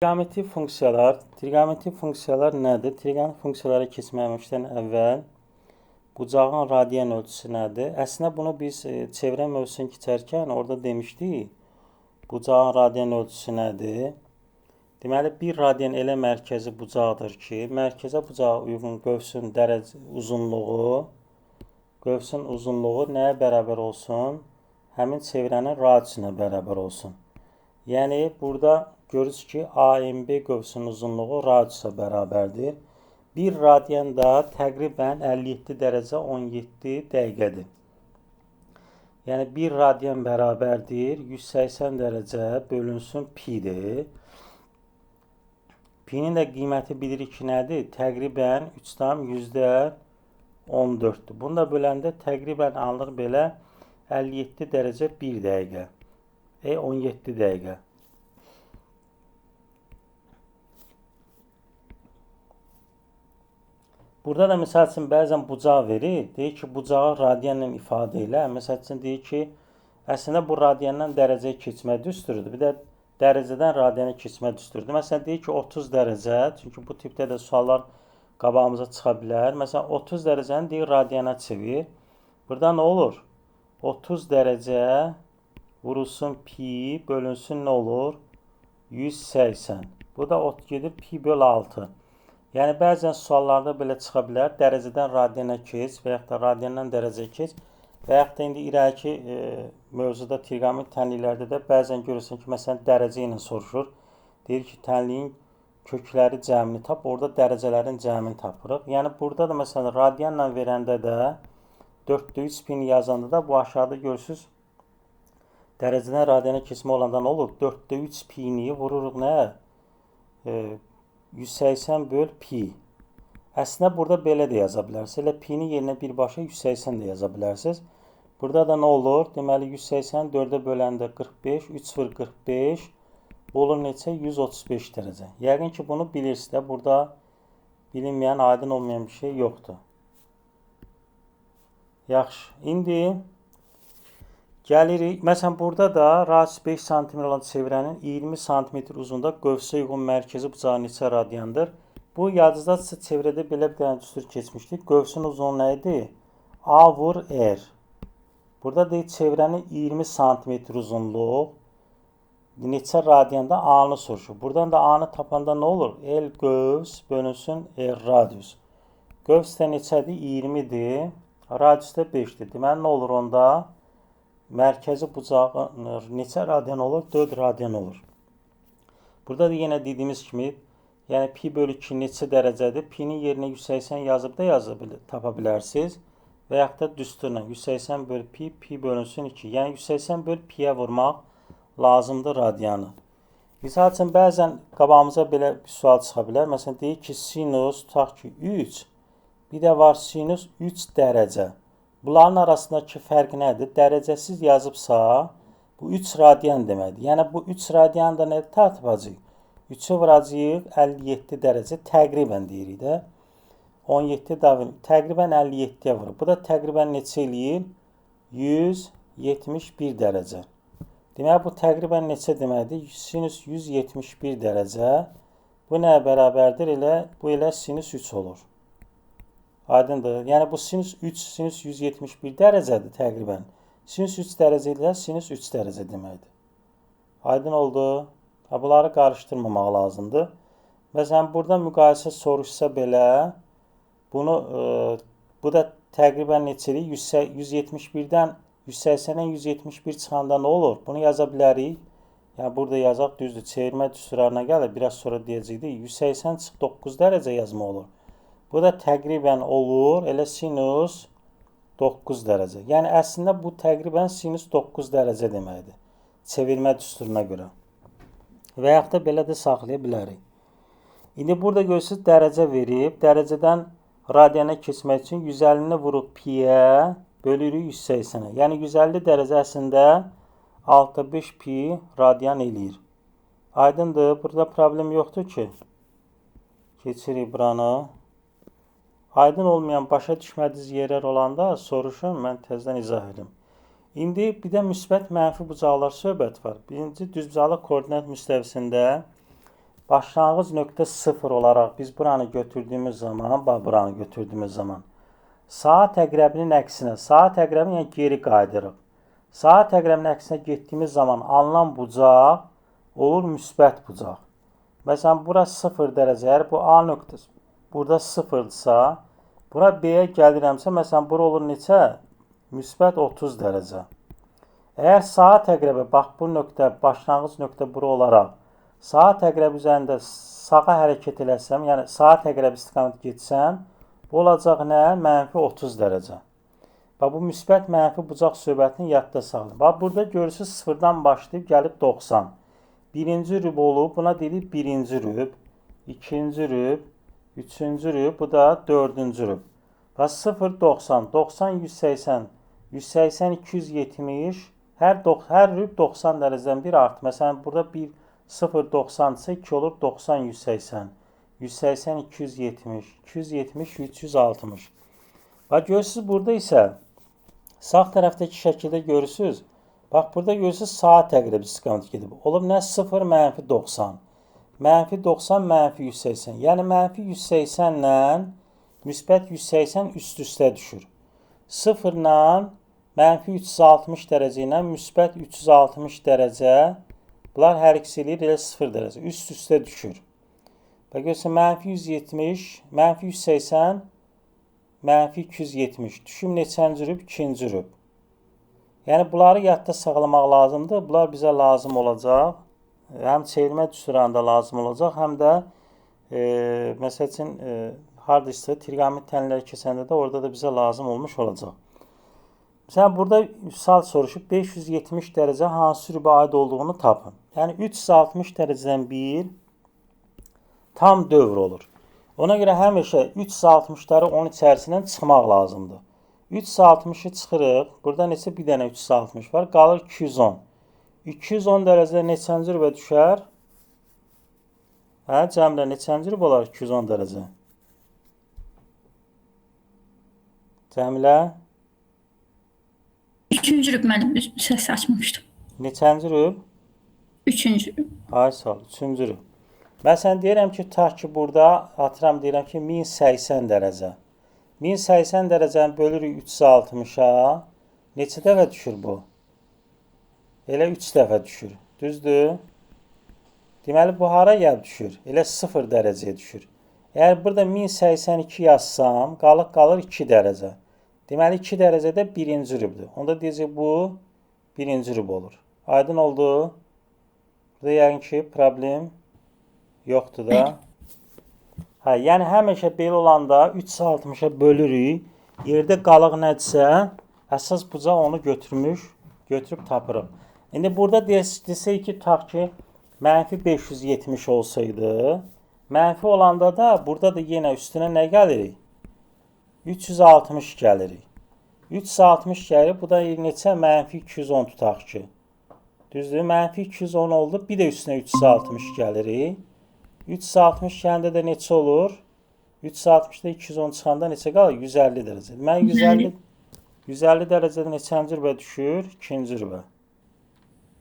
Trigonometrik funksiyalar nədir? Trigonometrik funksiyalara keçməmişdən əvvəl bucağın radian ölçüsü nədir? Əslində bunu biz çevrə mövzusunu keçərkən orada demişdik. Bucağın radian ölçüsü nədir? Deməli, bir radian elə mərkəzi bucaqdır ki, mərkəzə bucağa uyğun qövsün uzunluğu nəyə bərabər olsun? Həmin çevrənin radiusuna bərabər olsun. Yəni, burada görürüz ki, AMB qövsünün uzunluğu radiusa bərabərdir. 1 radian da təqribən 57 dərəcə 17 dəqiqədir. Yəni, 1 radian bərabərdir 180 dərəcə bölünsün pi-dir. Pi-nin də qiyməti bilirik ki, nədir? Təqribən 3,14-dür. Bunu da böləndə təqribən alınır belə 57 dərəcə 1 dəqiqə. 17 dəqiqə. Burada da misal üçün bəzən bucaq verir. Deyir ki, bucağı radianla ifadə elə. Misal üçün deyir ki, əslində bu radiandan dərəcəyə keçmə düsturudur. Bir də dərəcədən radiana keçmə düsturudur. Məsələn, deyir ki, 30 dərəcə. Çünki bu tipdə də suallar qabağımıza çıxa bilər. Məsələn, 30 dərəcəni deyir radiana çevir. Burada nə olur? 30 dərəcə vurulsun pi bölünsün nə olur? 180. Bu da gedir pi böl 6. Yəni, bəzən suallarda belə çıxa bilər. Dərəcədən radiana keç və yaxud da radiandan dərəcəyə keç və yaxud da indi irəki mövzuda trigonometrik tənliklərdə də bəzən görürsən ki, məsələn, dərəcə ilə soruşur. Deyir ki, tənliyin kökləri cəmini tap, orada dərəcələrin cəmini tapırıq. Yəni, burada da məsələn, radianla verəndə də 4/3 pini yazanda da bu aşağıda görürsünüz. Dərəcədən radiana keçmə olanda nə olur? 4/3 pini vururuq nəyə? 180 böl pi. Əslində, burada belə də yaza bilərsiniz. Elə pi-ni yerinə birbaşa 180 də yaza bilərsiniz. Burada da nə olur? Deməli, 180 4-ə böləndə 45, 3 vur 45, olur neçə? 135 dərəcə. Yəqin ki, bunu bilirsiniz də. Burada bilinməyən, aydın olmayan bir şey yoxdur. Yaxşı. İndi gəlirik. Məsələn, burada da radiusu 5 sm olan çevrənin 20 sm uzunda qövsə uyğun mərkəzi bucağı neçə radiandır? Bu, yadınızdadırsa, çevrədə belə bir dənə düstur keçmişdik. Qövsün uzunluğu nə idi? A vur R. Burada deyir, çevrənin 20 sm uzunluğu neçə radianda A-nı soruşur. Buradan da A-nı tapanda nə olur? L qövs bölünsün R radius. Qövs də neçədir? 20-dir. Radius da 5-dir. Deməli, nə olur onda? Mərkəzi bucağın neçə radian olur? 4 radian olur. Burada da yenə dediyimiz kimi, yəni pi bölü 2 neçə dərəcədir? Pi-nin yerinə 180 yazıb da tapa bilərsiniz. Və yaxud da düsturla 180 böl pi, pi bölünsün 2. Yəni 180 böl piyə vurmaq lazımdır radianı. Misal üçün, bəzən qabağımıza belə bir sual çıxa bilər. Məsələn, deyir ki, sinus tutaq ki 3, bir də var sinus 3 dərəcə. Bunların arasındakı fərq nədir? Dərəcəsiz yazıbsa, bu 3 radian deməkdir. Yəni, bu 3 radian da nədir? Tartılacaq. 3-ü vuracaq 57 dərəcə. Təqribən deyirik də. 17 təqribən 57-yə vurur. Bu da təqribən neçə eləyir? 171 dərəcə. Demək, bu təqribən neçə deməkdir? Sinus 171 dərəcə. Bu nəyə bərabərdir? Bu elə sinus 3 olur. Aydındır. Yəni, bu sinus 3, sinus 171 dərəcədir təqribən. Sinus 3 dərəcə ilə sinus 3 dərəcə deməkdir. Aydın oldu. Bunları qarışdırmamaq lazımdır. Məsələn, burada müqayisə soruşsa belə, bu da təqribən neçədir? 171-dən 180-dən 171 çıxanda nə olur? Bunu yaza bilərik. Yəni, burada yazaq düzdür. Çevirmə düsturlarına gəlir. Biraz sonra deyəcəkdik. 180 çıx 9 dərəcə yazma olur. Bu da təqribən olur, elə sinus 9 dərəcə. Yəni, əslində bu təqribən sinus 9 dərəcə deməkdir. Çevirmə düsturuna görə. Və yaxud da belə də saxlaya bilərik. İndi burada görürsünüz, dərəcə verib. Dərəcədən radiana keçmək üçün 150-ni vuruq piyə, bölürük 180-ə. Yəni, 150 dərəcə əslində 6,5 pi radian eləyir. Aydındır, burada problem yoxdur ki. Keçirik buranı. Aydın olmayan, başa düşmədiniz yerlər olanda soruşun, mən təzədən izah edim. İndi bir də müsbət mənfi bucaqlar söhbət var. Birinci, düzbucaqlı koordinat müstəvisində başlanğıc nöqtə 0 olaraq biz buranı götürdüyümüz zaman, buranı götürdüyümüz zaman saat əqrəbinin əksinə, saat əqrəbinin yəni geri qayıdırıq. Saat əqrəbinin əksinə getdiyimiz zaman alınan bucaq olur müsbət bucaq. Məsələn, bura 0 dərəcə, əgər bu A nöqtəsi burada 0-dırsa, bura B-yə gəlirəmsə, məsələn, bura olur neçə? Müsbət 30 dərəcə. Əgər saat əqrəbi, bax bu nöqtə, başlanğıc nöqtə bura olaraq, saat əqrəbi üzərində sağa hərəkət eləsəm, yəni saat əqrəbi istiqamət getsəm, bu olacaq nə? Mənfi 30 dərəcə. Bax, bu müsbət mənfi bucaq söhbətini yadda saxlayın. Bax, burada görürsünüz 0-dan başlayıb gəlib 90. Birinci rüb olub, buna deyilir birinci rüb, ikinci rüb, üçüncü rüb, bu da dördüncü rüb. Bax, 0, 90, 90, 180, 180, 270, hər rüb 90 dərəcədən bir artı. Məsələn, burada 0, 90 isə 2 olur, 90, 180. 180, 270, 270, 360. Bax, görürsünüz, burada isə sağ tərəfdəki şəkildə görürsünüz. Bax, burada görürsünüz, saat əqrəbi istiqamət gedib. Olub nə? 0, mənfi 90. Mənfi 90, mənfi 180. Yəni, mənfi 180 ilə müsbət 180 üst-üstə düşür. 0 ilə mənfi 360 dərəcə ilə müsbət 360 dərəcə, bunlar hər ikisi eləyir, elə 0 dərəcə. Üst-üstə düşür. Bax, görürsünüz, mənfi 170, mənfi 180, mənfi 270. Düşüm neçənci rüb? İkinci rüb. Yəni, bunları yadda saxlamaq lazımdır. Bunlar bizə lazım olacaq. Həm çevirmə düsturlarında lazım olacaq, həm də məsəl üçün hardasa trigonometri təlimləri keçəndə də orada da bizə lazım olmuş olacaq. Məsələn, burada misal soruşub 570 dərəcə hansı rübə aid olduğunu tapın. Yəni, 360 dərəcədən bir tam dövr olur. Ona görə həmişə 360-ları onun içərisindən çıxmaq lazımdır. 360-ı çıxırıq. Burada neçə bir dənə 360 var? Qalır 210. 210 dərəcədə neçənci rübə düşər? Hə, cəmlə neçənci rübə olar 210 dərəcə? Cəmlə? Üçüncü rüb mənim səs açmamışdım. Neçənci rüb? Üçüncü rüb. Ay sağ ol, üçüncü rüb. Məsələn, deyirəm ki, ta ki burada, atıram deyirəm ki, 1080 dərəcə. 1080 dərəcəni bölürük 360-a. Neçə dəfə düşür bu? Elə 3 dəfə düşür. Düzdür? Deməli, bu hara gəlib düşür? Elə 0 dərəcəyə düşür. Əgər burada 1082 yazsam, qalır 2 dərəcə. Deməli, 2 dərəcədə birinci rübdür. Onda deyəcək, bu birinci rüb olur. Aydın oldu? Burada yəqin ki, problem yoxdur da. Hə, yəni həmişə belə olanda 360-a bölürük. Yerdə qalıq nədirsə, əsas bucaq onu götürüb tapırıq. İndi burada desək ki, tutaq ki, mənfi 570 olsaydı, mənfi olanda da burada da yenə üstünə nə gəlirik? 360 gəlirik. 360 gəlir, bu da neçə? Mənfi 210 tutaq ki. Düzdür, mənfi 210 oldu, bir də üstünə 360 gəlirik. 360 gəndə də neçə olur? 360-da 210 çıxanda neçə qalır? 150 dərəcə. Deməli, 150 dərəcədə neçənci rübə düşür? İkinci rübə.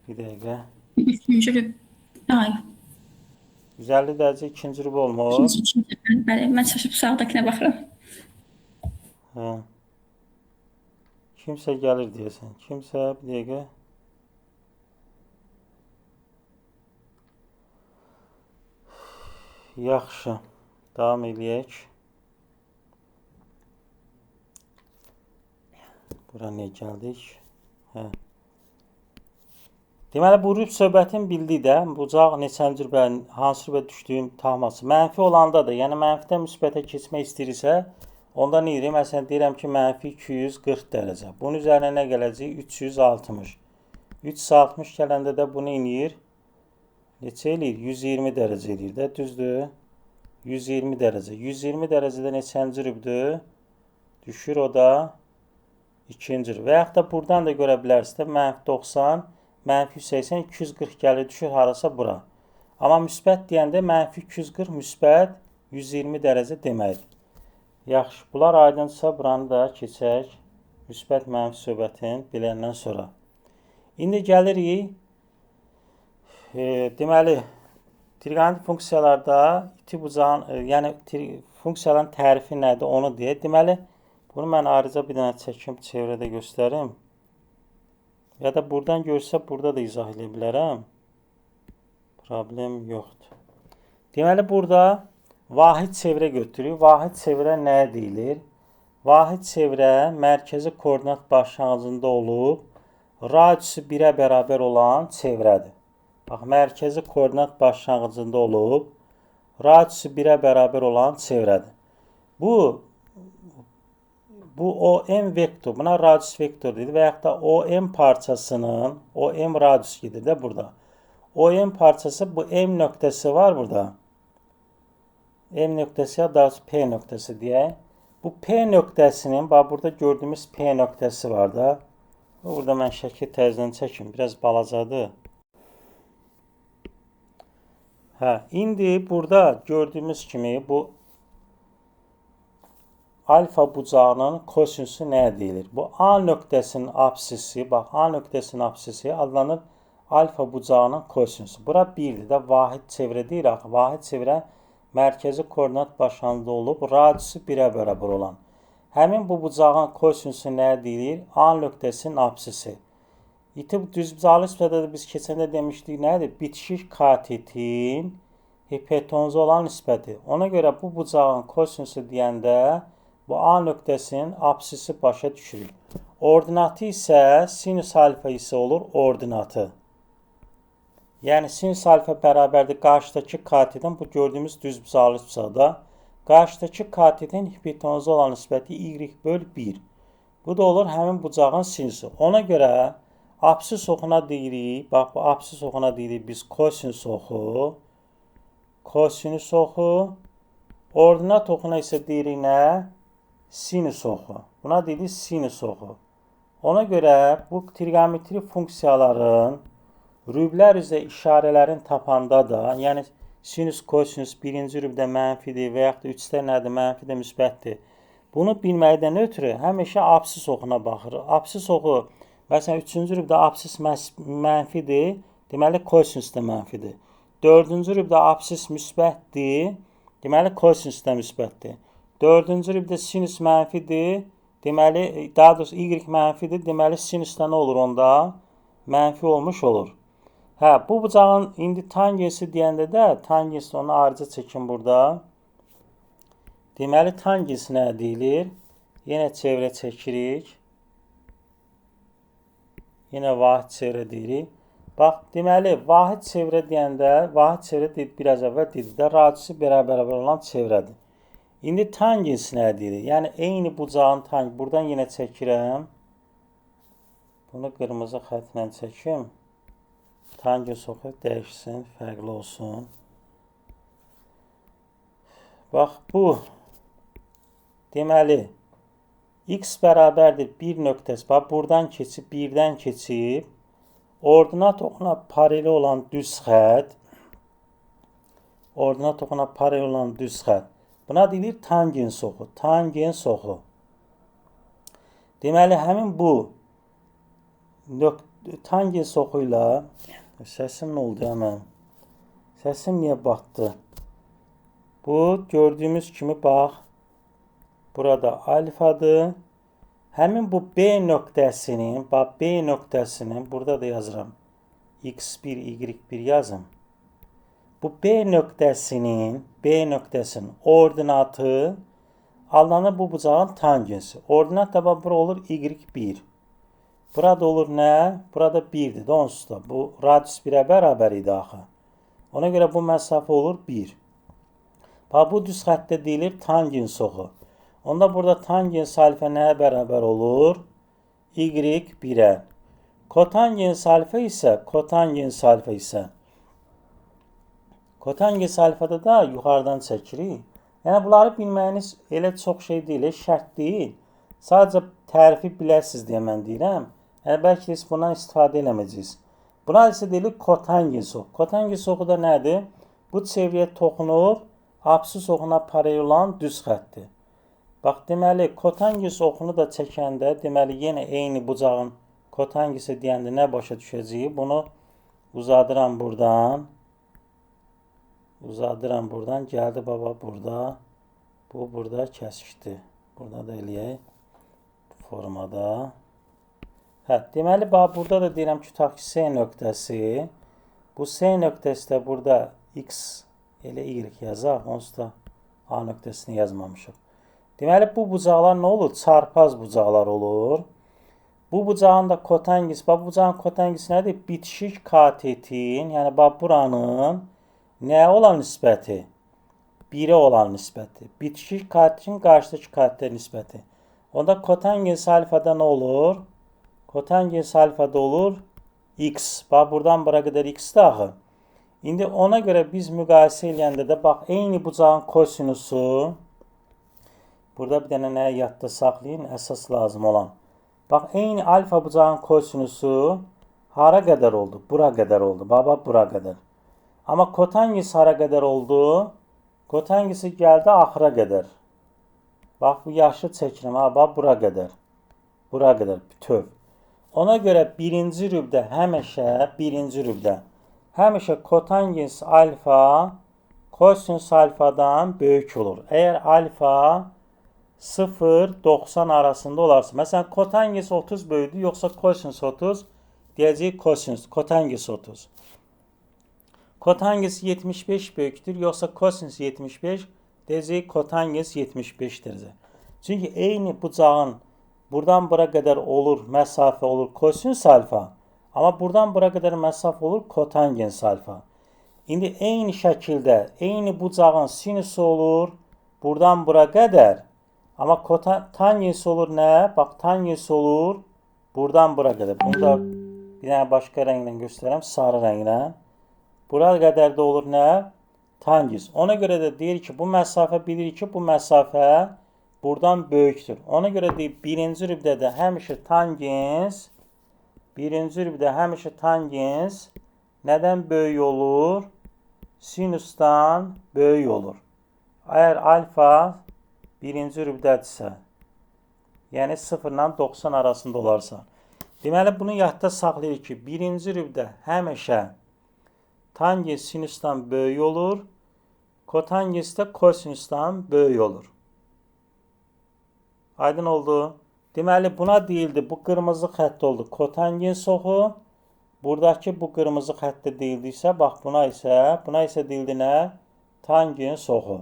Bir dəqiqə. Üçüncü rüb. Ay. 150 dərəcə ikinci rübə olmur. Bəli, mən çaşıb sağdakına baxıram. Hə. Kimsə gəlir deyəsən. Kimsə, bir dəqiqə. Yaxşı. Davam eləyək. Bura niyə gəldik? Hə. Deməli, bu rüb söhbətin bildik də, bucaq neçənci rübə, hansı rübə düşdüyüm tahması. Mənfi olanda da, yəni mənfidən müsbətə keçmək istəyirsə, onda nə edirəm? Məsələn, deyirəm ki, mənfi 240 dərəcə. Bunun üzərinə nə gələcək? 360. 360 gələndə də bunu inir. Neçə eləyir? 120 dərəcə eləyir də, düzdür? 120 dərəcə. 120 dərəcədə neçənci rübdür? Düşür o da ikinci rüb. Və yaxud da buradan da görə bilərsiniz də, mənfi 90, mənfi 180, 240 gəlir, düşür harasa bura. Amma müsbət deyəndə mənfi 240, müsbət 120 dərəcə deməkdir. Yaxşı, bunlar aydınsa buranı da keçək. Müsbət mənfi söhbətin biləndən sonra. İndi gəlirik. Deməli, trigonometrik funksiyalarda iti bucağın, yəni funksiyaların tərifi nədir onu deyə. Deməli, bunu mən ayrıca bir dənə çəkim, çevrədə göstərim. Ya da buradan görsə, burada da izah edə bilərəm. Problem yoxdur. Deməli, burada vahid çevrə götürürük. Vahid çevrə nəyə deyilir? Vahid çevrə mərkəzi koordinat başlanğıcında olub, radiusu 1-ə bərabər olan çevrədir. Bax, mərkəzi koordinat başlanğıcında olub, radiusu 1-ə bərabər olan çevrədir. Bu OM vektor, buna radius vektor dedir və yaxud da OM parçasının, OM radius gedir də burada. OM parçası, bu M nöqtəsi var burada. M nöqtəsi ya da P nöqtəsi deyək. Bu P nöqtəsinin, bax burada gördüyümüz P nöqtəsi var da. Burada mən şəkil təzdən çəkim, biraz balacadır. İndi burada gördüyümüz kimi bu alfa bucağının kosinusu nəyə deyilir? Bu A nöqtəsinin absisi, bax A nöqtəsinin absisi adlanır alfa bucağının kosinusu. Bura 1-dir də, vahid çevrə deyil axı. Vahid çevrə mərkəzi koordinat başlanğıcında olub, radiusu 1-ə bərabər olan. Həmin bu bucağın kosinusu nəyə deyilir? A nöqtəsinin absisi. Düzbucaqlı nisbətdə biz keçəndə demişdik nədir? Bitişik katetin hipotenuza olan nisbəti. Ona görə bu bucağın kosinusu deyəndə bu A nöqtəsinin absisi başa düşürük. Ordinatı isə sinüs alfa isə olur ordinatı. Yəni sinüs alfa bərabərdir qarşıdakı katetin, bu gördüyümüz düzbucaqlı nisbətdə. Qarşıdakı katetin hipotenuza olan nisbəti y/1. Bu da olur həmin bucağın sinüsü. Ona görə absis oxuna deyirik. Bax, bu absis oxuna deyirik biz kosinüs oxu. Kosinüs oxu. Ordinat oxuna isə deyirik nə? Sinüs oxu. Buna deyirik sinüs oxu. Ona görə bu trigonometrik funksiyaların rüblər üzrə işarələrin tapanda da, yəni sinüs, kosinüs birinci rübdə mənfidir və yaxud da üçdə nədir? Mənfidir, müsbətdir. Bunu bilməkdən ötürü həmişə absis oxuna baxırıq. Absis oxu, məsələn, üçüncü rübdə absis mənfidir, deməli kosinüs də mənfidir. Dördüncü rübdə absis müsbətdir, deməli kosinüs də müsbətdir. Dördüncü rübdə sinüs mənfidir, deməli, daha doğrusu y mənfidir, deməli sinüs də nə olur onda? Mənfi olmuş olur. Bu bucağın indi tangensi deyəndə də, tangensi onu ayrıca çəkin burada. Deməli, tangensi nə deyilir? Yenə çevrə çəkirik. Yenə vahid çevrə deyirik. Bax, deməli, vahid çevrə deyəndə, vahid çevrə dedik, biraz əvvəl dedik də, radiusu bərabər olan çevrədir. İndi tangensi nə deyirik? Yəni, eyni bucağın tangensi. Buradan yenə çəkirəm. Bunu qırmızı xətlə çəkim. Tangens oxu dəyişsin, fərqli olsun. Bax, bu deməli, x bərabərdir 1 nöqtəsi. Bax, buradan keçib, 1-dən keçib, ordinat oxuna paralel olan düz xət. Ordinat oxuna paralel olan düz xət. Buna deyilir tangens oxu. Tangens oxu. Deməli, həmin bu tangens oxu ilə səsim nə oldu həmən? Səsim niyə batdı? Bu gördüyümüz kimi bax, burada alfadır. Həmin bu B nöqtəsinin, bax B nöqtəsinin, burada da yazıram. X1, Y1 yazım. Bu B nöqtəsinin ordinatı alınır bu bucağın tangensi. Ordinat da bax, bura olur Y1. Burada olur nə? Burada 1-dir də onsuz da. Bu radius 1-ə bərabər idi axı. Ona görə bu məsafə olur 1. Bax, bu düz xəttdə deyilir tangens oxu. Onda burada tangens alfa nəyə bərabər olur? Y1-ə. Kotangens alfa isə kotangens alfada da yuxarıdan çəkirik. Yəni, bunları bilməyiniz elə çox şey deyil, şərt deyil. Sadəcə tərifi biləsiniz deyə mən deyirəm. Yəni, bəlkə siz bundan istifadə eləməyəcəksiniz. Buna isə deyilir kotangens oxu. Kotangens oxu da nədir? Bu çevrəyə toxunub, absis oxuna paralel olan düz xətdir. Bax, deməli, kotangens oxunu da çəkəndə, deməli, yenə eyni bucağın kotangesi deyəndə nə başa düşəcəyik? Bunu uzadıram buradan. Uzadıram buradan. Gəldi baba burada. Bu burada kəsişdi. Burada da eləyək. Formada. Hə, deməli, bax, burada da deyirəm ki, tutaq ki, S nöqtəsi. Bu S nöqtəsi də burada X elə Y yazaq. Onsuz da A nöqtəsini yazmamışıq. Deməli, bu bucaqlar nə olur? Çarpaz bucaqlar olur. Bu bucağın da kotangis, bax, bu bucağın kotangisi nədir? Bitişik katetin, yəni, bax, buranın nəyə olan nisbəti? 1'e olan nisbəti. Bitişik katetin qarşıdakı katetə nisbəti. Onda kotangis alfada nə olur? Kotangis alfada olur X. Bax, buradan bura qədər X daxil. İndi ona görə biz müqayisə eləyəndə də, bax, eyni bucağın kosinusu, burada bir dənə nəyə yadda saxlayın, əsas lazım olan. Bax, eyni alfa bucağın kosinusu hara qədər oldu? Bura qədər oldu. Bax, bura qədər. Amma kotangis hara qədər oldu? Kotangisi gəldi axıra qədər. Bax, bu yaşlı çəkirəm. Ha, bax, bura qədər. Bura qədər bütöv. Ona görə birinci rübdə həmişə kotangis alfa kosinus alfadan böyük olur. Əgər alfa 0-90 arasında olarsa, məsələn, kotangis 30 böyüdür, yoxsa kosinus 30, deyəcəyik kosinus, kotangis 30. Kotangis 75 böyükdür, yoxsa kosinus 75, deyəcəyik kotangis 75 dərəcə. Çünki eyni bucağın buradan bura qədər olur, məsafə olur kosinus alfa, amma buradan bura qədər məsafə olur kotangis alfa. İndi eyni şəkildə, eyni bucağın sinusu olur, buradan bura qədər, amma tangis olur nə? Bax, tangis olur buradan bura qədər. Bunu da bir dənə başqa rənglə göstərəm, sarı rənglə. Bura qədər də olur nə? Tangis. Ona görə də deyir ki, bu məsafə bilir ki, bu məsafə buradan böyükdür. Ona görə deyir, birinci rübdədə həmişə tangis nədən böyük olur? Sinusdan böyük olur. Əgər alfa birinci rübdədirsə, yəni 0 ilə 90 arasında olarsa. Deməli, bunu yadda saxlayır ki, birinci rübdə həmişə tangis sinusdan böyük olur, kotangis də kosinusdan böyük olur. Aydın oldu. Deməli, buna deyildi, bu qırmızı xətt oldu kotangis oxu. Buradakı bu qırmızı xəttdə deyildiysə, bax, buna isə deyildi nə? Tangis oxu.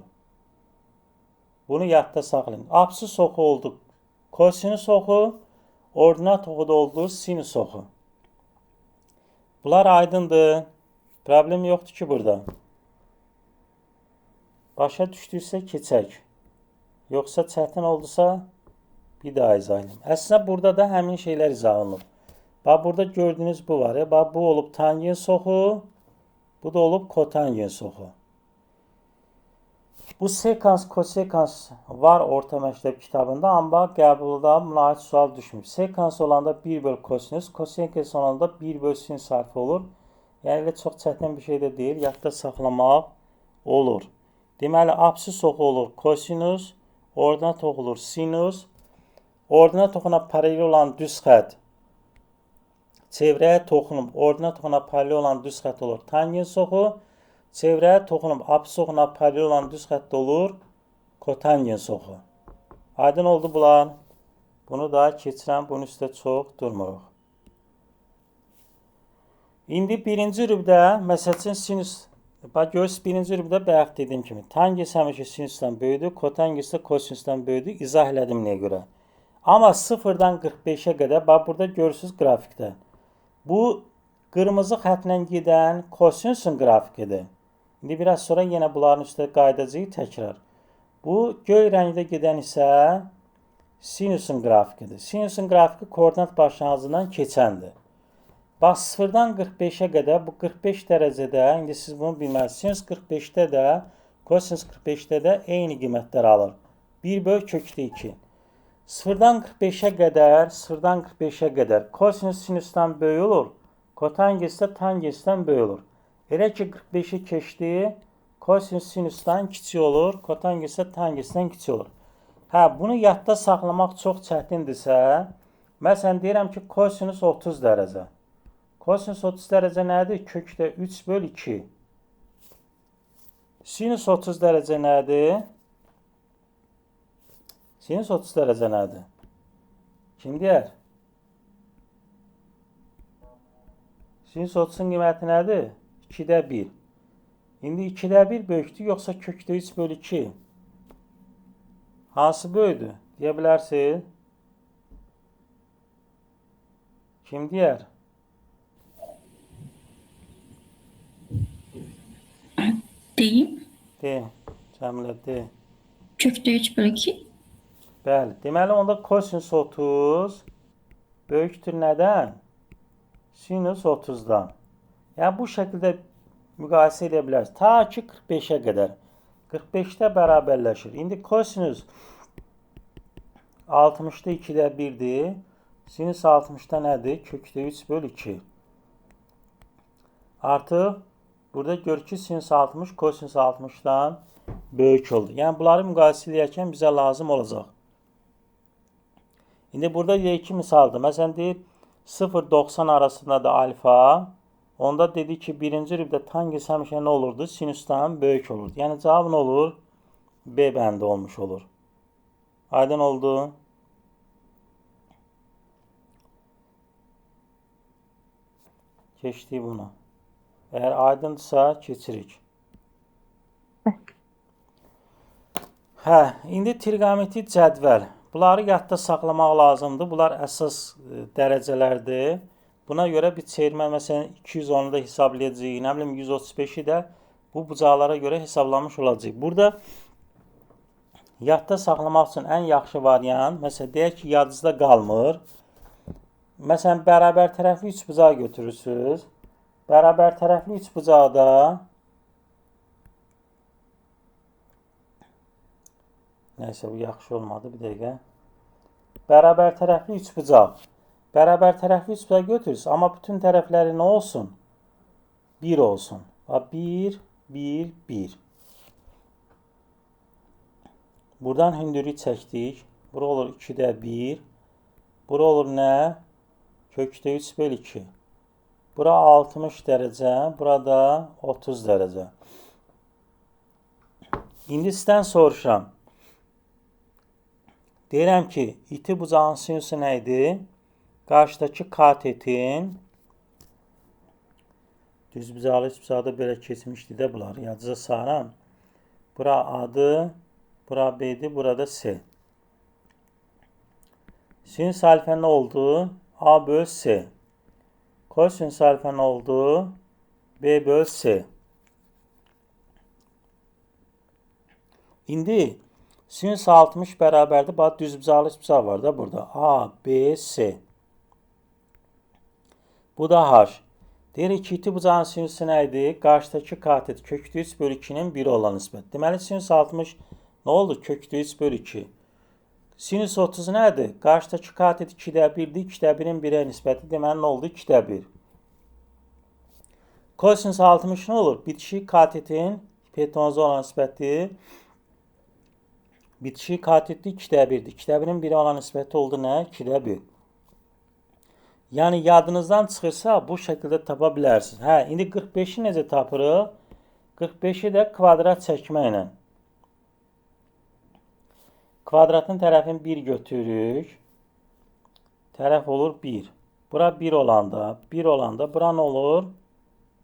Bunu yadda saxlayın. Absis oxu oldu kosinus oxu, ordinat oxu da oldu sinus oxu. Bunlar aydındır. Problem yoxdur ki burada. Başa düşdüysə keçək. Yoxsa çətin oldusa bir daha izah edin. Əslində burada da həmin şeylər izah olunur. Bax, burada gördüyünüz bu var. Bax, bu olub tangins oxu, bu da olub kotangins oxu. Bu sekans, kosekans var orta məktəb kitabında, amma qəbulda buna aid sual düşmür. Sekans olanda 1 böl kosinus, kosekans olanda 1 böl sinus harfi olur. Yəni, elə çox çətin bir şey də deyil, yadda saxlamaq olur. Deməli, absis oxu olur kosinus, ordinat oxu olur sinus, ordinat oxuna paralel olan düz xətt çevrəyə toxunub, ordinat oxuna paralel olan düz xətt olur tangins oxu, çevrəyə toxunub, absis oxuna paralel olan düz xətt olur kotangins oxu. Aydın oldu bunlar. Bunu da keçirəm, bunun üstə çox durmuruq. İndi birinci rübdə, məsəl üçün sinus, bax, görürsünüz, birinci rübdə bayaq dediyim kimi, tangins həmişə sinusdan böyüdür, kotangins də kosinusdan böyüdür, izah elədim nəyə görə. Amma 0-dan 45-ə qədər, bax, burada görürsünüz qrafikdə. Bu, qırmızı xətlə gedən kosinusun qrafikidir. İndi biraz sonra yenə bunların üstə qaydacıyı təkrar. Bu, göy rəngdə gedən isə sinusun qrafikidir. Sinusun qrafiki koordinat başlanğıcından keçəndir. Bax, 0-dan 45-ə qədər, bu 45 dərəcədə, indi siz bunu bilməlisiniz, sinus 45-də də, kosinus 45-də də eyni qiymətlər alır. 1 böl kökdə 2. 0-dan 45-ə qədər, kosinus sinusdan böyük olur, kotangins də tanginsdən böyük olur. Elə ki, 45-i keçdi, kosinus sinusdan kiçik olur, kotangins də tanginsdən kiçik olur. Hə, bunu yadda saxlamaq çox çətindirsə, məsələn, deyirəm ki, kosinus 30 dərəcə. Kosinus 30 dərəcə nədir? Kökdə 3 böl 2. Sinüs 30 dərəcə nədir? Sinüs 30 dərəcə nədir? Kim deyər? Sinüs 30-un qiyməti nədir? 2-də 1. İndi 2-də 1 böyükdür, yoxsa kökdə 3 bölü 2? Hansı böyüdür? Deyə bilərsiniz? Kim deyər? Deyim. De, Cəmilə, de. Kökdə 3 bölü 2. Bəli, deməli onda kosinüs 30 böyükdür nədən? Sinüs 30-dan. Yəni bu şəkildə müqayisə edə bilərsiniz. Ta ki 45-ə qədər. 45-də bərabərləşir. İndi kosinüs 60-da 2-də 1-dir. Sinüs 60-da nədir? Kökdə 3 bölü 2. Artıq burada gör ki sinüs 60 kosinüs 60-dan böyük oldu. Yəni bunları müqayisə edərkən bizə lazım olacaq. İndi burada iki misaldır. Məsələn deyir 0-90 arasında da alfa. Onda dedi ki birinci rübdə tangens həmişə nə olurdu? Sinüsdən böyük olurdu. Yəni cavab nə olur? B bəndi olmuş olur. Aydın oldu. Keçdik buna. Əgər aydındırsa keçirik. Hə, indi trigonometrik cədvəl. Bunları yadda saxlamaq lazımdır. Bunlar əsas dərəcələrdir. Buna görə bir çevirmə, məsələn 210-u da hesablayacağıq. Nə bilim 135-i də bu bucaqlara görə hesablamış olacaq. Burada yadda saxlamaq üçün ən yaxşı variant, məsələn deyək ki, yadınızda qalmır. Məsələn bərabər tərəfli 3 bucaq götürürsünüz. Bərabər tərəfli 3 bucaqda nəysə bu yaxşı olmadı, bir dəqiqə. Bərabər tərəfli 3 bucaq. Bərabər tərəfli 3 bucaq götürürsünüz, amma bütün tərəfləri nə olsun? 1 olsun. 1, 1, 1. Buradan hündürlük çəkdik. Bura olur 2-də 1. Bura olur nə? Kökdə 3 bölü 2. Bura 60 dərəcə, burada 30 dərəcə. İndi sizdən soruşam. Deyirəm ki, iti bucağın sinüsü nə idi? Qarşıdakı katetin düz bucaqlı üst bucaqda belə keçmişdi də bunlar. Yadınıza salıram. Bura A-dır, bura B-dir, burada C. Sinüs alfa nə oldu? A bölü C. Kosinüs alfa nə oldu? B bölü C. İndi sinüs 60 bərabərdir. Bax, düz bucaqlı üst bucaq var da burada. A, B, C. Bu da H. Deyirik ki, iti bucağın sinüsü nə idi? Qarşıdakı katet kökdə 3 bölü 2-nin 1 olan nisbət. Deməli, sinüs 60 nə oldu? Kökdə 3 bölü 2. Sinüs 30 nədir? Qarşıdakı katet 2-də 1-dir. 2-də 1-in 1-ə nisbəti. Deməli, nə oldu? 2-də 1. Kosinüs 60 nə olur? Bitişik katetin hipotenuza olan nisbəti. Bitişik katetli 2-də 1'dir. 2-də 1'in 1'e olan nisbəti oldu nə? 2-də 1. Yəni yadınızdan çıxırsa bu şəkildə tapa bilərsiniz. Hə, indi 45-i necə tapırıq? 45-i də kvadrat çəkməklə. Kvadratın tərəfini 1 götürürük. Tərəf olur 1. Bura 1 olanda, bura nə olur?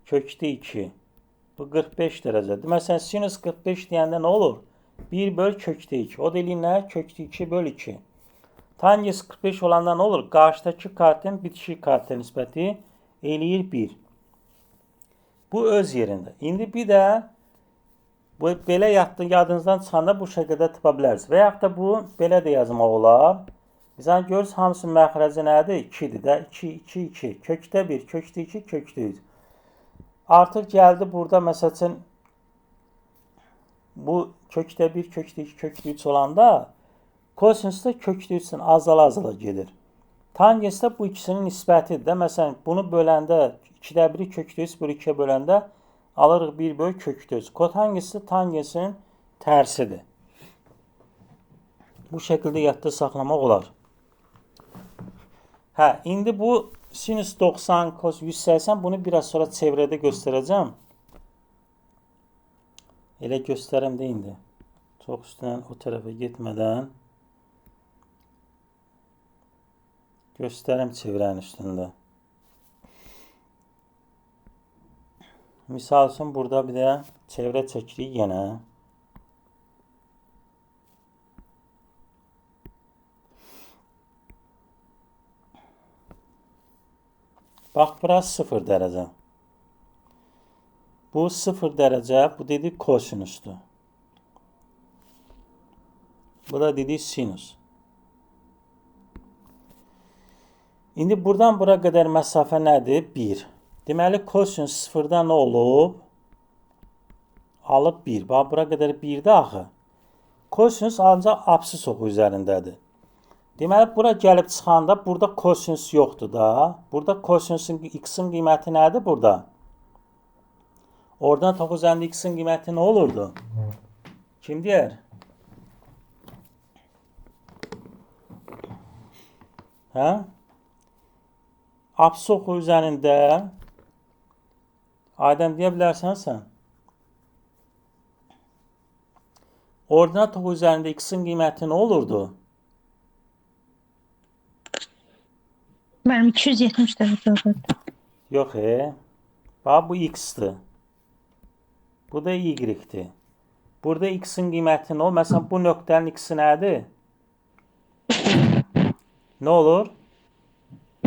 Kökdə 2. Bu 45 dərəcədir. Məsələn, sinüs 45 deyəndə nə olur? 1 böl kökdə 2. O deyil nə? Kökdə 2 böl 2. Tangens 45 olanda nə olur? Qarşıdakı katetin bitişik katetə nisbəti eləyir 1. Bu öz yerində. İndi bir də bu belə yadınızdan çıxanda bu şəkildə tapa bilərsiniz. Və yaxud da bu belə də yazmaq olar. Bizən görürsünüz hamısı məxrəci nədir? 2-dir də. 2, 2, 2. Kökdə 1, kökdə 2, kökdə 3. Artıq gəldi burada məsəl üçün bu kökdə 1, kökdə 2, kökdə 3 olanda kosinüs də kökdə 3-dən azala gedir. Tangens də bu ikisinin nisbətidir də. Məsələn, bunu böləndə 2-də 1-i kökdə 3 bölü 2-yə böləndə alırıq 1 bölü kökdə 3. Kotangens də tangensin tərsidir. Bu şəkildə yadda saxlamaq olar. Hə, indi bu sinüs 90, kos 180 bunu biraz sonra çevrədə göstərəcəm. Elə göstərəm də indi. Çox üstündən o tərəfə getmədən göstərəm çevrənin üstündə. Misal üçün burada bir də çevrə çəkirik yenə. Bax, bura 0 dərəcə. Bu 0 dərəcə, bu dedik kosinusdur. Bu da dedik sinus. İndi buradan bura qədər məsafə nədir? 1. Deməli, kosinus 0-dan nə olub? Alıb 1. Bax, bura qədər 1-də axı. Kosinus ancaq apsis oxu üzərindədir. Deməli, bura gəlib çıxanda burada kosinus yoxdur da. Burada kosinusun x-in qiyməti nədir burada? Oradan 9 üzərində x-in qiyməti nə olurdu? Kim deyər? Hə? Apsis oxu üzərində Aydın deyə bilərsən sən? Ordinat oxu üzərində x-in qiyməti nə olurdu? Mənim 270 dərəcə olurdu. Yox, bax, bu x-dir. Bu da y-dir. Burada x-in qiyməti nə olur? Məsələn, bu nöqtənin x-i nədir? Nə olur?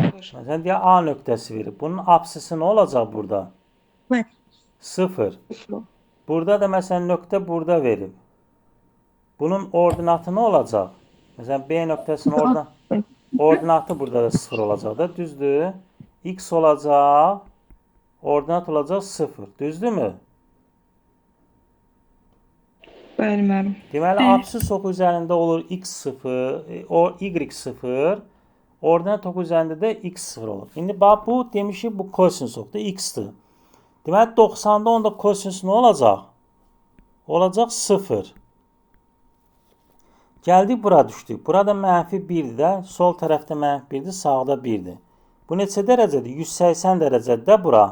Məsələn, deyə A nöqtəsi verir. Bunun apsisi nə olacaq burada? 0. Burada da məsələn, nöqtə burada verib. Bunun ordinatı nə olacaq? Məsələn, B nöqtəsinin ordinatı burada da 0 olacaq da, düzdür? X olacaq, ordinat olacaq 0, düzdürmü? Bəli, müəllim. Deməli, apsis oxu üzərində olur x0, y0, ordinat oxu üzərində də x0 olur. İndi bax, bu demişik, bu kosinus oxudur, x-dir. Deməli, 90-da onda kosinus nə olacaq? Olacaq 0. Gəldik, bura düşdük. Burada mənfi 1-dir də, sol tərəfdə mənfi 1-dir, sağda 1-dir. Bu neçə dərəcədir? 180 dərəcədir də bura.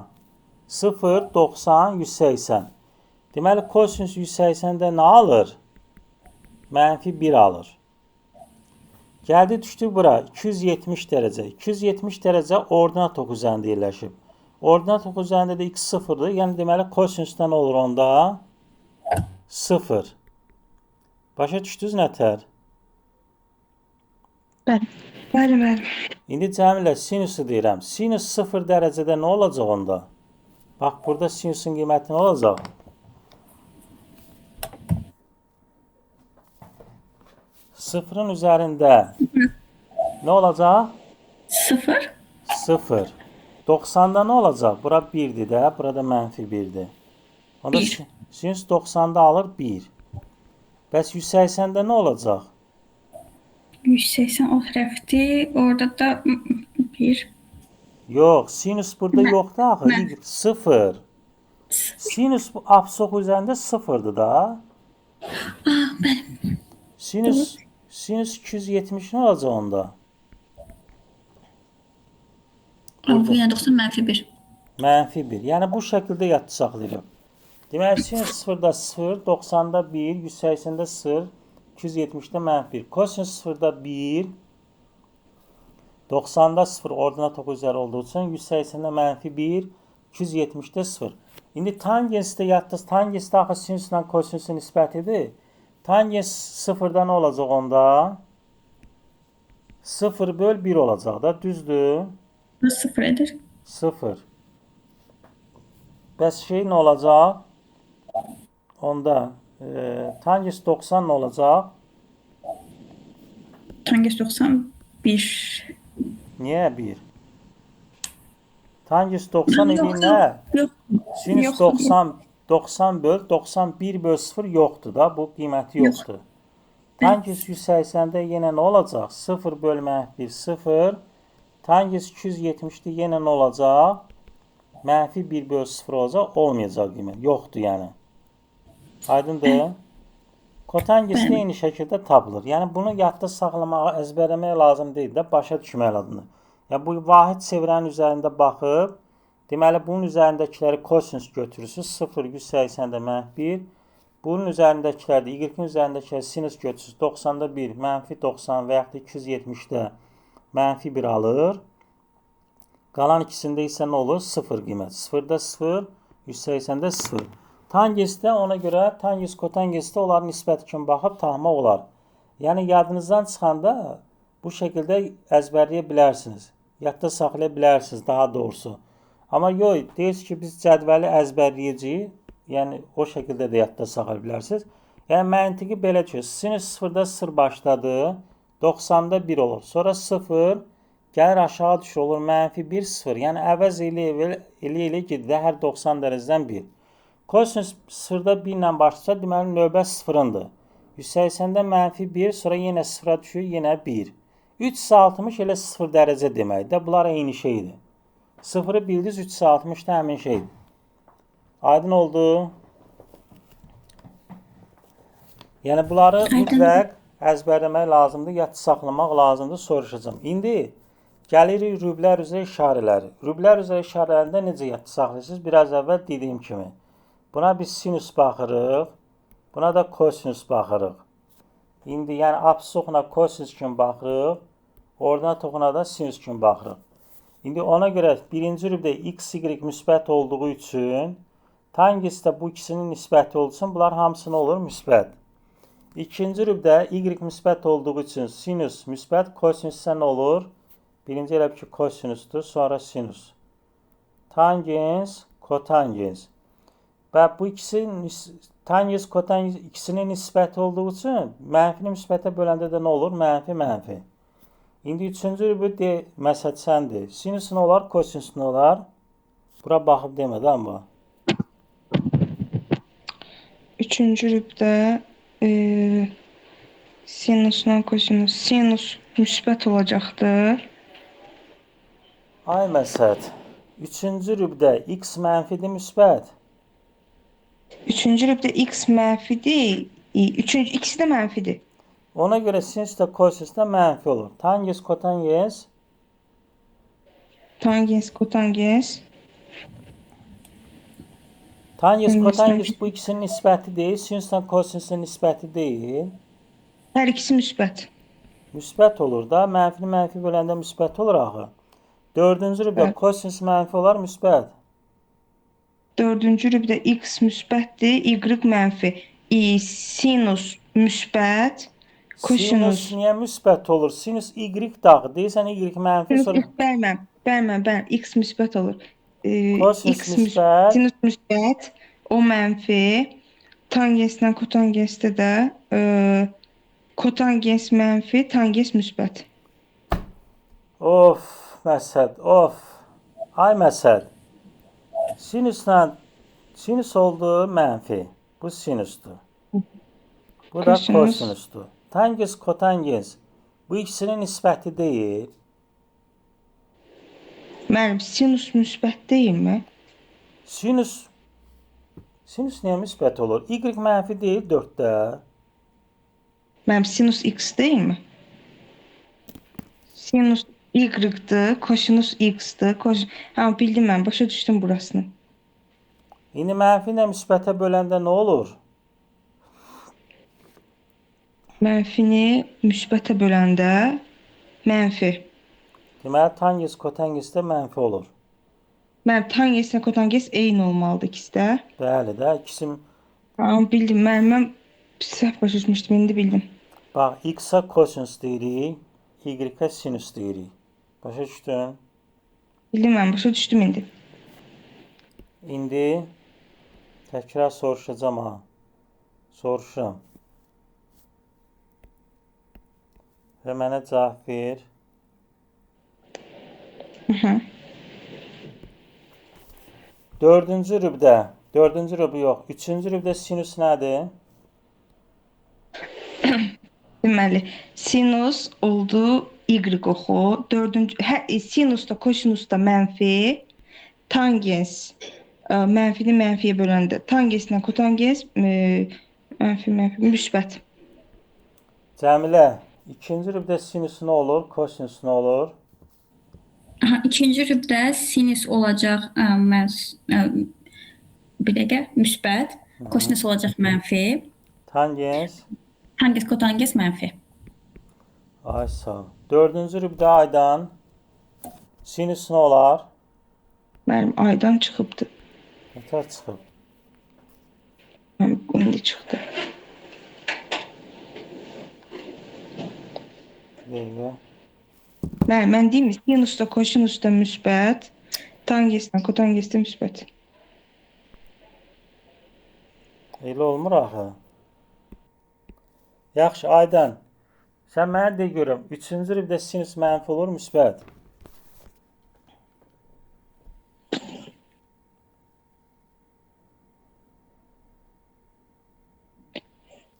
0, 90, 180. Deməli, kosinus 180-də nə alır? Mənfi 1 alır. Gəldik, düşdük bura. 270 dərəcə. 270 dərəcə ordinat oxu üzərində yerləşib. Ordinat oxu üzərində də x 0-dır. Yəni, deməli, kosinusdan olur onda 0. Başa düşdünüz nətər? Bəli. Bəli, müəllim. İndi cəmilə sinusu deyirəm. Sinus 0 dərəcədə nə olacaq onda? Bax, burada sinusun qiyməti nə olacaq? Sıfırın üzərində nə olacaq? 0. 0. 90-da nə olacaq? Bura 1-dir də, burada mənfi 1-dir. Onda Bir. sinus 90-da alır 1. Bəs 180-də nə olacaq? 180 o tərəfdir. Orada da 1. Yox, sinus burada yoxdur axı. 0. Sinus bu apsis oxu üzərində 0-dır da. Bəli. Sinus 270 nə olacaq onda? Bu yəni 90 mənfi 1. Mənfi 1. Yəni bu şəkildə yadda saxlayırıq. Deməli, sinus 0-da 0, 90-da 1, 180-də 0, 270-də mənfi 1. Kosinus 0-da 1, 90-da 0 ordinat oxu üzəri olduğu üçün 180-də mənfi 1, 270-də 0. İndi tangensdə yadda, tangensdə axı sinusla kosinusun nisbətidir. Tangens 0-da nə olacaq onda? 0 böl 1 olacaq da, düzdür? 0 edir. 0. Bəs şey nə olacaq? Onda tangens 90 nə olacaq? Tangens 91. Niyə 1? Tangens 90 idi nə? Yox. Sinus Yox, 90 böl 91 böl 0 yoxdur da. Bu qiyməti yoxdur. Tangens 180-də yenə nə olacaq? 0 böl mənfi 0. Tangens 270-də yenə nə olacaq? Mənfi 1 böl 0 olacaq. Olmayacaq qiymət. Yoxdur yəni. Aydındır? Kotangens də eyni şəkildə tapılır. Yəni bunu yadda saxlamağa, əzbərləməyə lazım deyil də, başa düşmək lazımdır. Yəni bu vahid çevrənin üzərində baxıb, deməli bunun üzərindəkiləri kosinus götürürsünüz. 0, 180-də mənfi 1, Bunun üzərindəkilərdə, y-in üzərindəkilər sinus götürsüz 90-da 1, -90 və yaxud da 270-də -1 alır. Qalan ikisində isə nə olur? 0 qiymət. 0-da 0, 180-də 0. Tangesdə ona görə tangens kotangesdə onların nisbəti kimi baxıb tapmaq olar. Yəni yadınızdan çıxanda bu şəkildə əzbərləyə bilərsiniz. Yadda saxlaya bilərsiniz daha doğrusu. Amma yox, deyirsiniz ki, biz cədvəli əzbərləyəcəyik. Yəni o şəkildə də yadda saxlaya bilərsiniz. Yəni məntiqi belə ki, sinus 0-da 0 başladı, 90-da 1 olur. Sonra 0 gəlir aşağı düşür, olur -1, 0. Yəni əvəz elə gedir də hər 90 dərəcədən 1. Kosinus 0-da 1 ilə başlaysa, deməli növbə 0-dır. 180-də -1, sonra yenə 0-a düşür, yenə 1. 360 elə 0 dərəcə deməkdir. Bunlar eyni şeydir. 0-ı bildiniz, 360 da həmin şeydir. Aydın oldu. Yəni bunları mütləq əzbərləmək lazımdır, yadda saxlamaq lazımdır, soruşacağım. İndi gəlirik rüblər üzrə işarələri. Rüblər üzrə işarələrində necə yadda saxlayırsınız? Biraz əvvəl dediyim kimi. Buna biz sinus baxırıq, buna da kosinus baxırıq. İndi yəni absisokuna kosinus kimi baxırıq, oradan toxuna da sinus kimi baxırıq. İndi ona görə birinci rübdə x, y müsbət olduğu üçün, tangesdə bu ikisinin nisbəti olduğu üçün bunlar hamısı nə olur? Müsbət. İkinci rübdə y müsbət olduğu üçün sinus müsbət, kosinus isə nə olur? Birinci elə ki kosinusdur, sonra sinus. Tangens, kotangens. Və bu ikisi tangens, kotangens ikisinin nisbəti olduğu üçün mənfini müsbətə böləndə də nə olur? Mənfi. İndi üçüncü rübü məsəlçəndir. Sinus nə olar? Kosinus nə olar? Bura baxıb demədən bu. Üçüncü rübdə sinusla kosinus. Sinus müsbət olacaqdır. Ay məsəd. Üçüncü rübdə x mənfidir, müsbət. Üçüncü rübdə x mənfidir. İkisi də mənfidir. Ona görə sinus da kosinus da mənfi olur. Tangens, kotangens. Tangens, kotangens. Tangens, Tangens, kotangens mənfi. bu ikisinin nisbəti deyil. Sinusla kosinusun nisbəti deyil. Hər ikisi müsbət. Müsbət olur da. Mənfini mənfi böləndə müsbət olur axı. Dördüncü rübdə Bəli. kosinus mənfi olar, müsbət. Dördüncü rübdə x müsbətdir, y mənfi. Sinus müsbət, Sinus kosinus. niyə müsbət olur? Sinus y dağı. Deyirsən y mənfi sonra Bəlmə, x müsbət olur. Kosinus müsbət. Sinus müsbət, o mənfi. Tangenslə kotangensdə də kotangens mənfi, tangens müsbət. Of, məsəd, of. Ay məsəd. Sinus oldu mənfi. Bu sinusdur. Bu da Kosinus. kosinusdur. Tangens, kotangens. Bu ikisinin nisbəti deyil. Müəllim, sinus müsbət deyilmi? Sinus niyə müsbət olur? Y mənfi deyil 4-də. Müəllim, sinus x deyilmi? Sinus y-dır, kosinus x-dır. Bildim mən, başa düşdüm burasını. İndi mənfi ilə müsbətə böləndə nə olur? Mənfini müsbətə böləndə mənfi. Deməli, tangens, kotangens də mənfi olur. Mənim tangeslə kotanges eyni olmalıdır ikisi də. Bəli də, ikisi... Bildim, mən səhv başa düşmüşdüm, indi bildim. Bax, x-a kosinus deyirik, y-a sinus deyirik. Başa düşdün? Bildim mən, başa düşdüm indi. İndi təkrar soruşacağım ha. Soruşuram. Və mənə cavab ver. Dördüncü rübdə yox, üçüncü rübdə sinus nədir? Deməli, sinus oldu y oxu. Sinus da kosinus da mənfi. Tangens mənfini mənfiyə böləndə. Tangeslə kotanges mənfi, müsbət. Cəmilə, ikinci rübdə sinus nə olur, kosinus nə olur? İkinci rübdə sinus olacaq bir dəqiqə müsbət. Kosinus olacaq mənfi. Tangens. Tangens, kotangens mənfi. Ay sağ ol. Dördüncü rübdə aydan sinüs nə olar? Mənim aydan çıxıbdı. Nətər çıxıb? Mənim indi çıxdı. Dəqiqə. Mən deyim, sinusda, kosinusda müsbət, tangesdən, kotangesdə müsbət. Elə olmur axı. Yaxşı, Aydan. Sən mənə de görüm, üçüncü rübdə sinüs mənfi olur, müsbət?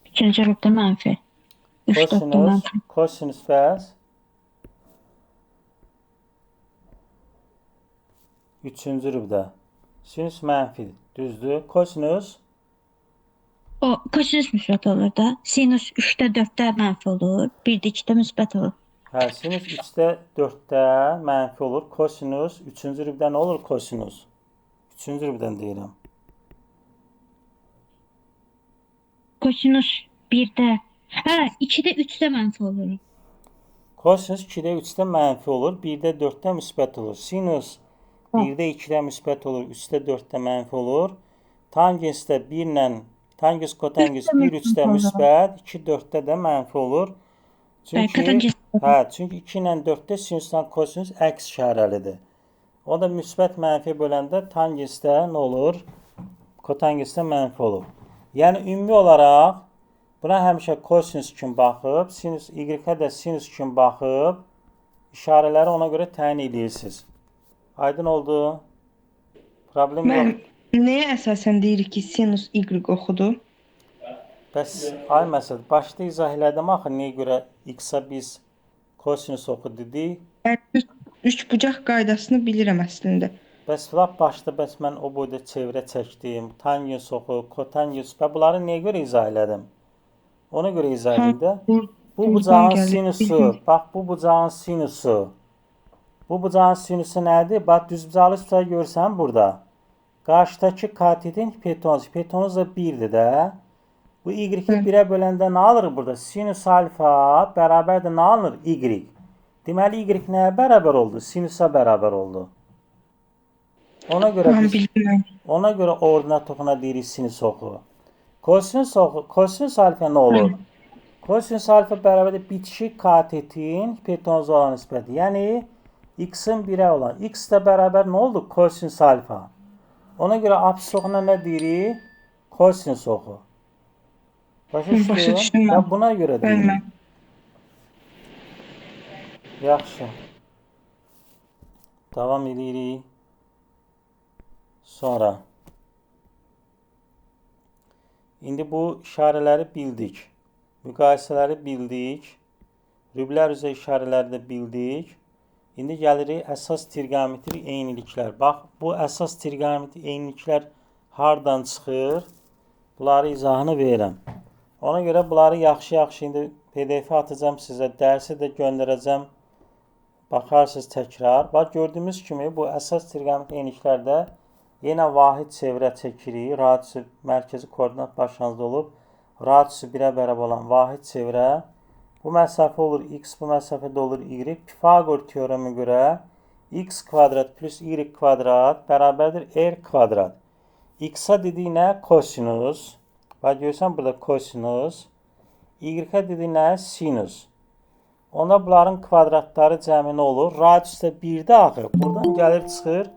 İkinci rübdə mənfi. 3-4-də Kosinus, mənfi. kosinus bəs? Üçüncü rübdə. Sinüs mənfi, düzdür. Kosinus, O kosinus müsbət olur da. Sinus 3-də 4-də mənfi olur. 1-də 2-də müsbət olur. hə, sinüs 3-də 4-də mənfi olur. Kosinus, üçüncü rübdə nə olur kosinus? Üçüncü rübdən deyirəm. Kosinus 1-də, 2-də 3-də mənfi olur. Kosinus 2-də 3-də mənfi olur, 1-də 4-də müsbət olur. Sinus 1-də 2-də müsbət olur, 3-də 4-də mənfi olur. Tangens də 1 ilə tangens kotangens 1 3-də müsbət, 2 4-də də mənfi olur. Çünki Kotangens. çünki 2 ilə 4-də sinusdan kosinus əks işarəlidir. O da müsbət mənfi böləndə tangesdə nə olur? Kotangesdə mənfi olur. Yəni ümumi olaraq buna həmişə kosinus kimi baxıb, sinus y-ə də sinus kimi baxıb işarələri ona görə təyin edirsiniz. Aydın oldu? Problem yox. Mən nəyə əsasən deyirik ki, sinus y oxudu? Bəs ay məsəl, başda izah elədim axı nəyə görə x-a biz kosinus oxu dedik. Mən üç bucaq qaydasını bilirəm əslində. Bəs lap başda mən o boyda çevrə çəkdim. Tangens oxu, kotangens və bunları nəyə görə izah elədim? Ona görə izah edim də. Bu bucağın sinusu, bax bu bucağın sinusu. Bu bucağın sinusu nədir? Bax düzbucaqlı üstə görsən burada. Qarşıdakı katetin hipotenuzu. Hipotenuz da 1-dir də. Bu y-i 1-ə böləndə nə alırıq burada? Sinus alfa bərabər də nə alınır? Y. Deməli y nəyə bərabər oldu? Sinusa bərabər oldu. Ona görə Mən biz bilmirəm. ona görə ordinat toxuna deyirik sinus oxu. Kosinus oxu, kosinus alfa nə olur? Kosinus alfa bərabər də bitişik katetin hipotenuzu olan nisbəti. Yəni x-in 1-ə olan. X də bərabər nə oldu? Kosinus alfa. Ona görə apsis oxuna nə deyirik? Kosinus oxu. Başa düşdüm mən. Ya buna görə Mən. deyirik. Yaxşı. Davam edirik. Sonra. İndi bu işarələri bildik. Müqayisələri bildik. Rüblər üzrə işarələri də bildik. İndi gəlirik əsas trigonometri eyniliklər. Bax, bu əsas trigonometri eyniliklər hardan çıxır? Bunları izahını verirəm. Ona görə bunları yaxşı-yaxşı indi PDF atacağım sizə, dərsi də göndərəcəm. Baxarsınız təkrar. Bax, gördüyümüz kimi bu əsas trigonometri eyniliklərdə yenə vahid çevrə çəkirik. Radisi mərkəzi koordinat başlanğıcda olub. Radisi 1-ə bərabər olan vahid çevrə. Bu məsafə olur x, bu məsafə də olur y. Pifagor teoreminə görə x kvadrat plus y kvadrat bərabərdir r kvadrat. X-a dedik nə? Kosinus. Bax, görürsən burada kosinus. Y-ə dedik nə? Sinus. Onda bunların kvadratları cəmi nə olur? Radius da 1-də axı. Buradan gəlir çıxır.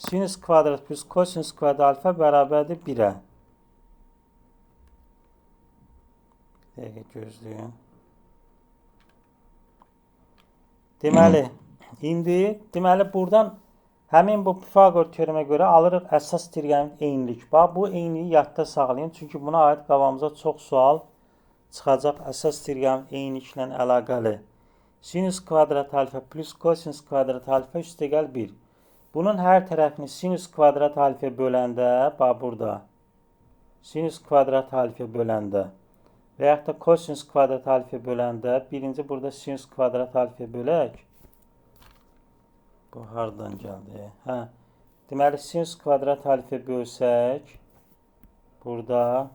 Sinus kvadrat plus kosinus kvadrat alfa bərabərdir 1-ə. Bir dəqiqə gözləyin. Deməli, buradan həmin bu Pifagor teoremə görə alırıq əsas trigonometri eynilik. Bax, bu eyniliyi yadda saxlayın. Çünki buna aid qabağımıza çox sual çıxacaq əsas trigonometri eyniliklə əlaqəli. Sinus kvadrat alfa plus kosinus kvadrat alfa üstəgəl 1. Bunun hər tərəfini sinus kvadrat alfa böləndə, bax burada, sinus kvadrat alfa böləndə və yaxud da kosinus kvadrat alfa böləndə, birinci burada sinus kvadrat alfa bölək. Bu hardan gəldi? Deməli, sinus kvadrat alfa bölsək, Burada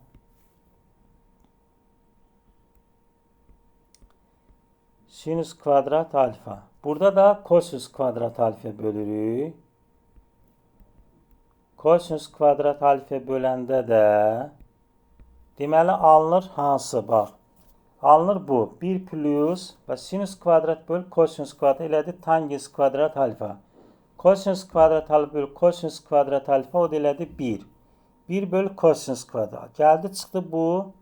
sinüs kvadrat alfa. Burada da kosinüs kvadrat alfa bölürük. Kosinüs kvadrat alfa böləndə də deməli alınır hansı? Bax. Alınır bu. 1 plus və sinüs kvadrat böl kosinüs kvadrat elədi tangens kvadrat alfa. Kosinüs kvadrat alfa böl kosinüs kvadrat alfa o da elədi 1. 1 böl kosinüs kvadrat. Gəldi çıxdı bu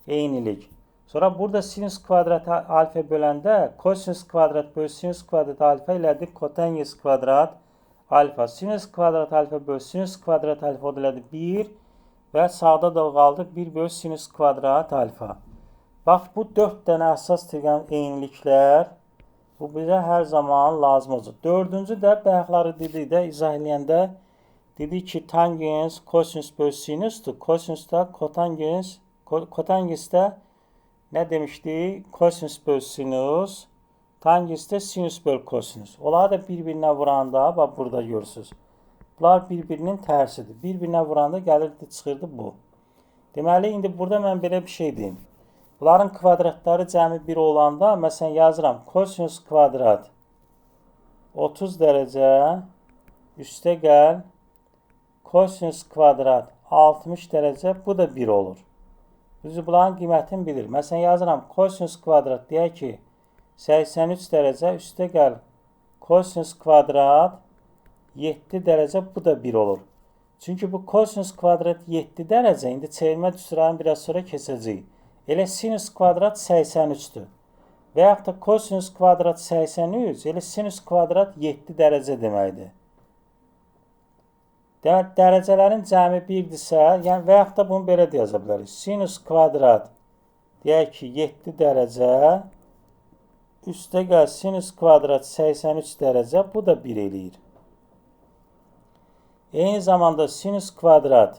eynilik. Sonra burada sinüs kvadrat alfa böləndə kosinüs kvadrat böl sinüs kvadrat alfa elədi kotangens kvadrat alfa. Sinüs kvadrat alfa böl sinüs kvadrat alfa o da elədi 1 və sağda da qaldı 1 böl sinüs kvadrat alfa. Bax bu 4 dənə əsas eyniliklər bu bizə hər zaman lazım olacaq. Dördüncü də bayaqları dedik də izah eləyəndə dedik ki tangens kosinüs böl sinüsdür. Kosinüsdə kotangens kotangensdə nə demişdik? Kosinüs böl sinüs, tangensdə sinüs böl kosinüs. Onları da bir-birinə vuranda, bax burada görürsünüz. Bunlar bir-birinin tərsidir. Bir-birinə vuranda gəlirdi, çıxırdı bu. Deməli, indi burada mən belə bir şey deyim. Bunların kvadratları cəmi 1 olanda, məsələn yazıram, kosinüs kvadrat 30 dərəcə üstə gəl, kosinüs kvadrat 60 dərəcə, bu da 1 olur. Düzü bunların qiymətini bilir. Məsələn yazıram kosinüs kvadrat deyək ki 83 dərəcə üstə gəl kosinüs kvadrat 7 dərəcə bu da 1 olur. Çünki bu kosinüs kvadrat 7 dərəcə indi çevirmə düsturlarını biraz sonra keçəcəyik. Elə sinüs kvadrat 83'dür. Və yaxud da kosinüs kvadrat 83 elə sinüs kvadrat 7 dərəcə deməkdir. Dərəcələrin cəmi 1-dirsə, yəni və yaxud da bunu belə də yaza bilərik. Sinüs kvadrat deyək ki 7 dərəcə üstə gəl sinüs kvadrat 83 dərəcə bu da 1 eləyir. Eyni zamanda sinüs kvadrat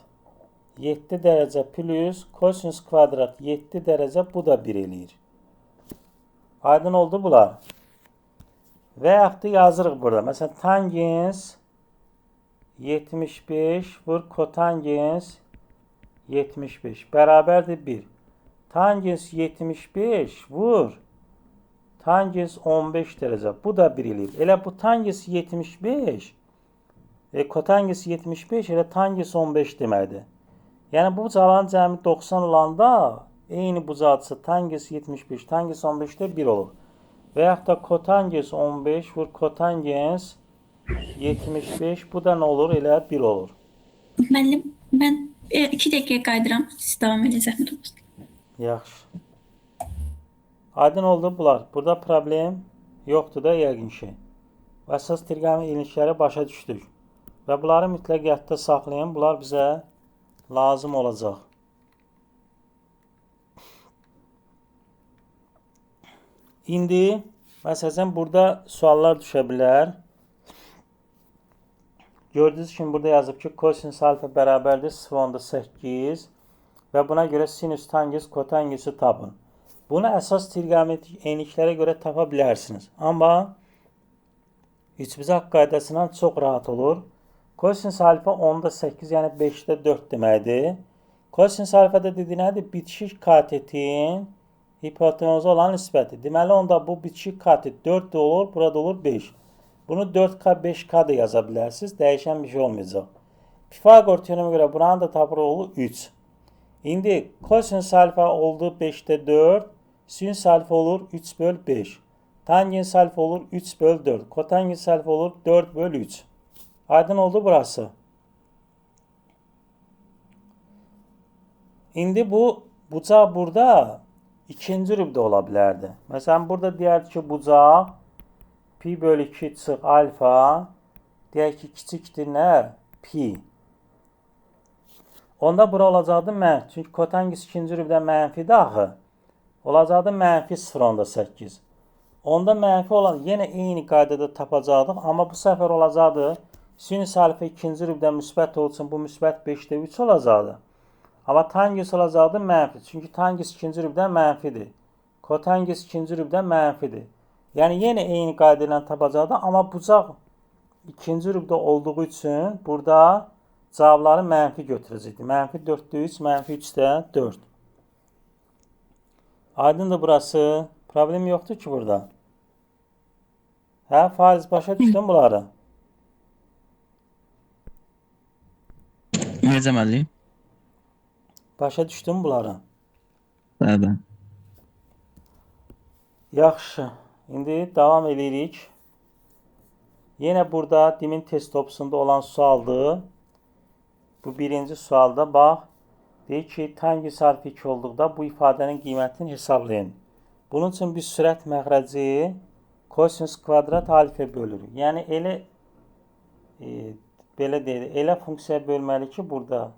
7 dərəcə plus kosinüs kvadrat 7 dərəcə bu da 1 eləyir. Aydın oldu bunlar. Və yaxud da yazırıq burada. Məsələn tangens 75 vur kotangens 75 bərabərdir 1. Tangens 75 vur tangens 15 dərəcə. Bu da 1 eləyir. Elə bu tangens 75 kotangens 75 elə tangens 15 deməkdir. Yəni bu bucağların cəmi 90 olanda eyni bucaqçı tangens 75, tangens 15-də 1 olur. Və yaxud da kotangens 15 vur kotangens 75 bu da nə olur? Elə 1 olur. Müəllim, mən 2 dəqiqəyə qayıdıram. Siz davam edin, zəhmət olmasın. Yaxşı. Aydın oldu bunlar. Burada problem yoxdur da yəqin ki. Əsas trigonometrik eynilikləri başa düşdük. Və bunları mütləq yadda saxlayın. Bunlar bizə lazım olacaq. İndi məsələn burada suallar düşə bilər. Gördüyünüz kimi burada yazıb ki kosinüs alfa bərabərdir 0.8 və buna görə sinüs tangens kotangensi tapın. Bunu əsas trigonometrik eyniliklərə görə tapa bilərsiniz. Amma üçbucaq qaydasından çox rahat olur. Kosinüs alfa 10.8 yəni 5'də 4 deməkdir. Kosinüs alfa da dediyi nədir? Bitişik katetin hipotenuza olan nisbəti. Deməli onda bu bitişik katet 4 də olur, burada olur 5. Bunu 4K, 5K da yaza bilərsiniz. Dəyişən bir şey olmayacaq. Pifagor teoremə görə buranın da tapır olur 3. İndi kosinüs alfa oldu 5'də 4. Sinüs alfa olur 3 böl 5. Tangens alfa olur 3 böl 4. Kotangens alfa olur 4 böl 3. Aydın oldu burası. İndi bu bucaq burada ikinci rübdə ola bilərdi. Məsələn burada deyərdi ki bucaq pi bölü 2 çıx alfa deyək ki kiçikdir nə? Pi. Onda bura olacaqdı mənfi. Çünki kotangens ikinci rübdə mənfidir axı. Olacaqdı mənfi 0.8. Onda mənfi olan yenə eyni qaydada tapacaqdıq. Amma bu səfər olacaqdı sinüs alfa ikinci rübdə müsbət olsun. Bu müsbət 5'də 3 olacaqdı. Amma tangens olacaqdı mənfi. Çünki tangens ikinci rübdə mənfidir. Kotangens ikinci rübdə mənfidir. Yəni yenə eyni qayda ilə tapacaqdı. Amma bucaq ikinci rübdə olduğu üçün burada cavabları mənfi götürəcəkdi. Mənfi 4-də 3, mənfi 3-də 4. Aydındır burası. Problem yoxdur ki burada. Hə, faiz başa düşdün bunları? Necə müəllim? Başa düşdün bunları? Bəli. Yaxşı. İndi davam edirik. Yenə burada dimin test topusunda olan sualdır. Bu birinci sualda bax. Deyir ki, tangens alfa 2 olduqda bu ifadənin qiymətini hesablayın. Bunun üçün biz sürət məxrəci kosinus kvadrat alfa bölürük. Yəni belə deyil, elə funksiya bölməli ki, burada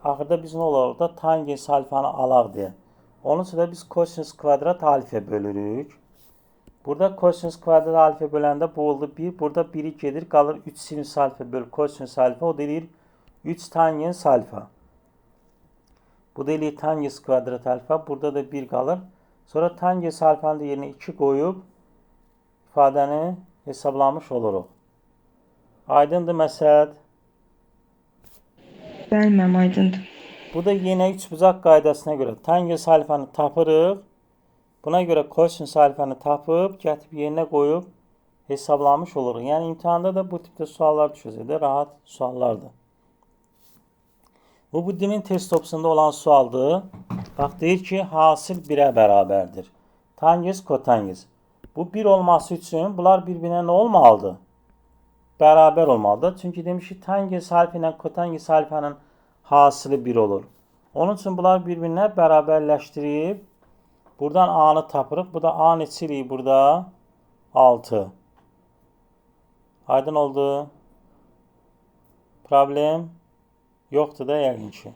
axırda biz nə olar orada tangens alfanı alaq deyə. Onun üçün də biz kosinus kvadrat alfa bölürük. Burada kosinus kvadrat alfa böləndə bu oldu 1. Burada 1'i gedir, qalır 3 sinüs alfa bölü kosinus alfa. O deyir 3 tangens alfa. Bu deyir tangens kvadrat alfa. Burada da 1 qalır. Sonra tangens alfanın da yerinə 2 qoyub ifadəni hesablamış oluruq. Aydındır məsəl. Bəli, mənim aydındır. Bu da yenə üçbucaq qaydasına görə tangens alfanı tapırıq. Buna görə kosinus alfanı tapıb, gətirib yerinə qoyub hesablamış oluruq. Yəni imtahanda da bu tipdə suallar düşəcək. Rahat suallardır. Bu dimin test topusunda olan sualdır. Bax, deyir ki, hasil 1'ə bərabərdir. Tangens, kotangens. Bu 1 olması üçün bunlar bir-birinə nə olmalıdır? Bərabər olmalıdır. Çünki demiş ki, tangens alfa ilə kotangens alfanın hasili 1 olur. Onun üçün bunlar bir-birinə bərabərləşdirib buradan a'nı tapırıq. Bu da a neçəlik burada? 6. Aydın oldu. Problem yoxdur da yəqin ki.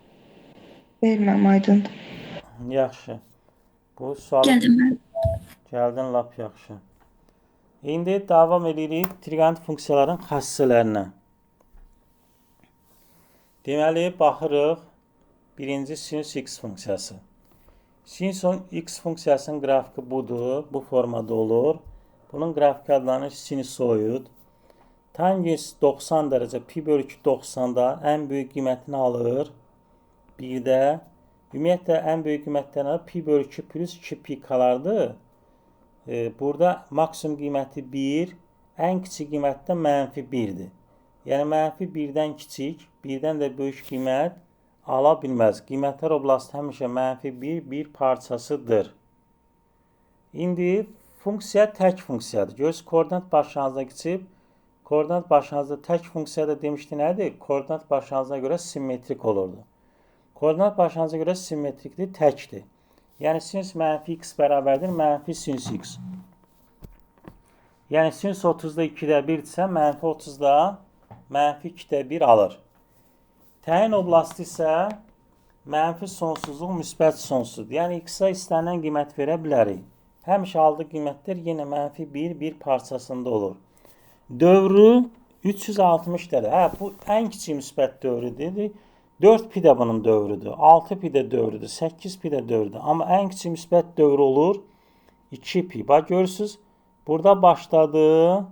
Bəli, mənim aydındır. Yaxşı. Bu sual Gəldim mən. gəldin lap yaxşı. İndi davam edirik trigonometrik funksiyaların xassələrinə. Deməli, baxırıq birinci sinüs x funksiyası. Sinüs x funksiyasının qrafiki budur. Bu formada olur. Bunun qrafiki adlanır sinusoid. Tangens 90 dərəcə pi bölü 2 90'da ən böyük qiymətini alır. Bir də ümumiyyətlə ən böyük qiymətdən pi bölü 2 plus 2 pi qalardı. Burada maksimum qiyməti 1, ən kiçik qiymət də mənfi 1'dir. Yəni mənfi 1'dən kiçik, 1'dən də böyük qiymət ala bilməz. Qiymətlər oblasti həmişə mənfi 1 parçasıdır. İndi funksiya tək funksiyadır. Görürsünüz, koordinat başlanğıcına keçib, koordinat başlanğıcında tək funksiyada demişdi nədir? Koordinat başlanğıcına görə simmetrik olurdu. Koordinat başlanğıcına görə simmetrikdir, təkdir. Yəni sinüs mənfi x bərabərdir, mənfi sinüs x. Yəni sinüs 30'da 2'də 1'dirsə, mənfi 30'da mənfi 2'də 1 alır. Təyin oblasti isə mənfi sonsuzluq, müsbət sonsuzdur. Yəni x-a istənilən qiymət verə bilərik. Həmişə aldığı qiymətlər yenə mənfi 1 parçasında olur. Dövrü 360 dərəcə. Hə, bu ən kiçik müsbət dövrüdür. 4 pi də bunun dövrüdür. 6 pi də dövrüdür. 8 pi də dövrüdür. Amma ən kiçik müsbət dövrü olur 2 pi. Bax, görürsünüz, burada başladı,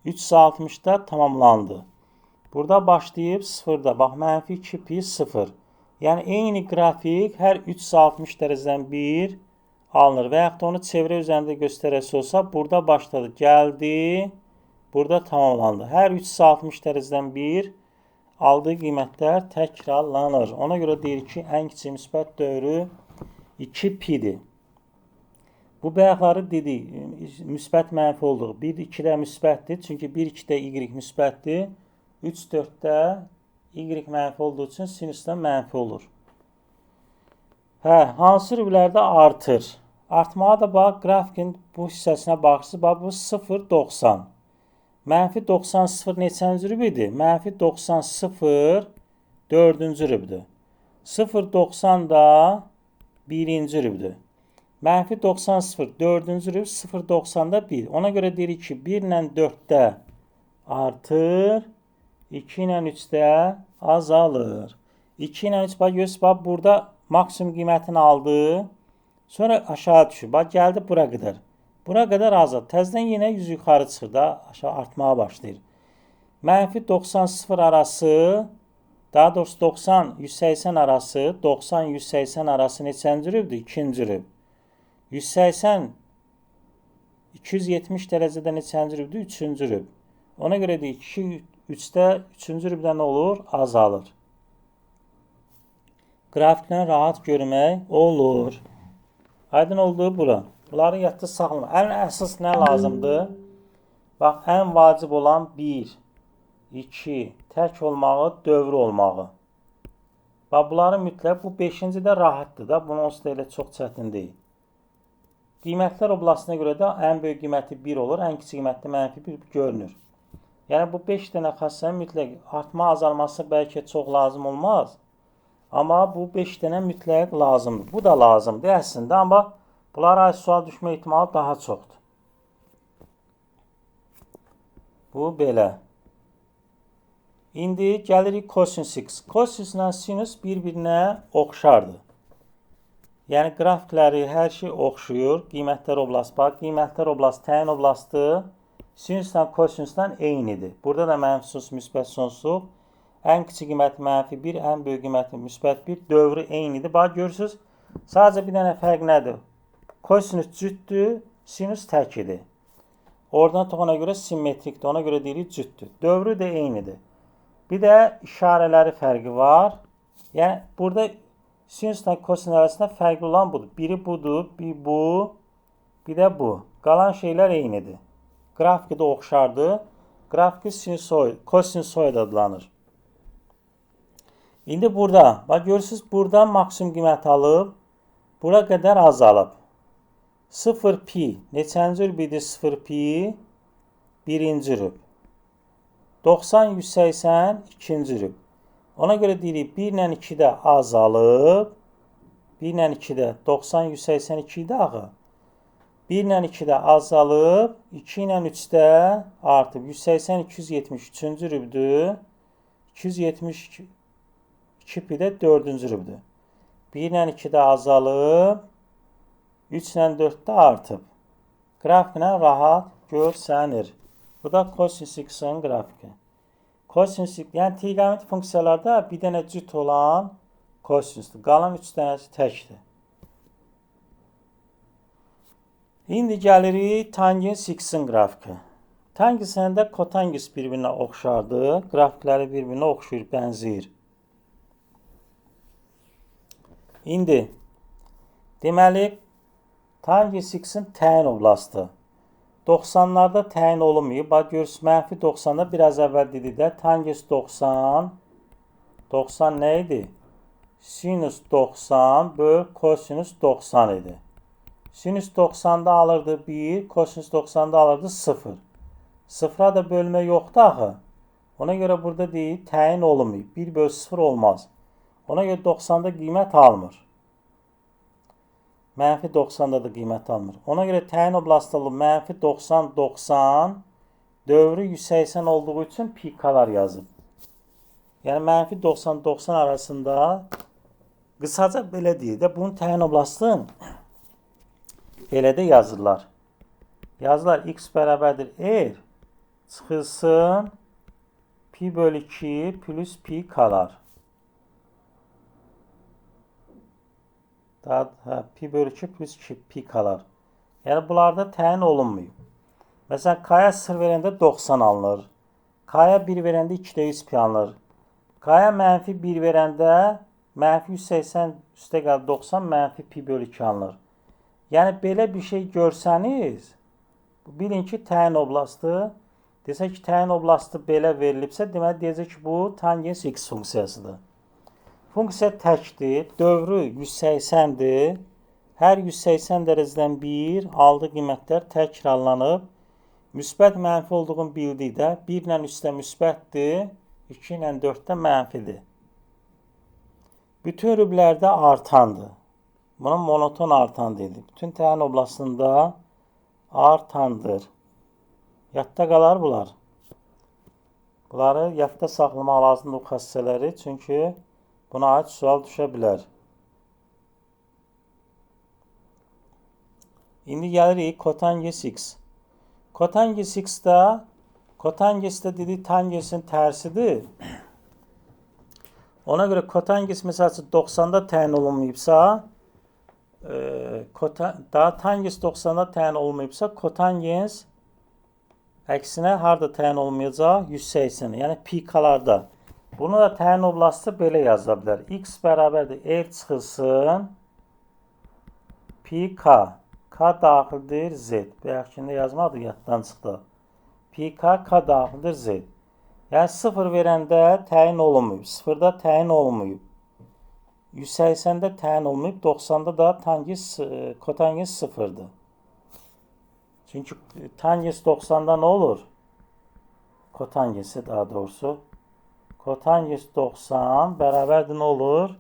360'da tamamlandı. Burada başlayıb 0'da. Bax, mənfi 2 pi 0. Yəni eyni qrafik hər 360 dərəcədən 1 alınır. Və yaxud da onu çevrə üzərində göstərəsi olsa, burada başladı, gəldi, burada tamamlandı. Hər 360 dərəcədən 1 aldığı qiymətlər təkrarlanır. Ona görə deyir ki, ən kiçik müsbət dövrü 2 pi'dir. Bu bayaqları dedik, müsbət mənfi olduğu. 1 2'də müsbətdir, çünki 1 2'də y müsbətdir. 3 4'də y mənfi olduğu üçün sinüsdən mənfi olur. Hə, hansı rüvlərdə artır? Artmağa da bax, qrafikin bu hissəsinə baxırsınız, bax, bu 0 90. Mənfi 90 0 neçənci rübüdür? Mənfi 90 0 4-cü rübüdür. 0 90 da 1-ci rübüdür. Mənfi 90 0 4-cü rüb, 0 90 da 1. Ona görə deyirik ki, 1 ilə 4'də artır, 2 ilə 3'də azalır. 2 ilə 3, bax, görürsünüz, bax, burada maksimum qiymətini aldı. Sonra aşağı düşür. Bax, gəldi bura qədər. Bura qədər azad. Təzdən yenə yüz yuxarı çıxır da, aşağı artmağa başlayır. Mənfi 90 0 arası Daha doğrusu 90-180 arası, 90-180 arası neçənci rübdür? İkinci rüb. 180 270 dərəcədə neçənci rübdür? Üçüncü rüb. Ona görə deyik 2 3-də 3-cü rübdə nə olur? Azalır. Qrafikdən rahat görmək olur. Aydın oldu bura. Bunları yadda saxlama. Ən əsas nə lazımdır? Bax, ən vacib olan 1, 2, tək olmağı, dövr olmağı. Bax, bunları mütləq, bu 5-ci də rahatdır da. Bunun olsa da elə çox çətin deyil. Qiymətlər oblasına görə də ən böyük qiyməti 1 olur, ən kiçik qiyməti -1 görünür. Yəni, bu 5 dənə xassənin mütləq artma, azalması bəlkə çox lazım olmaz. Amma bu 5 dənə mütləq lazımdır. Bu da lazımdır əslində, amma bunlara sual düşmə ehtimalı daha çoxdur. Bu belə. İndi gəlirik cosinus x. Kosinusla sinus bir-birinə oxşardır. Yəni, qrafikləri, hər şey oxşuyur. Qiymətlər oblast, bax, qiymətlər oblast, təyin oblastı sinusla kosinusdan eynidir. Burada da mənfi sonsuz, müsbət sonsuzluq. Ən kiçik qiyməti -1, ən böyük qiyməti müsbət 1, dövrü eynidir. Bax, görürsünüz, sadəcə bir dənə fərq nədir? Kosinus cütdür, sinus təkidir. Oradan ona görə simmetrikdir, ona görə deyirik cütdür. Dövrü də eynidir. Bir də işarələri fərqi var. Yəni, burada sinusla kosinus arasında fərqli olan budur. Biri budur, bir bu, bir də bu. Qalan şeylər eynidir. Qrafiki də oxşardır. Qrafiki kosinusoid adlanır. İndi burada, bax görürsünüz, burada maksimum qiymət alıb, bura qədər azalıb. 0 pi, neçənci rüb idi 0 pi? Birinci rüb. 90-180, ikinci rüb. Ona görə deyirik, 1 ilə 2-də azalıb, 1 ilə 2-də 90-182 idi axı. 1 ilə 2-də azalıb, 2 ilə 3-də artıb. 180-270 3-cü rübdür. 272 pi də 4-cü rübdür. 1 ilə 2-də azalıb, 3 ilə 4-də artıb. Qrafiklə rahat görsənir. Bu da cosinus x-in qrafiki. Cosinus x, yəni trigonometrik funksiyalarda bir dənə cüt olan kosinusdur. Qalan 3 dənəsi təkdir. İndi gəlirik tangens x-in qrafiki. Tangesində kotanges bir-birinə oxşardır. Qrafikləri bir-birinə oxşuyur, bənzəyir. İndi deməli tangens x-in təyin oblastı 90-larda təyin olunmuyor. Bax görürsünüz, mənfi 90-da biraz əvvəl dedik də tangens 90 nə idi? Sinus 90 böl kosinus 90 idi. Sinus 90-da alırdı 1, kosinus 90-da alırdı 0. 0'a da bölmə yoxdur axı. Ona görə burada deyil, təyin olunmuyor. 1 böl 0 olmaz. Ona görə 90-da qiymət almır. Mənfi 90-da da qiymət almır. Ona görə təyin oblastı mənfi 90-90 dövrü 180 olduğu üçün pikalar yazıb. Yəni mənfi 90-90 arasında qısaca belə deyil də bunun təyin oblastını belə də yazırlar. Yazırlar x bərabərdir r çıxılsın pi bölü 2 plus pi kalar. Pi bölü 2 plus 2 pi kalar. Yəni bunlarda təyin olunmuyor. Məsələn, k'ya 0 verəndə 90 alınır. K'ya 1 verəndə 2'də 100 pi alınır. K'ya mənfi 1 verəndə mənfi 180 üstə gəl 90 mənfi pi bölü 2 alınır. Yəni belə bir şey görsəniz, bilin ki, təyin oblastı. Desək ki, təyin oblastı belə verilibsə, deməli deyəcək ki, bu tangens x funksiyasıdır. Funksiya təkdir, dövrü 180'dir. Hər 180 dərəcədən 1 aldığı qiymətlər təkrarlanıb. Müsbət mənfi olduğunu bildikdə 1 ilə 3-də müsbətdir, 2 ilə 4-də mənfidir. Bütün rüblərdə artandır. Buna monoton artan deyilir. Bütün təyin oblastında artandır. Yadda qalar bunlar. Bunları yadda saxlamaq lazımdır bu xassələri, çünki buna aid sual düşə bilər. İndi gəlirik kotangens x. Kotangens x-də dedik tangensin tərsidir. Ona görə kotangis məsələn 90-da təyin olunmayıbsa, daha tangis 90-da təyin olunmayıbsa, kotangis əksinə harda təyin olunmayacaq? 180. Yəni pikalarda. Bunu da təyin oblasti belə yazıla bilər. X bərabərdir R çıxılsın pi k. K daxildir Z. Bəyəxkində yazmadı, yaddan çıxdı. Pi k, k daxildir Z. Yəni 0 verəndə təyin olunmayıb. 0-da təyin olunmayıb. 180-də təyin olunmayıb. 90-da da kotangis 0-dır. Çünki tangis 90-da nə olur? Kotangisi daha doğrusu. Kotangis 90 bərabərdir nə olur?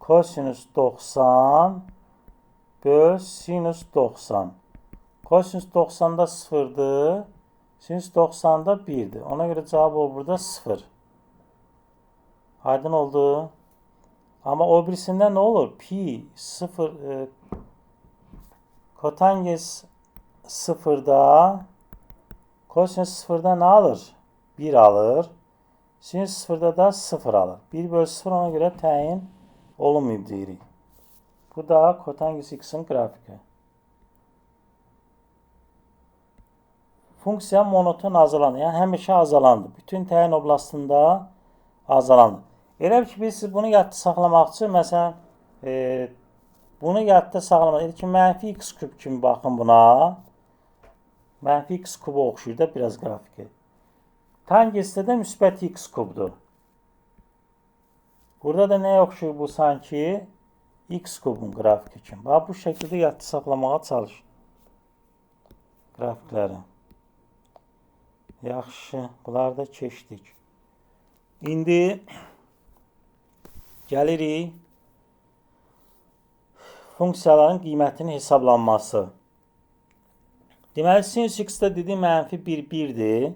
Kosinüs 90 böl sinüs 90. Kosinüs 90-da 0-dır. Sinüs 90-da 1'dir. Ona göre cevap olur burada 0. Aydın oldu. Ama o birisinde ne olur? Pi 0 kotangis 0'da kosinüs 0'da ne alır? 1 alır. Sinüs 0'da da 0 alır. 1 bölü 0 ona göre təyin olunmayıb deyirik. Bu da kotangis x'in qrafiki. Funksiya monoton azalanır. Yəni həmişə azalandı. Bütün təyin oblastında azalandı. Elə ki biz bunu yadda saxlamaq üçün məsələn bunu yadda saxlamaq. Elə ki mənfi x küp kimi baxın buna. Mənfi x kuba oxşuyur da biraz qrafiki. Tangesdə də müsbət x kubdur. Burada da nəyə oxşuyur bu sanki? X kubun qrafiki kimi. Bax bu şəkildə yadda saxlamağa çalış. Qrafikləri. Yaxşı, bunları da keçdik. İndi gəlirik funksiyaların qiymətinin hesablanması. Deməli, sinüs x-də dedi mənfi 1, 1'dir.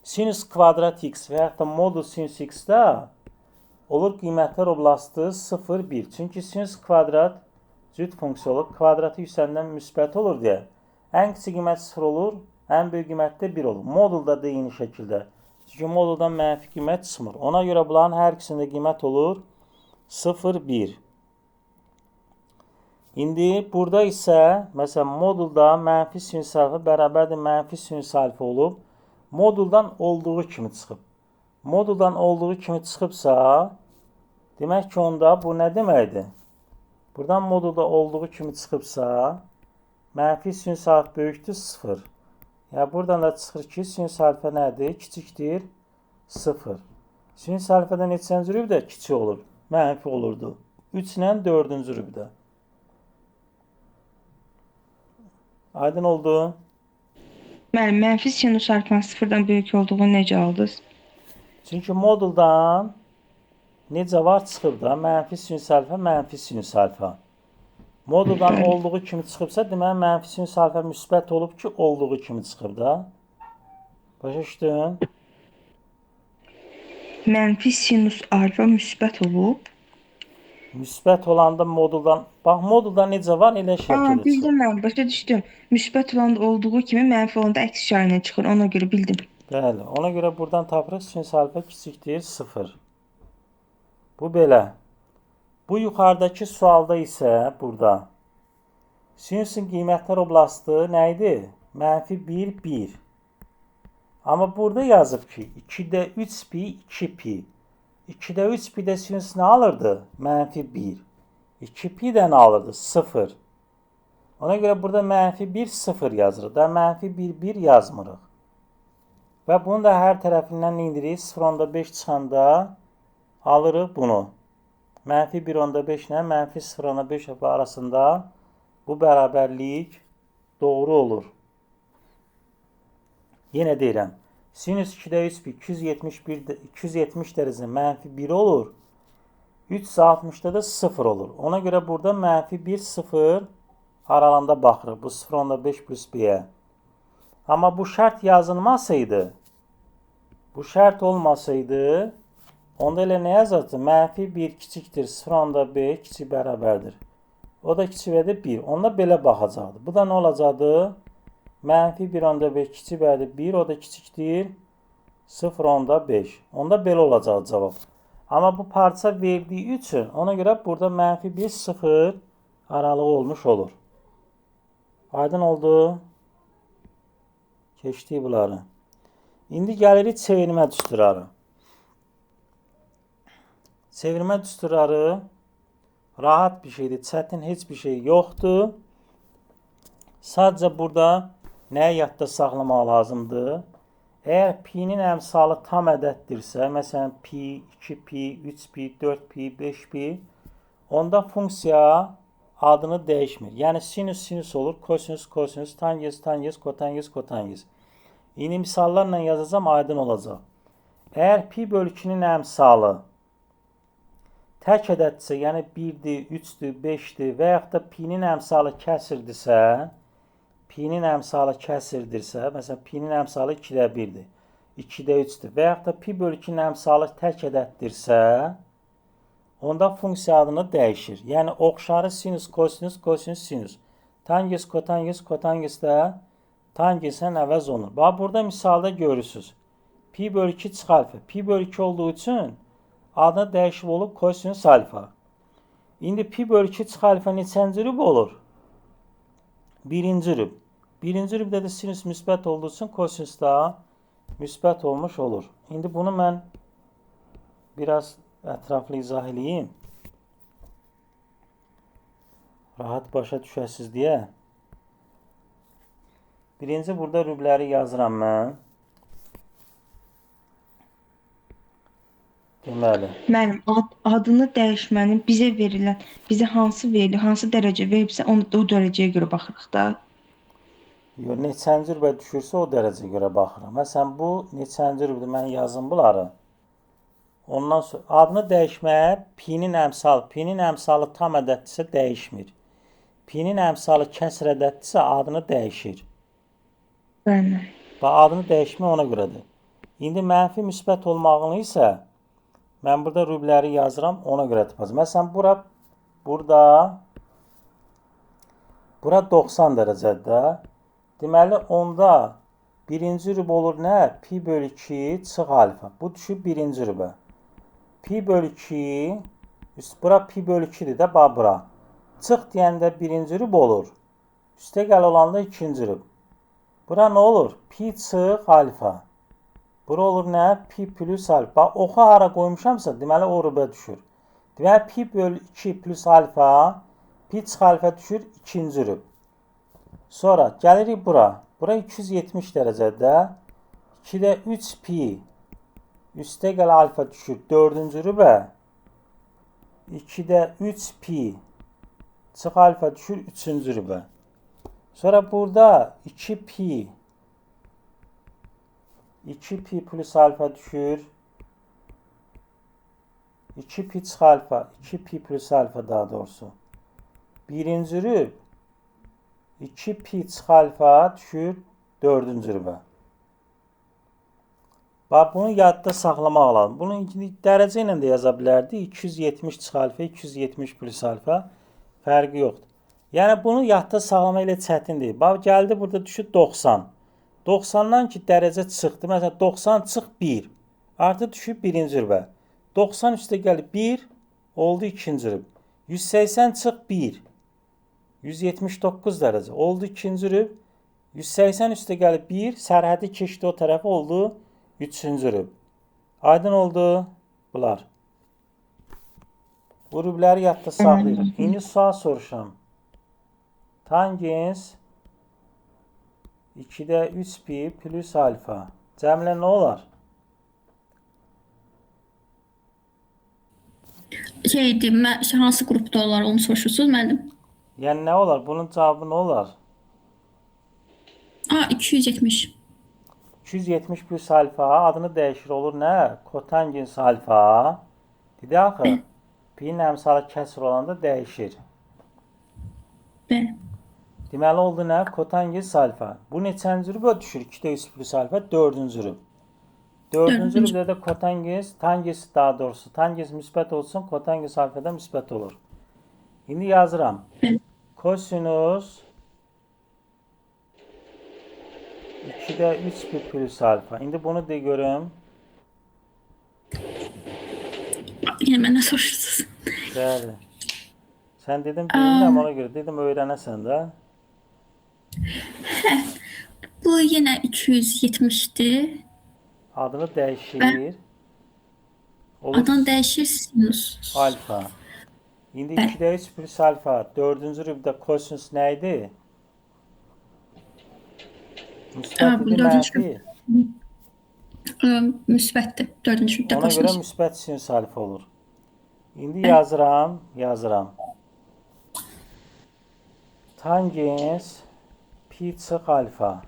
Sinüs kvadrat x və yaxud da modul sinüs x-də olur qiymətlər oblastı 0, 1. Çünki sinüs kvadrat cüt funksiya olur. Kvadratı yüksəndən müsbət olur deyə. Ən kiçik qiymət 0 olur, ən böyük qiymət də 1 olur. Modulda da eyni şəkildə. Çünki moduldan mənfi qiymət çıxmır. Ona görə bunların hər ikisində qiymət olur 0, 1. İndi burada isə, məsələn, modulda mənfi sinüs alfa bərabərdir mənfi sinüs alfa olub. Moduldan olduğu kimi çıxıb. Moduldan olduğu kimi çıxıbsa, demək ki, onda bu nə deməkdir? Buradan modulda olduğu kimi çıxıbsa, mənfi sinüs alfa böyükdür 0. Yəni, buradan da çıxır ki, sinüs alfa nədir? Kiçikdir 0. Sinüs alfadan neçənci rübdə kiçik olur? Mənfi olurdu. 3 ilə 4-cü rübdə. Aydın oldu. Mənfi sinüs alfanın 0-dan böyük olduğunu necə aldınız? Çünki moduldan necə var çıxıb da? Mənfi sinüs alfa, mənfi sinüs alfa. Moduldan olduğu kimi çıxıbsa, deməli mənfi sinüs alfa müsbət olub ki, olduğu kimi çıxıb da. Başa düşdün? Mənfi sinüs alfa müsbət olub. Müsbət olanda moduldan, bax modulda necə var, elə şəkildə çıxır. Bildim mən, başa düşdüm. Müsbət olanda olduğu kimi mənfi olanda əks işarə çıxır. Ona görə bildim. Bəli, ona görə buradan tapırıq sinüs alfa kiçikdir 0. Bu belə. Bu yuxarıdakı sualda isə burada sinüsün qiymətlər oblastı nə idi? Mənfi 1, 1. Amma burada yazıb ki, 2-də 3 pi, 2 pi. 2-də 3 pi də sinüs nə alırdı? Mənfi 1. 2 pi də nə alırdı? 0. Ona görə burada mənfi 1, 0 yazırıq da, mənfi 1, 1 yazmırıq. Və bunu da hər tərəfindən indiririk. 0.5 çıxanda alırıq bunu. Mənfi 1.5 ilə mənfi 0.5 arasında bu bərabərlik doğru olur. Yenə deyirəm. Sinüs 2-də 3 pi 270 dərəcə mənfi 1 olur. 360-da da 0 olur. Ona görə burada mənfi 1, 0 aralığında baxırıq. Bu 0.5 plus b-yə. Amma bu şərt yazılmasaydı, bu şərt olmasaydı, onda elə nə yazardı? Mənfi 1 kiçikdir 0.5 kiçik bərabərdir. O da kiçik və də 1. Onda belə baxacaqdı. Bu da nə olacaqdı? Mənfi 1.5 kiçik bərabərdir 1. O da kiçikdir 0 onda 5. Onda belə olacaq cavab. Amma bu parça verdiği üçün ona göre burada mənfi 1 0 aralığı olmuş olur. Aydın oldu. Keçdik bunları. İndi gəlirik çevirmə düsturları. Çevirmə düsturları rahat bir şeydir. Çətin heç bir şey yoxdur. Sadəcə burada nəyə yadda saxlamaq lazımdır? Eğer pi'nin əmsalı tam ədəddirsə, məsələn pi, 2pi, 3pi, 4pi, 5pi, onda funksiya adını dəyişmir. Yəni sinüs sinüs olur, kosinüs kosinüs, tangens tangens, kotangens kotangens. İndi misallarla yazacağım, aydın olacaq. Eğer pi bölü 2'nin əmsalı tək ədəddirsə, yəni 1'dir, 3'dür, 5'dir və yaxud da pi'nin əmsalı kəsirdirsə, pi'nin əmsalı kəsirdirsə, məsələn pi'nin əmsalı 2'də 1'dir, 2'də 3'dür və yaxud da pi bölü 2'nin əmsalı tək ədəddirsə, onda funksiya adını dəyişir. Yəni oxşarı sinüs, kosinüs, kosinüs, sinüs. Tangens, kotangens, kotangens də tangensə əvəz olunur. Bax, burada misalda görürsünüz. Pi bölü 2 çıx alfa. Pi bölü 2 olduğu üçün adını dəyişib olub kosinüs alfa. İndi pi bölü 2 çıx alfa neçənci rüb olur? Birinci rüb. Birinci rübdə də sinüs müsbət olduğu üçün kosinüs da müsbət olmuş olur. İndi bunu mən biraz ətraflı izah edeyim. Rahat başa düşəsiz deyə. Birinci burada rübləri yazıram mən. Deməli. Müəllim, adını dəyişmənin bizə hansı verilir, hansı dərəcə veribsə, o dərəcəyə görə baxırıq da. Yox, neçənci rübə düşürsə o dərəcəyə görə baxırıq. Məsələn, bu neçənci rübdür, mən yazım bunları. Ondan sonra adını dəyişməyə pi'nin əmsalı tam ədəddirsə dəyişmir. Pi'nin əmsalı kəsr ədəddirsə adını dəyişir. Bəli. Bax, adını dəyişmək ona görədir. İndi mənfi müsbət olmağını isə mən burada rübləri yazıram, ona görə tapacağım. Məsələn, bura 90 dərəcədə. Deməli, onda birinci rüb olur nə? Pi bölü 2 çıx alfa. Bu düşür birinci rübə. Pi bölü 2, bura pi bölü 2'dir də, bax bura. Çıx deyəndə birinci rüb olur. Üstə gəl olanda ikinci rüb. Bura nə olur? Pi çıx alfa. Bura olur nə? Pi plus alfa. Bax, oxu hara qoymuşamsa, deməli o rübə düşür. Deməli, pi bölü 2 plus alfa, pi çıx alfa düşür ikinci rüb. Sonra gəlirik bura. Bura 270 dərəcədə. 2'də 3 pi. Üstə gəl alfa düşür 4-cü rübə. 2'də 3 pi. Çıx alfa düşür 3-cü rübə. Sonra burada 2 pi. 2 pi plus alfa düşür. 2 pi çıx alfa. 2 pi plus alfa daha doğrusu. Birinci rüb. 2 pi çıx alfa düşür 4-cü rübə. Bax, bunu yadda saxlamaq lazım. Bunu dərəcə ilə də yaza bilərdik. 270 çıx alfa, 270 plus alfa fərqi yoxdur. Yəni bunu yadda saxlamaq elə çətin deyil. Bax, gəldi burada düşür 90. 90'dan ki dərəcə çıxdı. Məsələn 90 çıx 1. Artı düşür birinci rübə. 90 üstə gəlib 1 oldu ikinci rüb. 180 çıx 1. 179 dərəcə oldu ikinci rüb. 180 üstə gəlib 1 sərhədi keçdi o tərəfə oldu üçüncü rüb. Aydın oldu bunlar. Bu rübləri yadda saxlayırıq. İndi sual soruşam. Tangens 2'də 3 pi plus alfa. Cəmlə nə olar? Hansı qrupda olar onu soruşursunuz müəllim? Yəni nə olar? Bunun cavabı nə olar? 270. 270 plus alfa adını dəyişir olur nə? Kotangens alfa. Dedi axı. Pi'nin əmsalı kəsr olanda dəyişir. Bəli. Deməli oldu nə? Kotangens alfa. Bu neçənci rübə düşür? 2'də 3 plus alfa 4-cü rüb. 4-cü rübdə də kotangens, tangens daha doğrusu tangens müsbət olsun, kotangens alfa da müsbət olur. İndi yazıram. Kosinus 2'də 3 pi plus alfa. İndi bunu de görüm. Yine benden soruşursunuz. Bəli. Sən dedim Aa, bilmirəm, ona görə dedim öyrənəsən də. bu yine 270'ti. Adını dəyişir. Ben Olur adını değişir sinüs. alfa. İndi Bəli. 2'də 3 plus alfa. 4-cü rübdə kosinüs nə idi? Müsbət Bu idi, dördüncü mənfi. müsbətdir. Dördüncü rübdə Ona görə kosinüs. müsbət sinüs alfa olur. İndi yazıram. Tangens pi çıx alfa.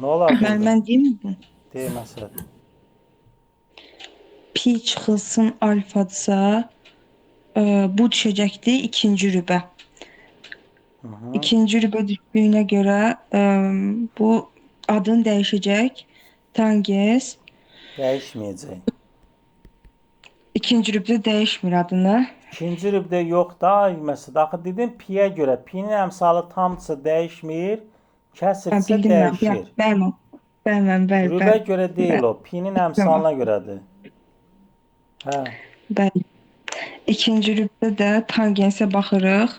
Nə olar Mən burada? mən deyim bu. Deməsə. Pi çıxılsın alfadsa bu düşəcəkdi ikinci rübə. İkinci rübə düşdüyünə görə bu adın dəyişəcək. Tangens Dəyişməyəcək. ikinci rübdə dəyişmir adını. İkinci rübdə yox da, məsələn, axı dedim pi-yə görə, pi-nin əmsalı tamdırsa dəyişmir, kəsirsə Bildim mən. dəyişir. Bəli. Rübə görə deyil o, pi-nin əmsalına görədir. Hə, Bəli. İkinci rübdə də tangensə baxırıq.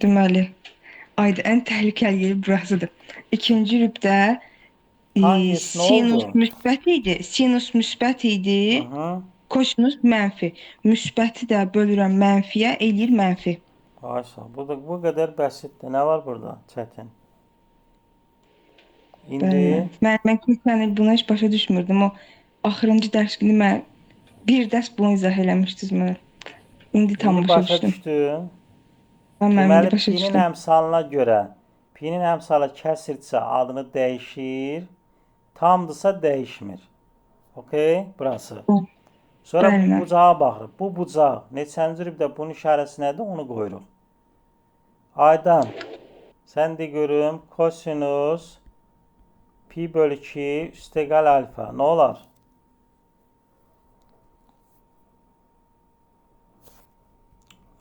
Deməli, ayda ən təhlükəli yeri burasıdır. İkinci rübdə Tangens nə sinus oldu? müsbət idi. Sinus müsbət idi. Hı. Kosinus mənfi. Müsbəti də bölürəm mənfiyə, eləyir mənfi. Ayşə, bu qədər bəsitdir. Nə var burada? Çətin. İndi Mən keçən il buna heç başa düşmürdüm. O axırıncı dərs günü mən bir dərs bunu izah eləmişdiniz mənə. İndi tam indi başa başa düşdüm. düşdün. Mən Deməli, indi başa pi-nin düşdüm. əmsalına görə, pi-nin əmsalı kəsirsə adını dəyişir, tamdırsa dəyişmir. Okay, burası. Sonra Bəli, bu mən. bucağa baxırıq. Bu bucaq neçənci rübdə bunun işarəsi nədir? Onu qoyuruq. Aydan, sən de görüm kosinus pi bölü 2 üstəgəl alfa. Nə olar?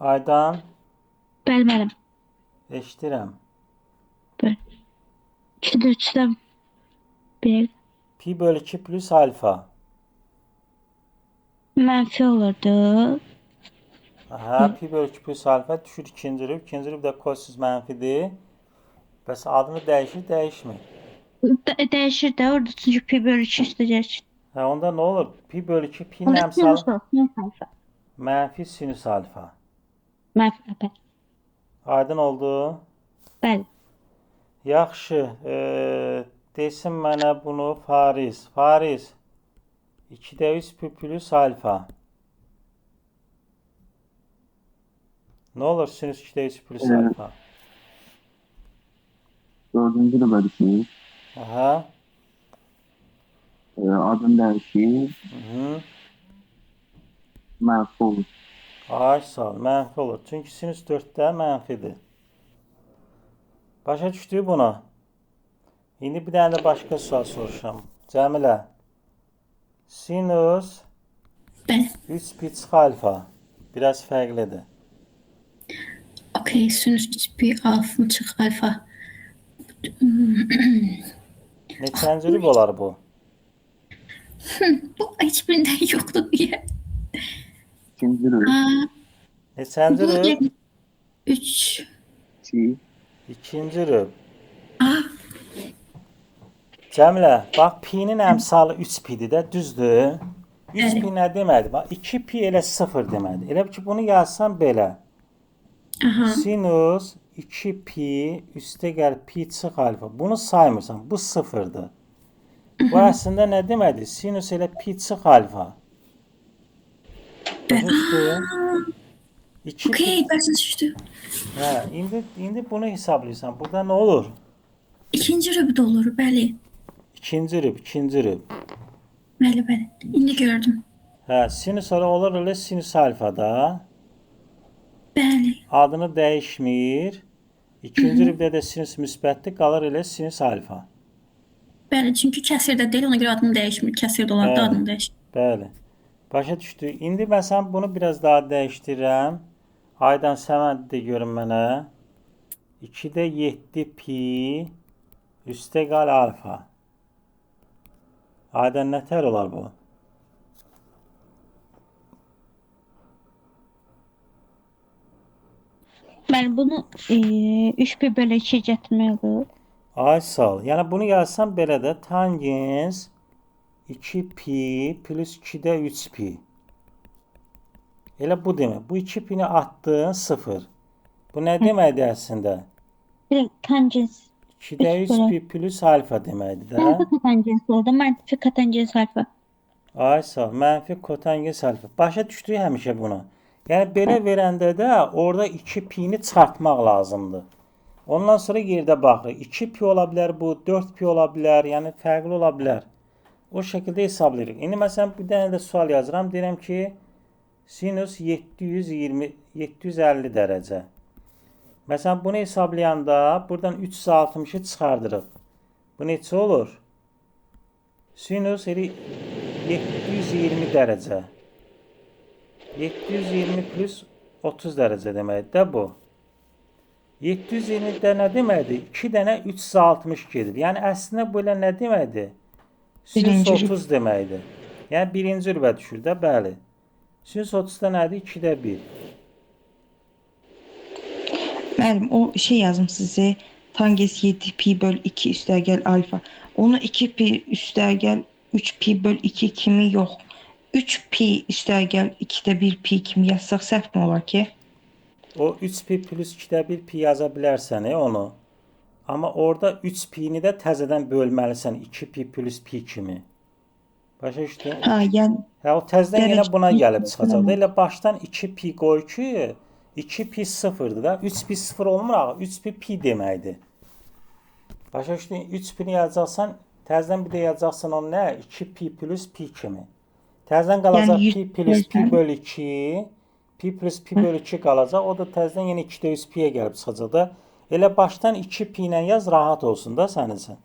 Aydan, Bəli, müəllim. eşidirəm. Bəli. 2-də 3-dən 1 Pi bölü 2 plus alfa. mənfi olurdu. Aha, pi bölü 2 plus alfa düşür ikinci rüb. İkinci rübdə kosinus mənfidir. Bəs adını dəyişir, dəyişmir. Dəyişir də orada çünki pi bölü 2 üstə gəlir. Hə, onda nə olur? Pi bölü 2 pi-nin Onda əmsalı sinus alfa. mənfi sinüs alfa. Mənfi bəli. Aydın oldu. Bəli. Yaxşı, desin mənə bunu Fariz. Fariz, 2'də 3 pi plus alfa. Nə olur sinüs 2'də 3 plus alfa? Dördüncü de bölüşmüş. Aha. Adını dəyişir. Hı. Mənfi olur. Ay sağ ol, mənfi olur. Çünki sinüs 4'də mənfidir. Başa düşdük buna. İndi bir dənə də başqa sual soruşam. Cəmilə, sinüs Bəli. 3 pi çıx alfa. Biraz fərqlidir. Okey, sinüs 3 alfa çıx alfa. Neçənci rüb olar bu? Bu hiçbirinden yoktu diye. İkinci de Neçənci rüb? 3. 2. İkinci rüb. Aa, Cəmilə, bax pi-nin əmsalı 3 pi-dir də, düzdür? 3 Bəli. pi nə deməkdir? Bax 2 pi elə 0 deməkdir. Elə ki bunu yazsan belə. aha. Sinus 2 pi üstə gəl pi çıx alfa. Bunu saymırsan. Bu 0'dır. Bu əslində nə deməkdir? Sinus elə pi çıx alfa. Ben, Düzdür? 2 pi. okey, ben düştü. Hə, indi bunu hesablayırsan. Burada nə olur? İkinci rübü de olur, bəli. İkinci rüb, ikinci rüb. Bəli. İndi gördüm. Hə, sinus olur elə sinus alfada. Bəli. Adını dəyişmir. İkinci rübdə də sinus müsbətdir, qalır elə sinus alfa. Bəli, çünki kəsirdə deyil, ona görə adını dəyişmir. Kəsirdə olardı Bəli. adını dəyişmir. Bəli. Başa düşdü. İndi məsələn bunu biraz daha dəyişdirirəm. Aydan sən də görün mənə. 2'də 7 pi Üsteğal alfa. Aydın nətər olar bu? Bəli, bunu 3 bölü 2 gətirmək olur. Ay sağ ol. Yəni bunu yazsam belə də tangens 2 pi plus 2-də 3 pi. Elə bu demək. Bu 2 pini atdın 0. Bu nə deməkdir əslində? Bir tangens 2-də 3 pi plus alfa deməkdir də. mənfi kotangens oldu. Mənfi kotangens alfa. Ay sağ ol. Mənfi kotangens alfa. Başa düşdük həmişə bunu. Yəni belə verəndə də orada 2 pini çıxartmaq lazımdır. Ondan sonra yerdə baxırıq. 2 pi ola bilər bu, 4 pi ola bilər, yəni fərqli ola bilər. O şəkildə hesablayırıq. İndi məsələn bir dənə də sual yazıram. Deyirəm ki, sinus 750 dərəcə. Məsələn bunu hesablayanda buradan 360-ı çıxardırıq. Bu neçə olur? Sinus 720 dərəcə. 720 plus 30 dərəcə deməkdir də bu. 720 də nə deməkdir? 2 dənə 360 gedir. Yəni əslində bu elə nə deməkdir? Sinus 30 deməkdir. Yəni birinci rübə düşür də, bəli. Sinus 30-da nədir? 2-də 1. Müəllim, o şey yazım sizə. Tangens 7 pi böl 2 üstəgəl alfa. Onu 2 pi üstəgəl 3 pi böl 2 kimi yox. 3 pi üstəgəl 2-də 1 pi kimi yazsaq səhv mi olar ki? O 3 pi plus 2-də 1 pi yaza bilərsən onu. Amma orada 3 pi'ni də təzədən bölməlisən 2 pi plus pi kimi. Başa düşdün? Ha, yəni Hə, o təzədən yenə dərəcə buna pi gəlib çıxacaq. məsələn. Elə başdan 2 pi qoy ki, 2 pi 0'dır da. 3 pi 0 olmur ağa. 3 pi pi deməkdir. Başa düşdün? 3 pi'ni yazacaqsan, təzədən bir də yazacaqsan onu nə? 2 pi plus pi kimi. Təzədən qalacaq Yəni pi plus pi 100%. bölü 2. Pi plus pi bölü 2 qalacaq. O da təzədən yenə 2'də 100 pi'yə gəlib çıxacaq da. Elə başdan 2 pi ilə yaz, rahat olsun da sənin üçün.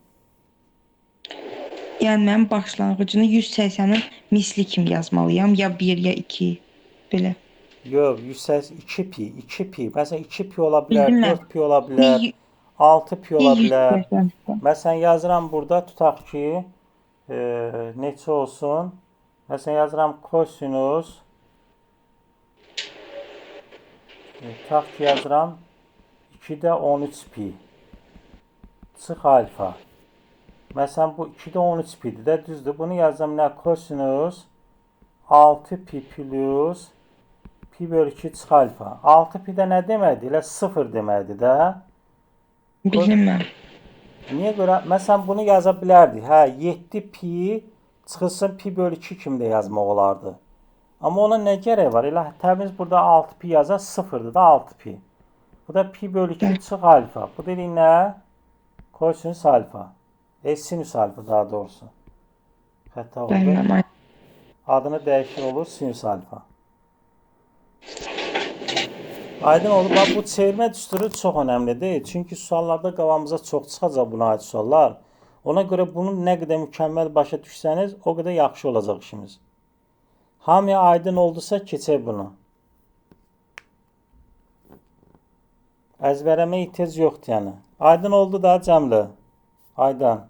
Yəni mən başlanğıcını 180-in misli kimi yazmalıyam, ya 1 ya 2 belə. Yox, 2 pi, 2 pi. Məsələn 2 pi ola bilər, Bildim mən. 4 pi ola bilər, Bir- 6 pi ola bir bilər. 180. Məsələn yazıram burada, tutaq ki, neçə olsun? Məsələn yazıram kosinus. Tutaq ki yazıram 2'də 13 pi. Çıx alfa. Məsələn bu 2'də 13 pi'dir də, düzdür. Bunu yazsam nə? Kosinus 6 pi plus pi bölü 2 çıx alfa. 6 pi də nə deməkdir? Elə 0 deməkdir də. Bildim mən. Niyə görə? Məsələn bunu yaza bilərdik. Hə, 7 pi çıxılsın pi bölü 2 kimi də yazmaq olardı. Amma ona nə gərək var? Elə təmiz burada 6 pi yazar, 0'dır da 6 pi. Bu da pi bölü 2 çıx alfa. Bu dedik nə? Kosinus alfa. Sinüs alfa daha doğrusu. Xəta oldu. Bəli, Adını dəyişir olur sinüs alfa. Aydın oldu. Bax bu çevirmə düsturu çox önəmlidir. Çünki suallarda qabağımıza çox çıxacaq buna aid suallar. Ona görə bunu nə qədər mükəmməl başa düşsəniz, o qədər yaxşı olacaq işimiz. Hamıya aydın oldusa keçək bunu. Əzbərləmə ehtiyac yoxdur yəni. Aydın oldu da Cəmlə. Aydın.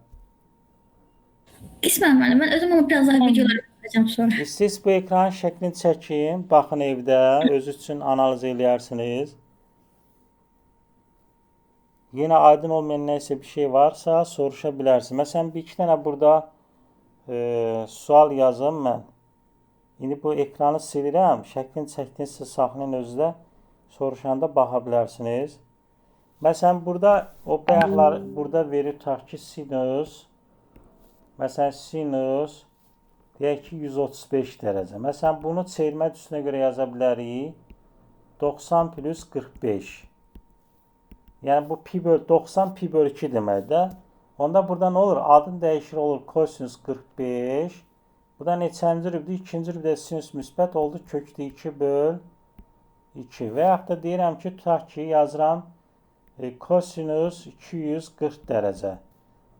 İsmail müəllim, mən özüm ama biraz daha videoları bakacağım sonra. Siz bu ekranın şəklini çəkin. Baxın evdə. Özü üçün analiz eləyərsiniz. Yenə aydın olmayan nəysə bir şey varsa soruşa bilərsiniz. Məsələn, bir iki dənə burada sual yazım mən. İndi bu ekranı silirəm. Şəklini çəkdinizsə saxlayın özünüzdə. Soruşanda baxa bilərsiniz. Məsələn, burada o bayaqlar burada verir tutaq ki sinus. Məsələn, sinus deyək ki 135 dərəcə. Məsələn, bunu çevirmə düstununa görə yaza bilərik. 90 plus 45. Yəni bu pi bölü 90 pi bölü 2 deməkdir də. Onda burada nə olur? Adın dəyişir olur kosinus 45. Bu da neçənci rübdür? İkinci rübdə sinüs müsbət oldu. Kökdə 2 böl 2. Və yaxud da deyirəm ki, tutaq ki, yazıram kosinus 240 dərəcə.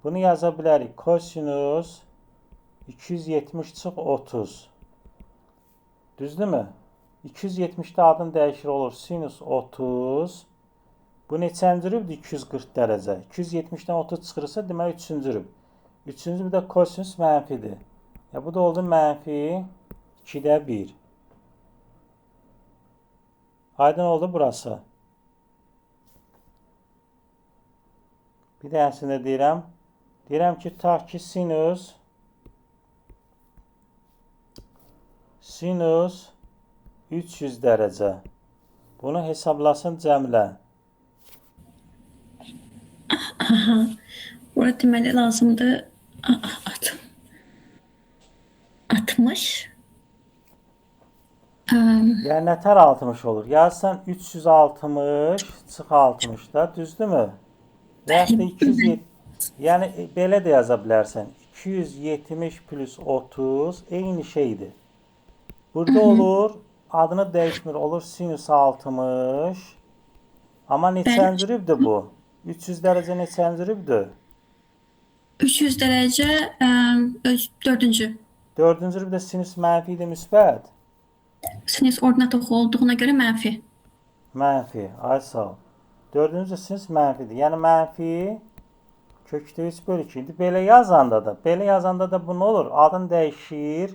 Bunu yaza bilərik. Kosinus 270 çıx 30. Düzdürmü? 270'də adın dəyişir olur sinus 30. Bu neçənci rübdür? 240 dərəcə. 270-dən 30 çıxırsa, deməli 3-cü rüb. 3-cü bir də kosinus mənfidir. Ya bu da oldu mənfi 2-də 1. Aydın oldu burası. Bir dənəsində deyirəm. Deyirəm ki, ta ki sinus 300 dərəcə. Bunu hesablasın cəmlə. Aha. Burada deməli lazımdır. 60. Yəni nətər 60 olur? Yazsan 360 çıx 60 da, düzdürmü? Və yaxud da 270. Yəni belə də yaza bilərsən. 270 plus 30 eyni şeydir. Burada olur, adını dəyişmir, olur sinus 60. Amma neçənci rübdür bu? 300 dərəcə neçənci rübdür? 300 dərəcə 4-cü. 4-cü rübdə sinus mənfi idi, müsbət? Sinüs ordinat oxu olduğuna görə mənfi. Mənfi, ay sağ ol. 4-cü sinus mənfidir. Yəni mənfi kökdə 3 bölü 2 idi. Belə yazanda da bu nə olur? Adın dəyişir.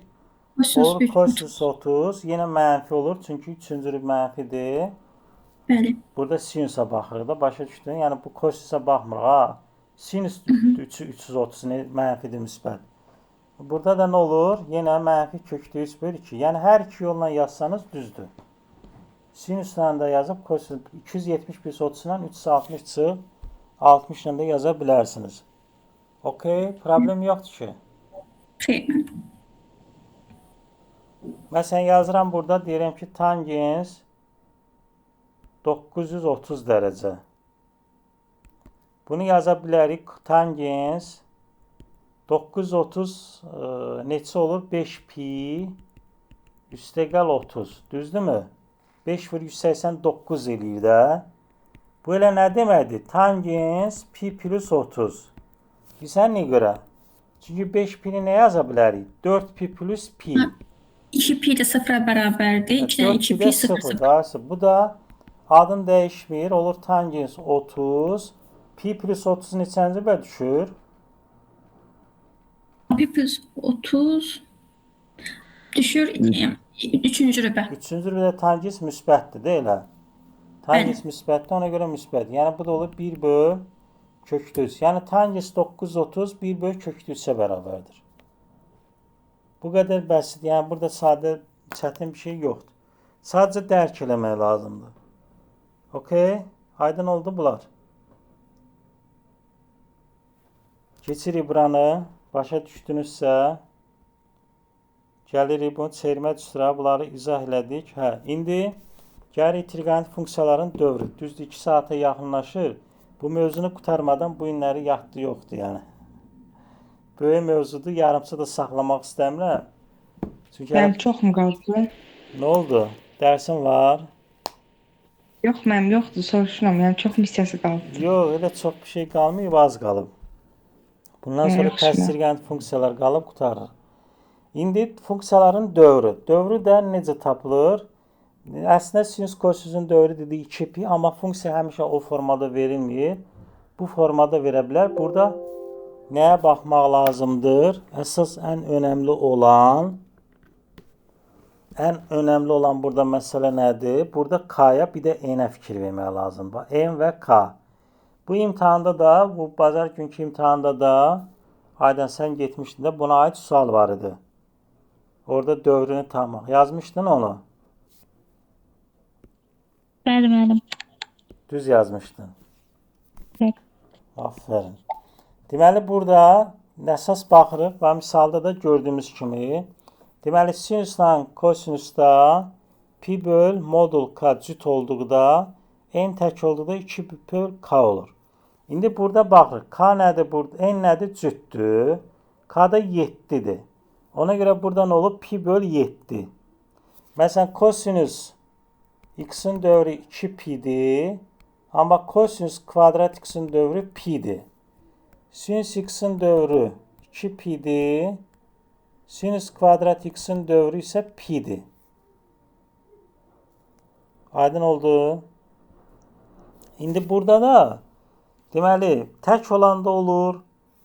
Olur kosinus 30. Yenə mənfi olur. Çünki 3-cü rüb mənfidir. Bəli. Burada sinusa baxırıq da. Başa düşdün? Yəni bu kosinusa baxmırıq ha. Sinus 330 mənfidir, müsbət. Burada da nə olur? Yenə mənfi kökdə 3 bölü 2. Yəni hər iki yolla yazsanız düzdür. Sinusla da yazıb kosinus 270 plus 30-dan 360 çıx 60 ilə də yaza bilərsiniz. Okey, problem yoxdur ki. Şey, Məsələn yazıram burada, deyirəm ki tangens 930 dərəcə. Bunu yaza bilərik. Tangens 930 neçə olur? 5 pi üstəgəl 30. Düzdürmü? 5,189 eləyir də. Bu elə nə deməkdir? Tangens pi plus 30. Bilsən niyə görə? Çünki 5 pi-ni nə yaza bilərik? 4 pi plus pi. 2 pi də 0-a bərabərdir. 2-dən 2 pi 0. Bu da adın dəyişmir. Olur tangens 30. Pi plus 30 neçənci bə düşür? Pi plus 30 düşür 3-cü rübə. 3-cü rübədə tangens müsbətdir, də elə. Tangens müsbətdir, ona görə müsbət. Yəni bu da olur 1 böl kökdə 3. Yəni tangens 930 1 böl kökdə 3-ə bərabərdir. Bu qədər bəsit. Yəni burada sadə, çətin bir şey yoxdur. Sadəcə dərk eləmək lazımdır. Okey? Aydın oldu bunlar. Keçirik buranı. Başa düşdünüzsə gəlirik bunu çevirmə üstə. Bunları izah elədik. İndi gəlirik trigonometrik funksiyaların dövrü. Düzdür 2 saata yaxınlaşır. Bu mövzunu qurtarmadan bu günləri yatdı yoxdur yəni. Böyük mövzudur. Yarımçı da saxlamaq istəmirəm. Çünki Mənim çox mu qaldı? nə oldu? Dərsin var? Yox, mənim yoxdur. Soruşuram. Yəni çox missiyası qaldı. Yox, elə çox bir şey qalmayıb, az qalıb. Bundan sonra Yaxşı. tərs trigonometrik funksiyalar qalıb qurtarır. İndi funksiyaların dövrü. Dövrü də necə tapılır? Əslində sinus kosinusun dövrü dedik 2pi, amma funksiya həmişə o formada verilmir. Bu formada verə bilər. Burada nəyə baxmaq lazımdır? Əsas ən önəmli olan burada məsələ nədir? Burada k-ya bir də n-ə fikir vermək lazımdır. N və k. Bu imtahanda da, bu bazar günkü imtahanda da Aydan sən getmişdin də buna aid sual var idi. Orada dövrünü tapmaq. Yazmışdın onu. Bəli, müəllim. Düz yazmışdın. Evet. Aferin. Deməli burada əsas baxırıq və misalda da gördüyümüz kimi. Deməli sinusla kosinusda pi böl modul k cüt olduqda n tək olduqda 2 böl k olur. İndi burada baxırıq. K nədir burada? N nədir? Cütdür. K da 7-dir. Ona görə burada nə olur? Pi böl 7. Məsələn kosinus x-in dövrü 2 pi'dir. Amma kosinus kvadrat x-in dövrü pi'dir. Sinus x-in dövrü 2 pi'dir. Sinus kvadrat x-in dövrü isə pi'dir. Aydın oldu. İndi burada da deməli tək olanda olur.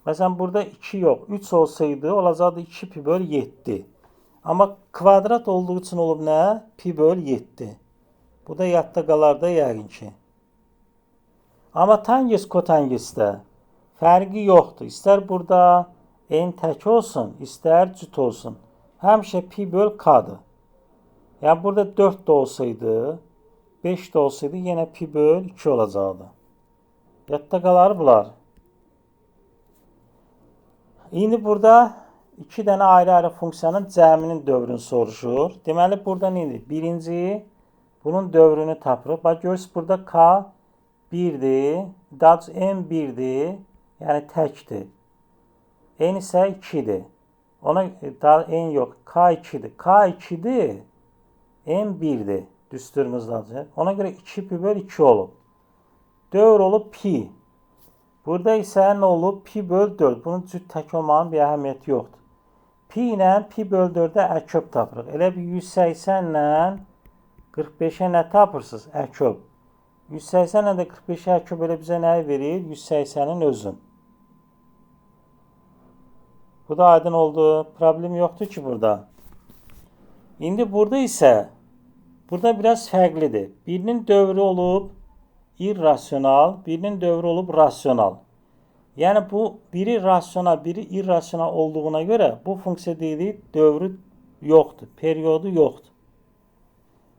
Məsələn burada 2 yox, 3 olsaydı olacaqdı 2 pi böl 7. Amma kvadrat olduğu üçün olub nə? Pi böl 7. Bu da yadda qalar da yəqin ki. Amma tangens kotangesdə fərqi yoxdur. İstər burada n tək olsun, istər cüt olsun. Həmişə pi böl k-dır. Yəni burada 4 də olsaydı, 5 də olsaydı yenə pi böl 2 olacaqdı. Yadda qalar bunlar. İndi burada 2 dənə ayrı-ayrı funksiyanın cəminin dövrünü soruşur. Deməli burada nədir? Birinci bunun dövrünü tapırıq. Bax görürsünüz burada k 1-dir, daha doğrusu n 1-dir, yəni təkdir. N isə 2-dir. Ona daha n yox, k 2-dir. K 2-dir, n 1-dir. Düsturumuzdadır. Ona görə 2 pi böl 2 olub. Dövr olub pi. Burada isə nə olub? Pi böl 4. Bunun cüt tək olmanın bir əhəmiyyəti yoxdur. Pi ilə pi böl 4-ə əköb tapırıq. Elə bir 180 ilə 45-ə nə tapırsınız? Əköb. 180 ilə də 45-ə əköb elə bizə nəyi verir? 180-in özün. Bu da aydın oldu. Problem yoxdur ki burada. İndi burada isə burada biraz fərqlidir. Birinin dövrü olub irrasional, birinin dövrü olub rasional. Yəni bu biri rasional, biri irrasional olduğuna görə bu funksiya deyilir dövrü yoxdur, periodu yoxdur.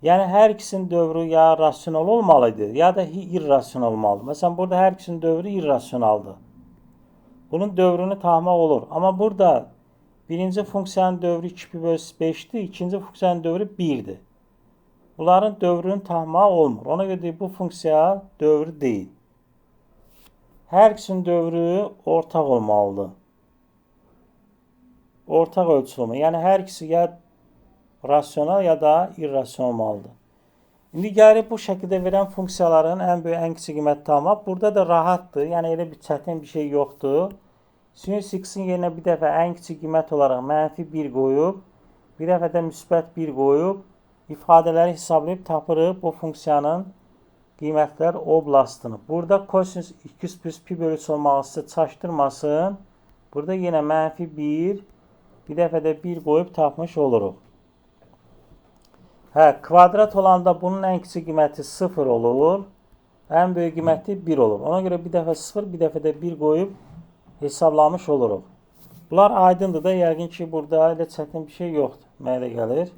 Yəni hər ikisinin dövrü ya rasional olmalıdır, ya da irrasional olmalıdır. Məsələn burada hər ikisinin dövrü irrasionaldır. Bunun dövrünü tapmaq olur. Amma burada birinci funksiyanın dövrü 2 pi böl 5-dir, ikinci funksiyanın dövrü 1-dir. Bunların dövrünü tapmaq olmur. Ona görə bu funksiya dövrü deyil. Hər ikisinin dövrü ortaq olmalıdır. Ortaq ölçü olmalı. Yəni hər ikisi ya rasional ya da irrasional olmalıdır. İndi gəlib bu şəkildə verən funksiyaların ən böyük, ən kiçik qiyməti tapmaq. Burada da rahatdır. Yəni elə bir çətin bir şey yoxdur. Sinus x-in yerinə bir dəfə ən kiçik qiymət olaraq -1 qoyub, bir dəfə də müsbət 1 qoyub, ifadələri hesablayıb tapırıq bu funksiyanın qiymətlər oblastını. Burada kosinus 2 plus pi bölü 3 olmağı sizə çaşdırmasın. Burada yenə -1, bir dəfə də 1 qoyub tapmış oluruq. Hə, kvadrat olanda bunun ən kiçik qiyməti 0 olur. Ən böyük qiyməti 1 olur. Ona görə bir dəfə 0, bir dəfə də 1 qoyub hesablamış oluruq. Bunlar aydındır da, yəqin ki, burada elə çətin bir şey yoxdur. Mənə elə gəlir.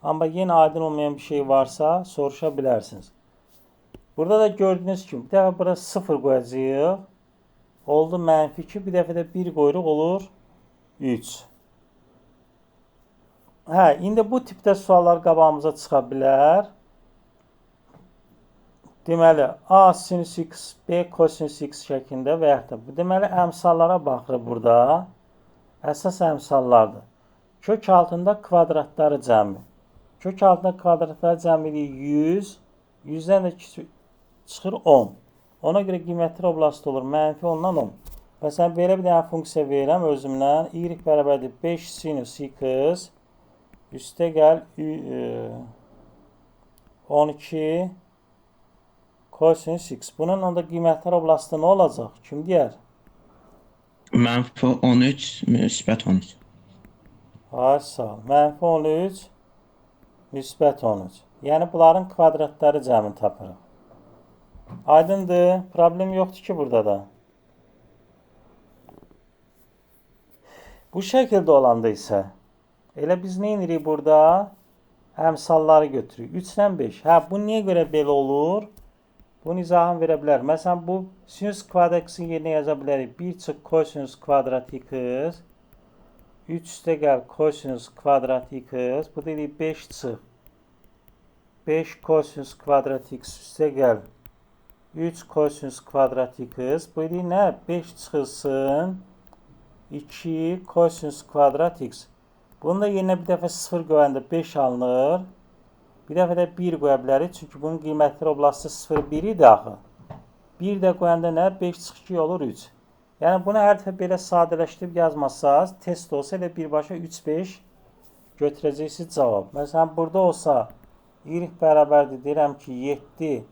Amma yenə aydın olmayan bir şey varsa soruşa bilərsiniz. Burada da gördüyünüz kimi bir dəfə bura 0 qoyacağıq. Oldu -2, bir dəfə də 1 qoyuruq, olur 3. Hə, indi bu tipdə suallar qabağımıza çıxa bilər. Deməli, A sinus x, B kosinus x şəklində və yaxud da bu. Deməli, əmsallara baxırıq burada. Əsas əmsallardır. Kök altında kvadratları cəmi. Kök altında kvadratları cəmi 100. 100-dən də çıxır 10. Ona görə qiymətli oblast olur. -10-dan 10. Məsələn, belə bir dənə funksiya verirəm özümdən. Y bərabərdir 5 sinus x. Üstə gəl 12 kosinus x. Bunun onda qiymətlər oblastı nə olacaq? Kim deyər? -13, müsbət 13. Hayır, sağ ol. -13, müsbət 13. Yəni bunların kvadratları cəmi tapırıq. Aydındır. Problem yoxdur ki burada da. Bu şəkildə olanda isə elə biz nə edirik burada? Əmsalları götürürük. 3-dən 5. Hə, bu niyə görə belə olur? Bunun izahını verə bilər. Məsələn, bu sinus kvadrat x-in yerinə yaza bilərik. 1 çıx kosinus kvadrat x. 3 üstə gəl kosinus kvadrat x. Bu dedik 5 çıx. 5 kosinus kvadrat x üstə gəl. 3 kosinus kvadrat x. Bu dedik nə? 5 çıxılsın. 2 kosinus kvadrat x. Bunu da yerinə bir dəfə 0 qoyanda 5 alınır. Bir dəfə də 1 qoya bilərik. Çünki bunun qiymətləri oblastı 0, 1 idi axı. 1 də qoyanda nə? 5 çıx 2 olur 3. Yəni bunu hər dəfə belə sadələşdirib yazmasanız, test olsa elə birbaşa 3, 5 götürəcəksiniz cavab. Məsələn, burada olsa y bərabərdir. Deyirəm ki, 7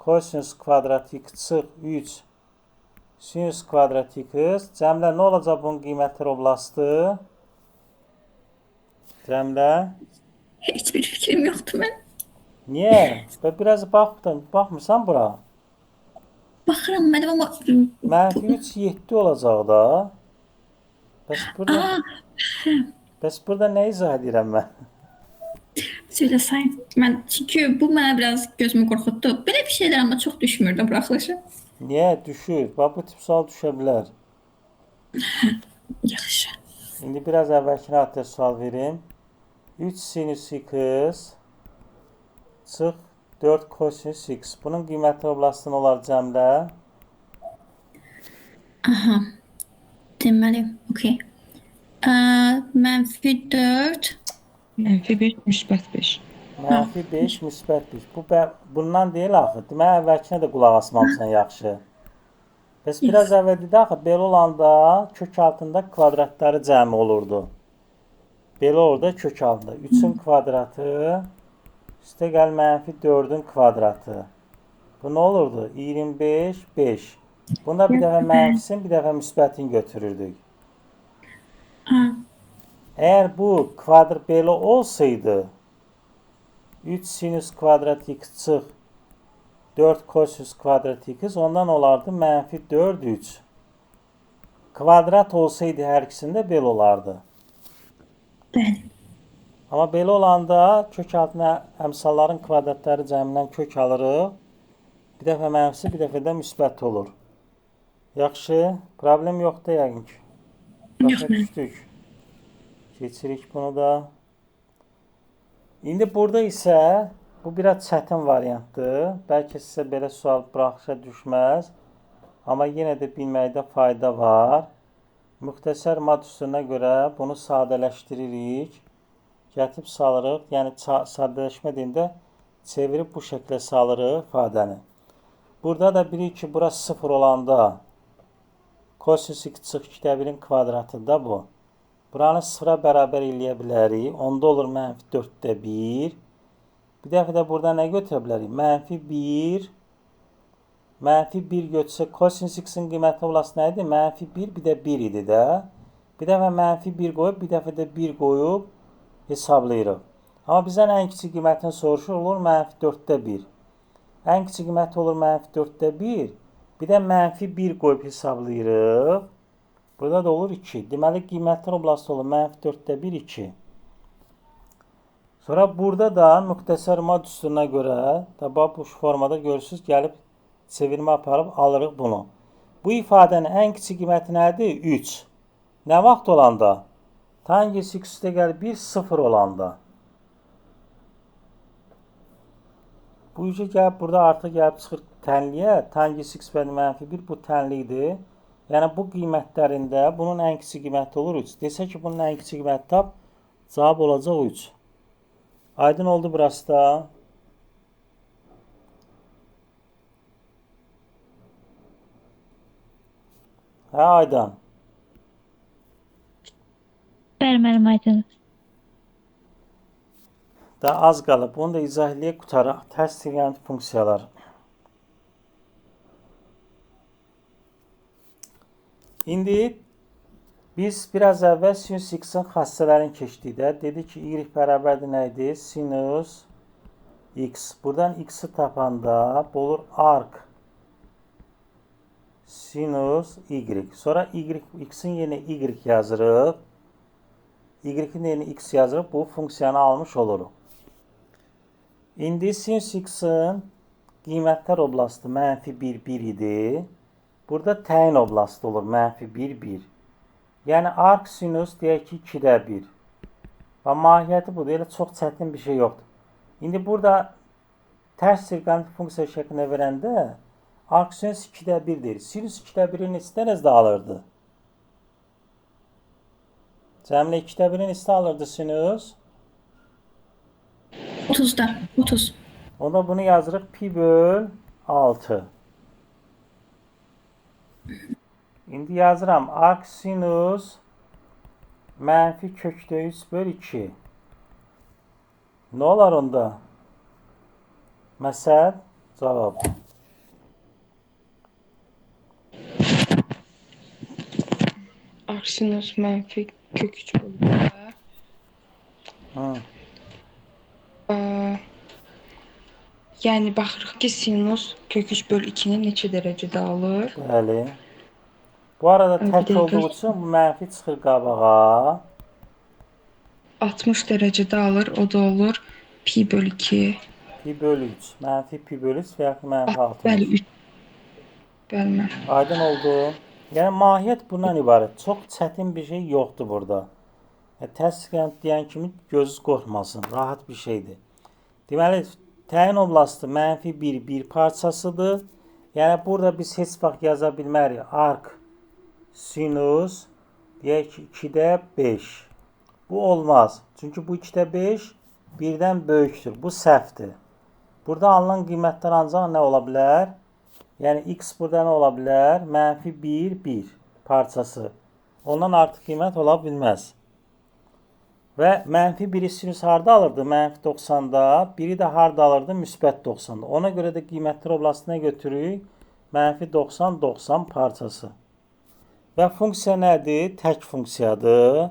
kosinus kvadrat x çıx 3 sinüs kvadrat x. Cəmlə nə olacaq bunun qiymətləri oblastı? Cəmlə. Hiçbir fikrim yoktu ben. Niyə? Və biraz baxmırsan bura. Bakıram mənim ama... Mənfi 3 7 olacaq da. Bəs burada nə izah edirəm mən? Söyle sayın. Ben çünkü bu bana biraz gözümü korkuttu. Böyle bir şeyler ama çok düşmürdü bırakılışı. Niyə düşür? Bax bu tip sual düşə bilər. Yaxşı. İndi biraz əvvəlkinə adres sual verim. 3 sinüs x çıx 4 kosinüs x. Bunun qiymətli oblastı nə olar cəmlə? Aha. Deməli, okey. Mənfi 4. Mənfi 1, müsbət 5. Mənfi 5, müsbət 5. Bundan deyil axı. Demək əvvəlkinə də qulaq asmamısan yaxşı. Bəs biraz əvvəl dedi axı, belə olanda kök altında kvadratları cəmi olurdu. Belə orada kök altında. 3-ün kvadratı üstə gəl mənfi 4-ün kvadratı. Bu nə olurdu? 25, 5. Bunda bir dəfə mənfisin, bir dəfə müsbətin götürürdük. Əgər bu kvadrat belə olsaydı 3 sinüs kvadrat x çıx 4 kosinüs kvadrat x ondan olardı mənfi 4 3. Kvadrat olsaydı hər ikisində belə olardı. Bəli. Amma belə olanda kök altına əmsalların kvadratları cəmindən kök alırıq. Bir dəfə mənfisi, bir dəfə də müsbət olur. Yaxşı, problem yoxdur yəqin ki. Başa düşdük. Keçirik bunu da. İndi burada isə bu biraz çətin variantdır. Bəlkə sizə belə sual buraxışa düşməz. Amma yenə də bilməkdə fayda var. Müxtəsər mad üsuluna görə bunu sadələşdiririk. Gətirib salırıq. Yəni sadələşmə deyəndə çevirib bu şəklə salırıq ifadəni. Burada da bilir ki, bura 0 olanda kosinüs x çıx 2-1-in kvadratıdır bu. Buranı 0-a bərabər eləyə bilərik. Onda olur mənfi 4-də 1. Bir dəfə də burada nə götürə bilərik? Mənfi 1. Mənfi 1 götürsək, kosinüs x-in qiyməti oblası nə idi? Mənfi 1, bir də 1 idi də. Bir dəfə mənfi 1 qoyub, bir dəfə də 1 qoyub hesablayırıq. Amma bizdən ən kiçik qiymətini soruşur, olur mənfi 4-də 1. Ən kiçik qiyməti olur mənfi 4-də 1. Bir də mənfi 1 qoyub hesablayırıq. Burada da olur 2. Deməli, qiymətlər oblası olur mənfi 4-də 1, 2. Sonra burada da müxtəsər mad üsuluna görə, tabi bu formada görürsünüz, gəlib çevirmə aparıb alırıq bunu. Bu ifadənin ən kiçik qiyməti nədir? 3. Nə vaxt olanda? Tangents x üstə gəlib 1, 0 olanda. Bu yüzden gəlib burada artıq gəlib çıxır tənliyə. Tangents x bəli mənfi 1 bu tənlidir. Yəni bu qiymətlərində bunun ən kiçik qiyməti olur 3. Desə ki, bunun ən kiçik qiyməti tap, cavab olacaq 3. Aydın oldu burası da. Hə, aydın. Bəli, müəllim, aydın. Daha az qalıb. Bunu da izah eləyək qutaraq. Tərs trigonometrik funksiyalar. İndi biz biraz əvvəl sinüs x-in xassələrini keçdikdə dedik ki, y bərabərdir nə idi? Sinüs x. Buradan x-i tapanda bu olur arc sinüs y. Sonra x-in yerinə y yazırıq. Y-in yerinə x yazırıq. Bu funksiyanı almış oluruq. İndi sinüs x-in qiymətlər oblastı mənfi 1, 1 idi. Burada təyin oblastı olur mənfi 1, 1. Yəni arc sinüs deyək ki 2-də 1. Və mahiyyəti budur. Elə çox çətin bir şey yoxdur. İndi burada tərs trigonometrik funksiya şəklində verəndə arc sinüs 2-də 1 deyir. Sinüs 2-də 1-i neçə dərəcədə alırdı? Cəmlə 2-də 1-i neçə alırdı sinüs? 30'da. 30. Onda bunu yazırıq pi böl 6. İndi yazıram arc sinüs mənfi kökdə 3 böl 2. Nə olar onda? Məsəl, cavab. sinus mənfi kök 3 bölü 2. Hı. Yəni baxırıq ki, sinus kök 3 bölü 2-ni neçə dərəcədə alır? Bəli. Bu arada Bir tək dəqiqə. olduğu üçün bu mənfi çıxır qabağa. 60 dərəcədə alır. O da olur pi bölü 2. Pi bölü 3. Mənfi pi bölü 3 və yaxud mənfi 60. Bəli, 3. Bəli, mən. Aydın oldu. Yəni mahiyyət bundan ibarət. Çox çətin bir şey yoxdur burada. Təsdiqləyən deyən kimi gözünüz qorxmasın. Rahat bir şeydir. Deməli, təyin oblasti mənfi 1 parçasıdır. Yəni burada biz heç vaxt yaza bilmərik. Arc sinus deyək ki 2-də 5. Bu olmaz. Çünki bu 2-də 5 1-dən böyükdür. Bu səhvdir. Burada alınan qiymətlər ancaq nə ola bilər? Yəni x burada nə ola bilər? Mənfi 1 parçası. Ondan artıq qiymət ola bilməz. Və mənfi 1-i sinüs harda alırdı? Mənfi 90-da. 1-i də harda alırdı? Müsbət 90-da. Ona görə də qiymətlər oblastına götürürük. Mənfi 90 parçası. Və funksiya nədir? Tək funksiyadır.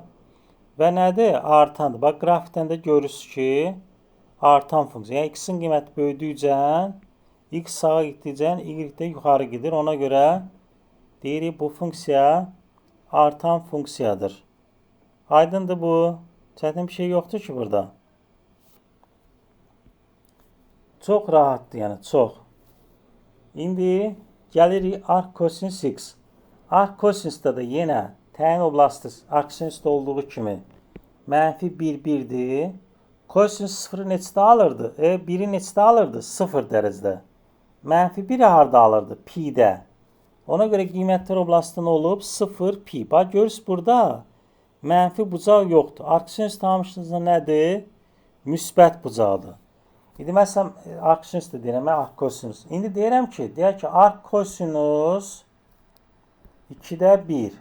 Və nədir? Artandır. Bax, qrafikdən də görürsünüz ki, artan funksiya. Yəni, x-in qiyməti böyüdükcə, x sağa gitdikcə, y də yuxarı gedir. Ona görə deyirik, bu funksiya artan funksiyadır. Aydındır bu. Çətin bir şey yoxdur ki burada. Çox rahatdır, yəni çox. İndi gəlirik arc cosinus x. Arc cosinusda da yenə təyin oblasti arc sinusda olduğu kimi mənfi 1'dir. Cosinus 0'ı neçədə alırdı? 1'i neçədə alırdı? 0 dərəcədə. Mənfi 1'i harda alırdı? Pi'də. Ona görə qiymətlər oblastında olub 0 pi. Bax, görürsünüz burada mənfi bucaq yoxdur. Arc sinus tanımışsınızda nədir? Müsbət bucaqdır. İndi məsələn, arc sinus da deyirəm, mən arc cosinus. İndi deyirəm ki, deyək ki, arc cosinus 2'də 1.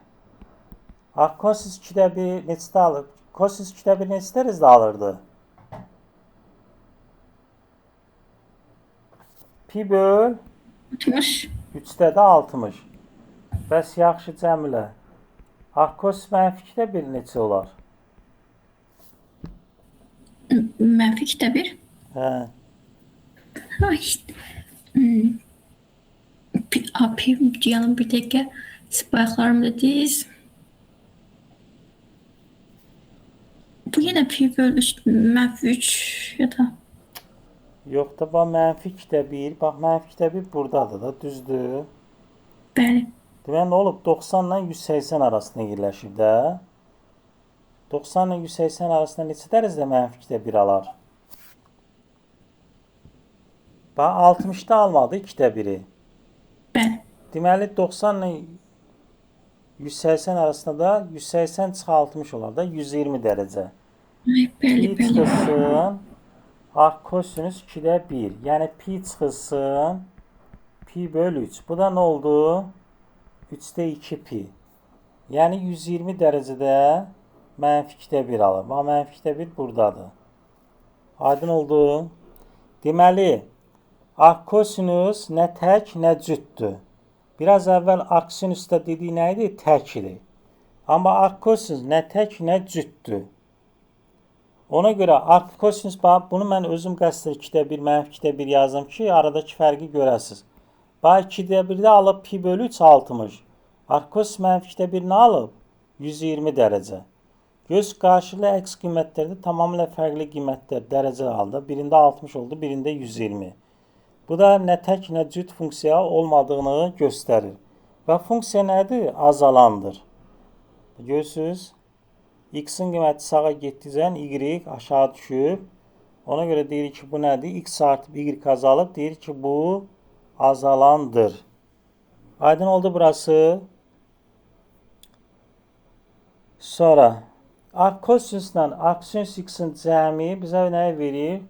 Arc cosinus 2'də 1 neçədə alır? Cosinus 2'də 1 neçə dərəcədə alırdı? Pi böl 60. 3'də də 60. Bəs yaxşı cəmlə. Arc cosinus mənfi 2'də 1 neçə olar? Mənfi 2'də 1. Hə. Ha işte. Pi canım bir dakika. Spike'larım dediyiz. Bu yine pi bölü 3, mənfi 3 ya da. Yox da bax mənfi 2'də 1. Bax mənfi 2'də 1 buradadır da, düzdür. Bəli. Deməli nə olub? 90 ilə 180 arasında yerləşib də. 90 ilə 180 arasında neçə dərəcədə mənfi 2'də 1 alar? Bax 60'da almadı 2'də 1'i. Bəli. Deməli 90 ilə 180 arasında da 180 çıx 60 olar da 120 dərəcə. Ay, bəli, Pi bəli. çıxılsın arc cosinus 2'də 1. Yəni pi çıxılsın pi bölü 3. Bu da nə oldu? 3'də 2 pi. Yəni 120 dərəcədə mənfi 2'də 1 alır. Bax, mənfi 2'də 1 buradadır. Aydın oldu. Deməli, arc cosinus nə tək, nə cütdür. Biraz əvvəl arc sinusda dediyi nə idi? Təkdir. Amma arc cosinus nə tək, nə cütdür. Ona görə arc cosinus, bax, bunu mən özüm qəsdən 2'də 1, mənfi 2'də 1 yazdım ki, aradakı fərqi görəsiniz. Bax, 2'də 1'də alıb pi bölü 3 60. Arc cosinus mənfi 2'də 1-ni alıb 120 dərəcə. Göz qarşılığı əks qiymətlərdə tamamilə fərqli qiymətlər dərəcə aldı. Birində 60 oldu, birində 120. Bu da nə tək, nə cüt funksiya olmadığını göstərir. Və funksiya nədir? Azalandır. Görürsünüz? X-in qiyməti sağa getdikcə y aşağı düşüb. Ona görə deyirik ki, bu nədir? X artıb y azalıb. Deyirik ki, bu azalandır. Aydın oldu burası. Sonra arc cosinusla arc sinus x-in cəmi bizə nə verir?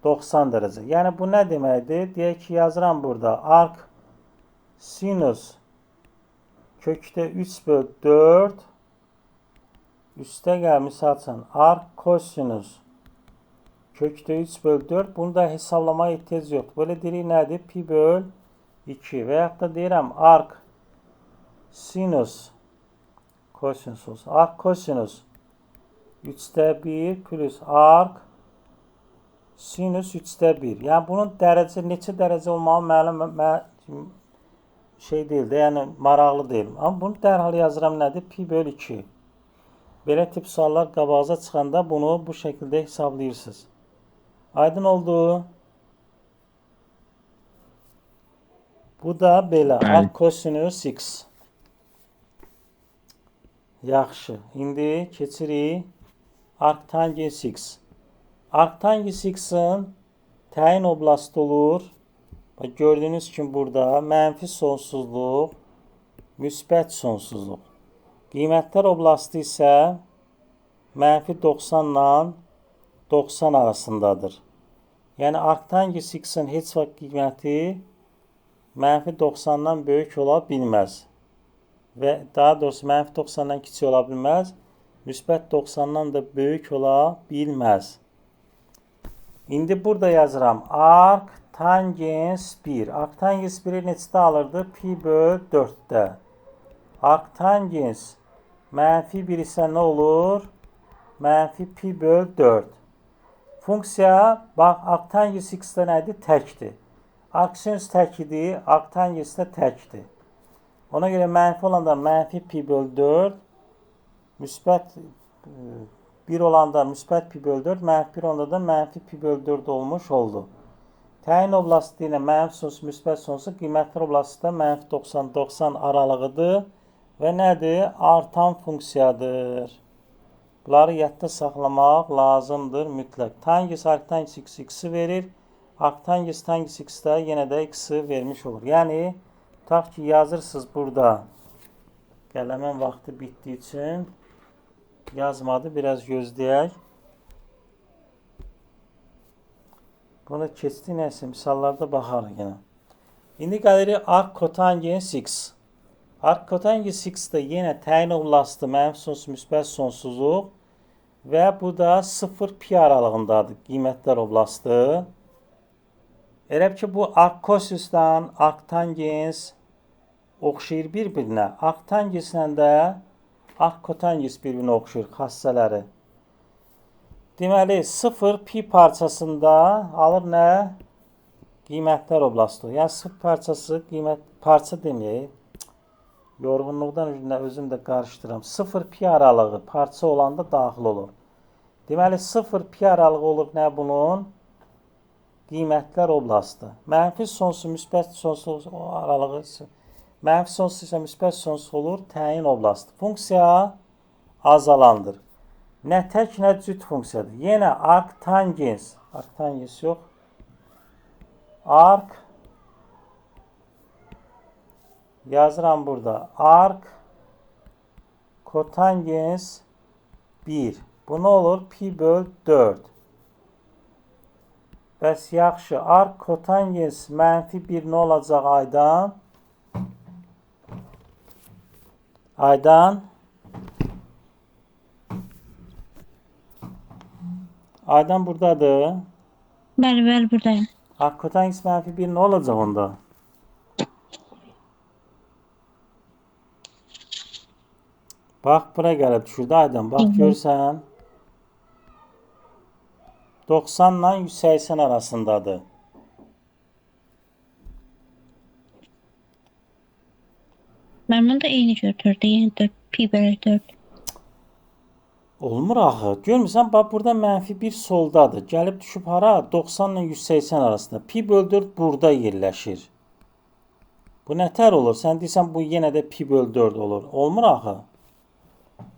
90 dərəcə. Yəni bu nə deməkdir? Deyək ki, yazıram burada. Arc sinus kökdə 3 böl 4 üstə gəlmiş açın. Arc cosinus kökdə 3 böl 4. Bunu da hesablamaya ehtiyac yoxdur. Böyle deyirik nədir? Pi böl 2. Və yaxud da deyirəm arc sinus kosinus olsun. Arc kosinus 3'də 1 plus arc sinus 3'də 1. Yəni bunun dərəcə neçə dərəcə olmağı məlum şey deyil də, yəni maraqlı deyil. Amma bunu dərhal yazıram nədir? Pi bölü 2. Belə tip suallar qabağınıza çıxanda bunu bu şəkildə hesablayırsınız. Aydın oldu. Bu da belə. Bəli. Arc kosinus x. Yaxşı. İndi keçirik arctangens x. Arctangens x-in təyin oblastı olur. Bax, gördüyünüz kimi burada mənfi sonsuzluq, müsbət sonsuzluq. Qiymətlər oblastı isə mənfi 90 ilə 90 arasındadır. Yəni arctangens x-in heç vaxt qiyməti mənfi 90-dan böyük ola bilməz. Və daha doğrusu mənfi 90-dan kiçik ola bilməz. Müsbət 90-dan da böyük ola bilməz. İndi burada yazıram. Arctangens 1. Arctangens 1'i neçədə alırdı? Pi böl 4'də. Arctangens mənfi 1 isə nə olur? Mənfi pi böl 4. Funksiya, bax, arctangens x-də nədir? Təkdir. Arcsinus təkidir, arctangens də təkdir. Ona görə mənfi olanda mənfi pi böl 4, müsbət 1 olanda müsbət pi böl 4, mənfi 1 olanda da mənfi pi böl 4 olmuş oldu. Təyin oblastı ilə mənfi sonsuz, müsbət sonsuz, qiymətlər oblastı da mənfi 90-90 aralığıdır və nədir? Artan funksiyadır. Bunları yadda saxlamaq lazımdır mütləq. Tangens arctangens x-i verir. Arctangens tangens x-də yenə də x-i vermiş olur. Yəni, tutaq ki, yazırsınız burada. Qələmin vaxtı bitdiyi üçün yazmadı. Biraz gözləyək. Bunu keçdi nəsə, misallarda baxarıq yenə. İndi gəlirik arc kotangens x. Arc kotangens x-də yenə təyin oblastı mənfi sonsuz, müsbət sonsuzluq və bu da 0 pi aralığındadır qiymətlər oblastı. Elə ki, bu arc kosinusdan arctangens oxşayır bir-birinə. Arctangenslə də arc kotangens bir-birinə oxşayır xassələri. Deməli, 0 pi parçasında alır nə? Qiymətlər oblastı. Yəni, 0 parçası, parça deməyək. Yorğunluqdan özüm də qarışdıram. 0 pi aralığı parça olanda daxil olur. Deməli, 0 pi aralığı olur nə bunun? Qiymətlər oblastı. Mənfi sonsuz, müsbət sonsuz aralığı isə mənfi sonsuz isə müsbət sonsuz olur təyin oblastı. Funksiya azalandır. Nə tək, nə cüt funksiyadır. Yenə arctangens, arctangens yox. Arc yazıram burada. Arc kotangens 1. Bu nə olur? Pi böl 4. Bəs yaxşı. Arc kotangens mənfi 1 nə olacaq aydan? Aydan? Aydan buradadır. Bəli, buradayım. Arc kotangens mənfi 1 nə olacaq onda? Bax, bura gəlib düşürdü Aydan. Bax, görsən. 90 ilə 180 arasındadır. Məndən də eyni götürdü. Yəni 4 pi bölü 4. Olmur axı. Görmürsən, bax, burada mənfi 1 soldadır. Gəlib düşüb hara? 90 ilə 180 arasında. Pi böl 4 burada yerləşir. Bu nətər olur? Sən deyirsən, bu yenə də pi böl 4 olur. Olmur axı.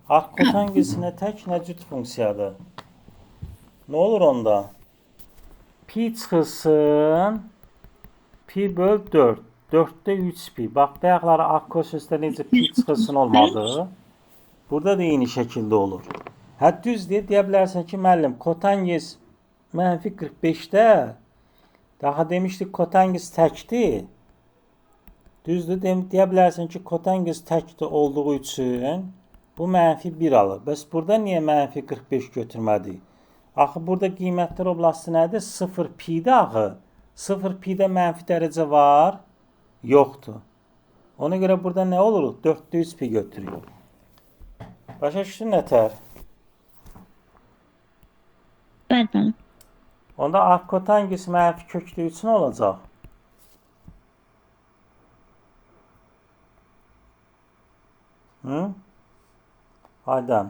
Arc kotangensinə tək nə cüt funksiyadır. Nə olur onda? Pi çıxılsın. Pi böl 4. 4'də 3 pi. Bax, bayaqları arc kosinusda necə pi çıxılsın olmadı. Burada da eyni şəkildə olur. Hə, düzdür. Deyə bilərsən ki, müəllim, kotangens mənfi 45'də daha demişdik kotangens təkdir. Düzdür. Deyə bilərsən ki, kotangens təkdir olduğu üçün bu mənfi 1 alır. Bəs burada niyə mənfi 45 götürmədik? Axı, burada qiymətlər oblastı nədir? 0 pi'də axı. 0 pi'də mənfi dərəcə var? Yoxdur. Ona görə burada nə olur? 4'də 3 pi götürüyor. Başa düşdün nətər? Bəli, müəllim. Onda arx kotangis mənfi köklü üçün olacaq. Hı? Aydın.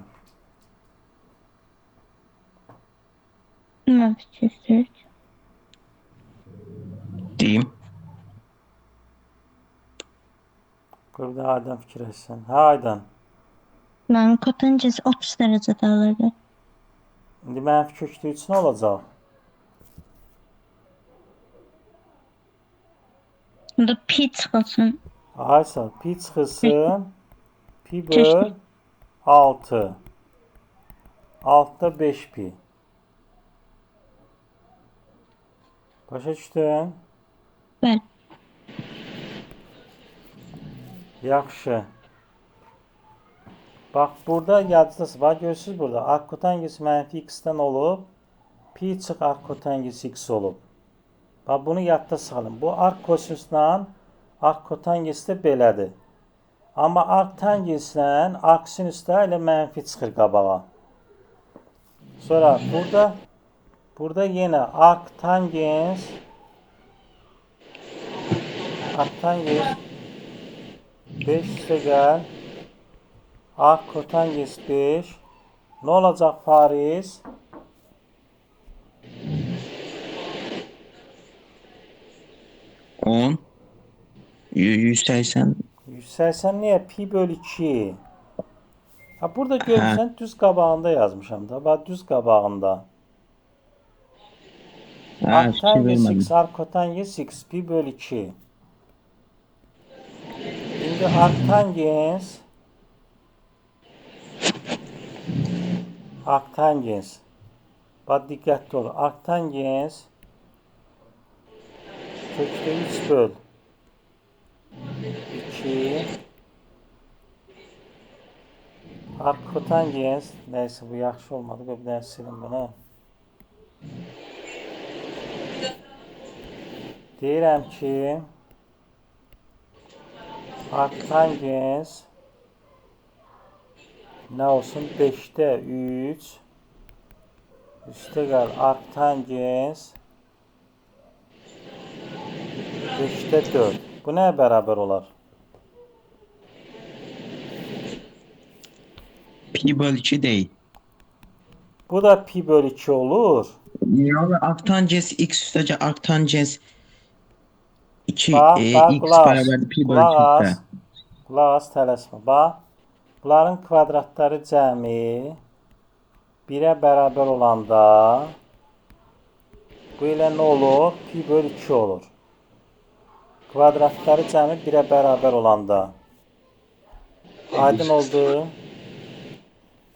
Mən fikir. Deyim. Qoy bir də Aydın fikirləşsin. Hə Aydın. Mənim kotanges 30 dərəcədə alırdı. İndi mənfi köklü üçün olacaq. Bunda pi çıxılsın. Aysa pi çıxılsın. Pi böl 6. 6'da 5 pi. Başa düşdün? Bəli. Yaxşı. Bax, burada yadınızda var. Görürsünüz burada. Arx kotangis mənfi x-dən olub. Pi çıx arx kotangis x olub. Bax, bunu yadda salın. Bu arx kosinusla arx kotangis də belədir. Amma arx tangeslə arx sinusda elə mənfi çıxır qabağa. Sonra burada yenə arx tangens 5 üstə gəl. Arx kotangis 5. Nə olacaq Fariz? On. 180. 180 niyə? Pi böl 2. Ha, burada görürsən düz qabağında yazmışam da. Bax, düz qabağında. Ha, Arx fikir tangens vermədim. x, arx kotangens x, pi böl 2. İndi arx tangens. Bax, diqqətli ol. Arx tangens kökdə 3 böl 2. Arx kotangens, nəysə bu yaxşı olmadı. Bir dənə silin bunu. Deyirəm ki, arx tangens nə olsun? 5'də 3 üstə gəl arx tangens 5'də 4. Bu nəyə bərabər olar? Pi böl 2 değil. Bu da pi böl 2 olur. Yani arctangens x üstəgə arctangens 2 Bax, x qulaq as. bərabərdir pi böl Qulaq 2 as. üstə. Qulaq as, tələsmə. Bax, bunların kvadratları cəmi 1'ə bərabər olanda bu ilə nə olur? Pi böl 2 olur. Kvadratları cəmi 1'ə bərabər olanda. Aydın oldu.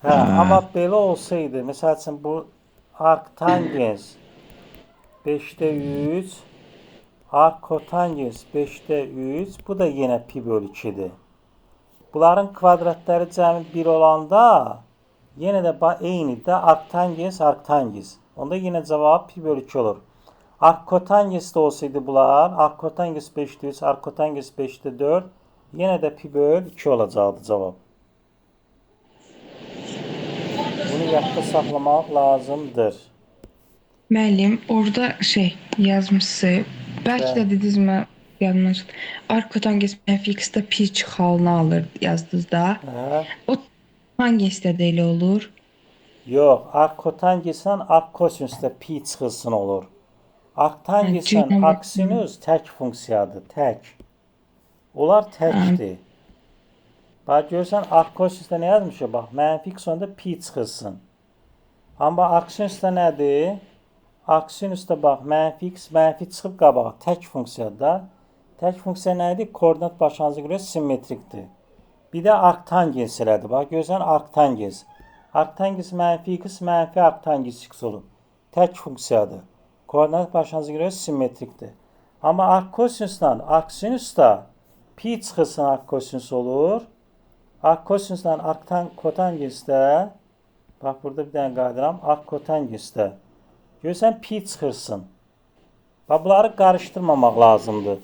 Hə, amma belə olsaydı, məsəl üçün bu arx tangens 5'də 3, arx kotangens 5'də 3, bu da yenə pi böl 2'dir. Bunların kvadratları cəmi 1 olanda yenə də eynidir. Arx tangens. Onda yenə cavab pi böl 2 olur. Arx kotangens də olsaydı bunlar, arx kotangens 5'də 3, arx kotangens 5'də 4, yenə də pi böl 2 olacaqdı cavab. Bunu yadda saxlamaq lazımdır. Müəllim, orada yazmışsınız. Bəlkə də dediniz mən yadımdan çıxdı. Arx kotangens mənfi x-də pi çıxalını alır yazdınız da. Hə? O tangesdə də elə olur. Yox, arx kotangeslə arx kosinusda pi çıxılsın olur. Arx tangeslə Cüydən arx sinus tək funksiyadır, tək. Onlar təkdir. Bax, görürsən, arx kosinusda nə yazmışıq? Bax, mənfi x onda pi çıxılsın. Amma arx sinusda nədir? Arx sinusda bax, mənfi x, mənfi çıxıb qabağa, tək funksiyadır. Tək funksiya nədir? Koordinat başlanğıca görə simmetrikdir. Bir də arx tangens elədir. Bax, görürsən, arx tangens. Arx tangens mənfi x, mənfi arx tangens x olur. Tək funksiyadır. Koordinat başlanğıca görə simmetrikdir. Amma arx kosinusla arx sinusda pi çıxılsın arx kosinus olur. Arx kosinusla arx kotangensdə, bax, burada bir dənə qaydıram, arx kotangensdə. Görürsən, pi çıxırsın. Bax, bunları qarışdırmamaq lazımdır.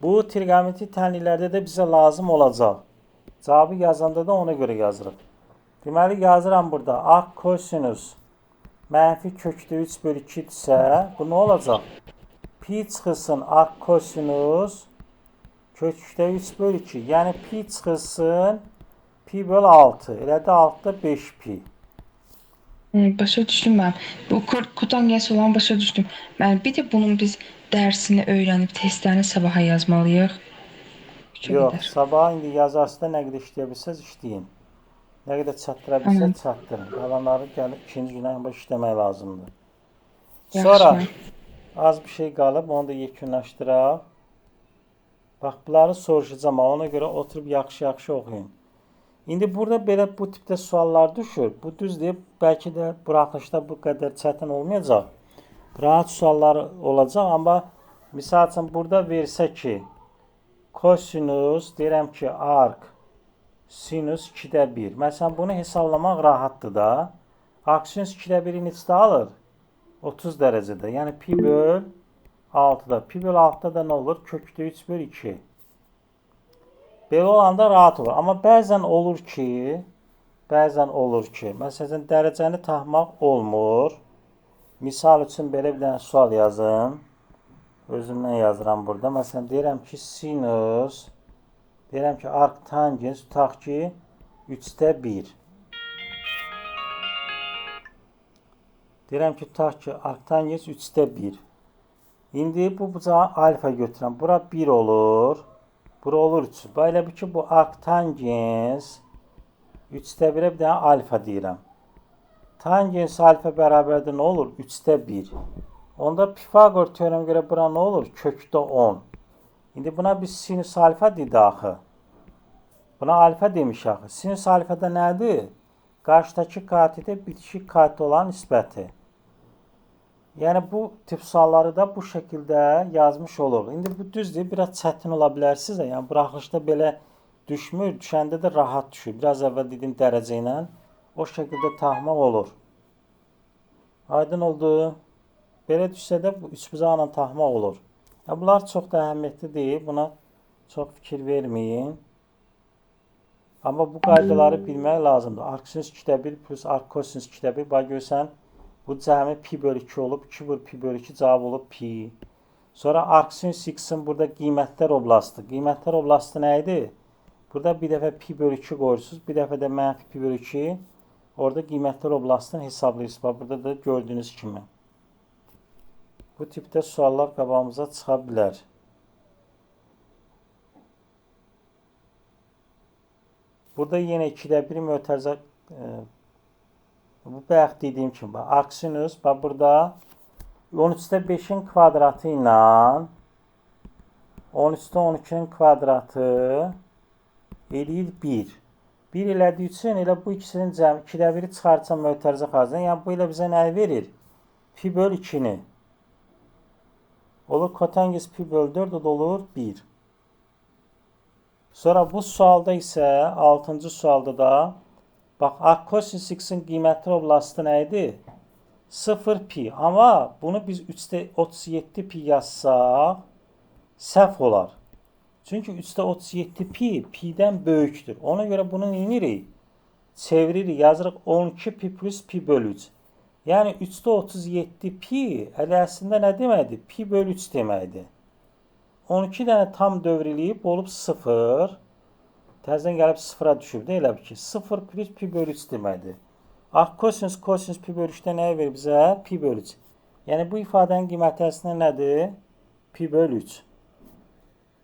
Bu trigonometrik tənliklərdə də bizə lazım olacaq. Cavabı yazanda da ona görə yazırıq. Deməli yazıram burada. Arc kosinus mənfi kökdə 3 bölü 2 isə bu nə olacaq? Pi çıxılsın arc kosinus kökdə 3 bölü 2. Yəni pi çıxılsın pi bölü 6. Elə də 6'da 5 pi. Başa düşdüm mən. Bu kotangesi olan başa düşdüm. Mən bir də bunun biz dərsini öyrənib testlərini sabaha yazmalıyıq. Çox Yox, qədər. sabah indi yazarsıda nə qədər işləyə bilsəz işləyin. Nə qədər çatdıra bilsəz çatdırın. Qalanları gəlib ikinci günə baş işləmək lazımdır. Sonra Yaxşı. az bir şey qalıb, onu da yekunlaşdıraq. Bax, bunları soruşacağam, ona görə oturub yaxşı-yaxşı oxuyun. İndi burada belə bu tipdə suallar düşür. Bu düzdür, bəlkə də buraxılışda bu qədər çətin olmayacaq. Rahat suallar olacaq, amma misal üçün burada versə ki, kosinus, deyirəm ki, arc sinus 2'də 1. Məsələn, bunu hesablamaq rahatdır da. Arc sinus 2'də 1'i neçədə alır? 30 dərəcədə. Yəni pi böl 6'da. Pi böl 6'da da nə olur? Kökdə 3 böl 2. Belə olanda rahat olur. Amma bəzən olur ki, məsələn, dərəcəni tapmaq olmur. Misal üçün belə bir dənə sual yazın. Özümdən yazıram burada. Məsələn, deyirəm ki, sinus, deyirəm ki, arctangens tutaq ki, 3'də 1. Deyirəm ki, tutaq ki, arctangens 3'də 1. İndi bu bucağa alfa götürəm. Bura 1 olur. Bura olur 3. Belə bir ki, bu arctangens 3'də 1'ə bir dənə alfa deyirəm. Tangens alfa bərabərdir nə olur? 3'də 1. Onda Pifagor teoremə görə bura nə olur? Kökdə 10. İndi buna biz sinüs alfa dedik axı. Buna alfa demiş axı. Sinüs alfa da nədir? Qarşıdakı qatidə bitişik qati olan nisbəti. Yəni bu tip sualları da bu şəkildə yazmış oluruq. İndi bu düzdür, biraz çətin ola bilərsiniz də. Yəni buraxılışda belə düşmür, düşəndə də rahat düşür. Biraz əvvəl dediyim dərəcə ilə o şəkildə tahmaq olur. Aydın oldu. Belə düşsə də bu üçbucaqla tahmaq olur. Ya, bunlar çox da əhəmiyyətli deyil. Buna çox fikir verməyin. Amma bu qaydaları bilmək lazımdır. Arc sinus 2'də 1 plus arc kosinus 2'də 1. Bax görsən, bu cəmi pi bölü 2 olub. 2 bölü pi bölü 2 cavab olub pi. Sonra arc sinus x-in burada qiymətlər oblastı. Qiymətlər oblastı nə idi? Burada bir dəfə pi bölü 2 qoyursunuz. Bir dəfə də mənfi pi bölü 2. Orada qiymətlər oblastını hesablayırsınız. Bax, burada da gördüyünüz kimi. Bu tipdə suallar qabağımıza çıxa bilər. Burada yenə 2'də 1 mötərizə bu bayaq dediyim kimi, bax, arc sinus, bax burada 13'də 5'in kvadratı ilə 13'də 12'nin kvadratı eləyir 1. 1 elədiyi üçün elə bu ikisinin cəmi 2'də 1'i çıxartsam mötərizə xaricində. Yəni bu ilə bizə nə verir? Pi böl 2'ni. Olur kotangens pi böl 4, o da olur 1. Sonra bu sualda isə 6-cı sualda da bax, arc kosinus x-in qiymətli oblastı nə idi? 0 pi. Amma bunu biz 3'də 37 pi yazsaq səhv olar. Çünki 3'də 37 pi pi'dən böyükdür. Ona görə bunu neyinirik? Çeviririk, yazırıq 12 pi plus pi böl 3. Yəni 3'də 37 pi əslində nə deməkdir? Pi böl 3 deməkdir. 12 dənə tam dövr eləyib olub 0. Təzədən gəlib 0'a düşüb də elə bir ki. 0 plus pi böl 3 deməkdir. Arc kosinus pi böl 3'də nəyə verir bizə? Pi böl 3. Yəni bu ifadənin qiyməti əslində nədir? Pi böl 3.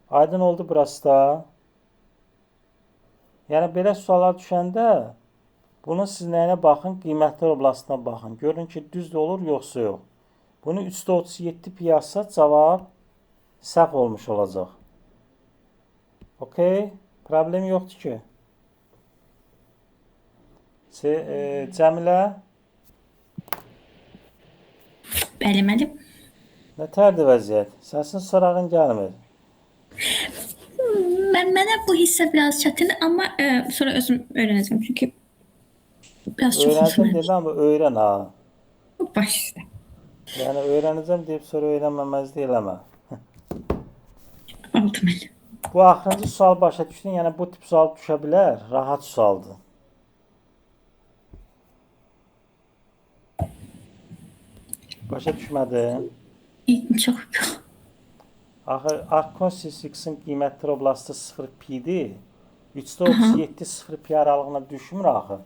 Aydın oldu burası da. Yəni belə suallar düşəndə bunun siz nəyinə baxın? Qiymətlər oblastına baxın. Görün ki, düzdür olur, yoxsa yox. Bunu 3'də 37 pi yazsa cavab səhv olmuş olacaq. Okey? Problem yoxdur ki. Cəmilə? Bəli, müəllim. Nətərdir vəziyyət? Səsin sorağın gəlmir. Mənə bu hissə biraz çətin, amma sonra özüm öyrənəcəm. Çünki biraz çox Öyrənəcəm xoşuma dedi, amma öyrən ha. baş üstə. Yəni öyrənəcəm deyib sonra öyrənməməzlik eləmə. Oldu müəllim. Bu axırıncı sual başa düşdün, yəni bu tip sual düşə bilər. Rahat sualdır. Başa düşmədin? Çox. Axı Arcosys X-in qiymətli oblastı 0 pi-dir. 337 0 pi aralığına düşmür axı.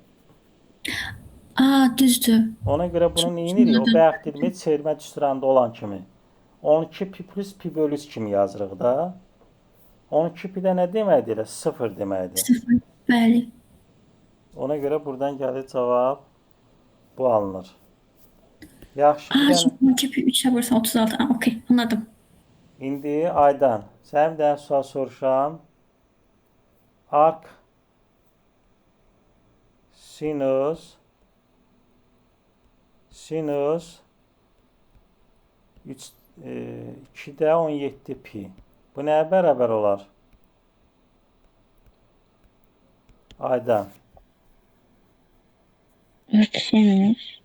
Aa, düzdür. Ona görə bunu neyinirik? O bayaq dediyim çevirmə düsturanda olan kimi. 12 pi plus pi bölü 3 kimi yazırıq da. 12 pi də nə deməkdir? Elə 0 deməkdir. 0. Bəli. Ona görə buradan gəlir cavab bu alınır. Yaxşı, Aa, bir dənə- şimdi 2 3'e vursan 36. Aa, okey, anladım. İndi Aydan, sənin bir dənə sual soruşam. Arc sinus 2-də 17 pi. Bu nəyə bərabər olar? Aydan. 4 sinüs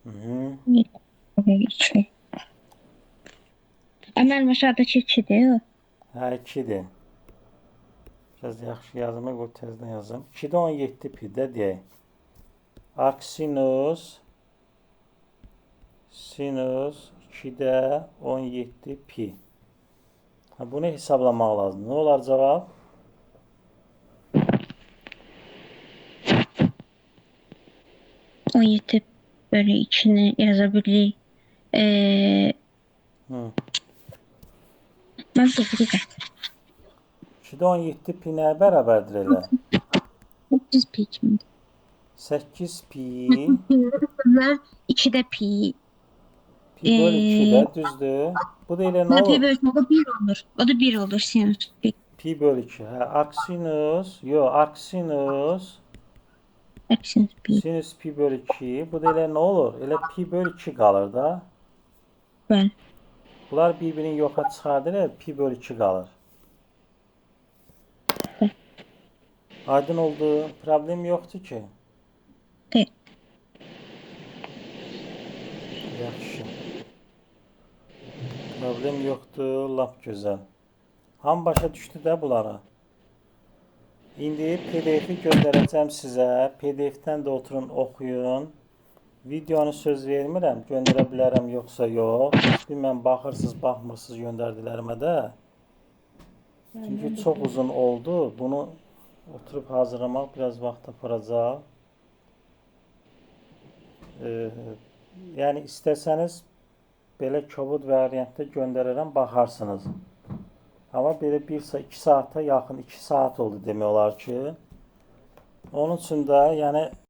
Hı -hı. 2. Əməl aşağıdakı 2-dir o. Hə, 2-dir. Biraz yaxşı yazma, qoy təzədən yazım. 2-də 17 pi də deyək. Arc sinus 2-də 17 pi. Ha, bunu hesablamaq lazım. Nə olar cavab? On 17 bölü 2'ni yazabilirik. Hı. Ben bilirim. 2-də 17 pi nəyə bərabərdir elə? 8 pi kimdir? 8 pi 2'de pi. pi bölü 2-də düzdür. Bu da elə nə O da pi olur? bölü o da 1 olur. O da 1 olur sinüs pi. Pi bölü 2. Hə, arc sinus Sinüs pi. sinüs pi bölü 2. Bu da elə nə olur? Elə pi bölü 2 qalır da. Bəli. Bunlar bir-birini yoxa çıxardır, elə pi bölü 2 qalır. Aydın oldu. Problem yoxdur ki. Deyil. Yaxşı. Problem yoxdur, lap gözəl. Hamı başa düşdü də bunlara. İndi PDF-i göndərəcəm sizə. PDF-dən də oturun, oxuyun. Videonu söz vermirəm, göndərə bilərəm yoxsa yox. Bilməm, baxırsınız, baxmırsınız göndərdilərimə də. Çünki çox uzun oldu. Bunu oturub hazırlamaq biraz vaxt aparacaq. Yəni istəsəniz belə kobud variantda göndərərəm, baxarsınız. Amma belə 2 saata yaxın 2 saat oldu demək olar ki. Onun üçün də yəni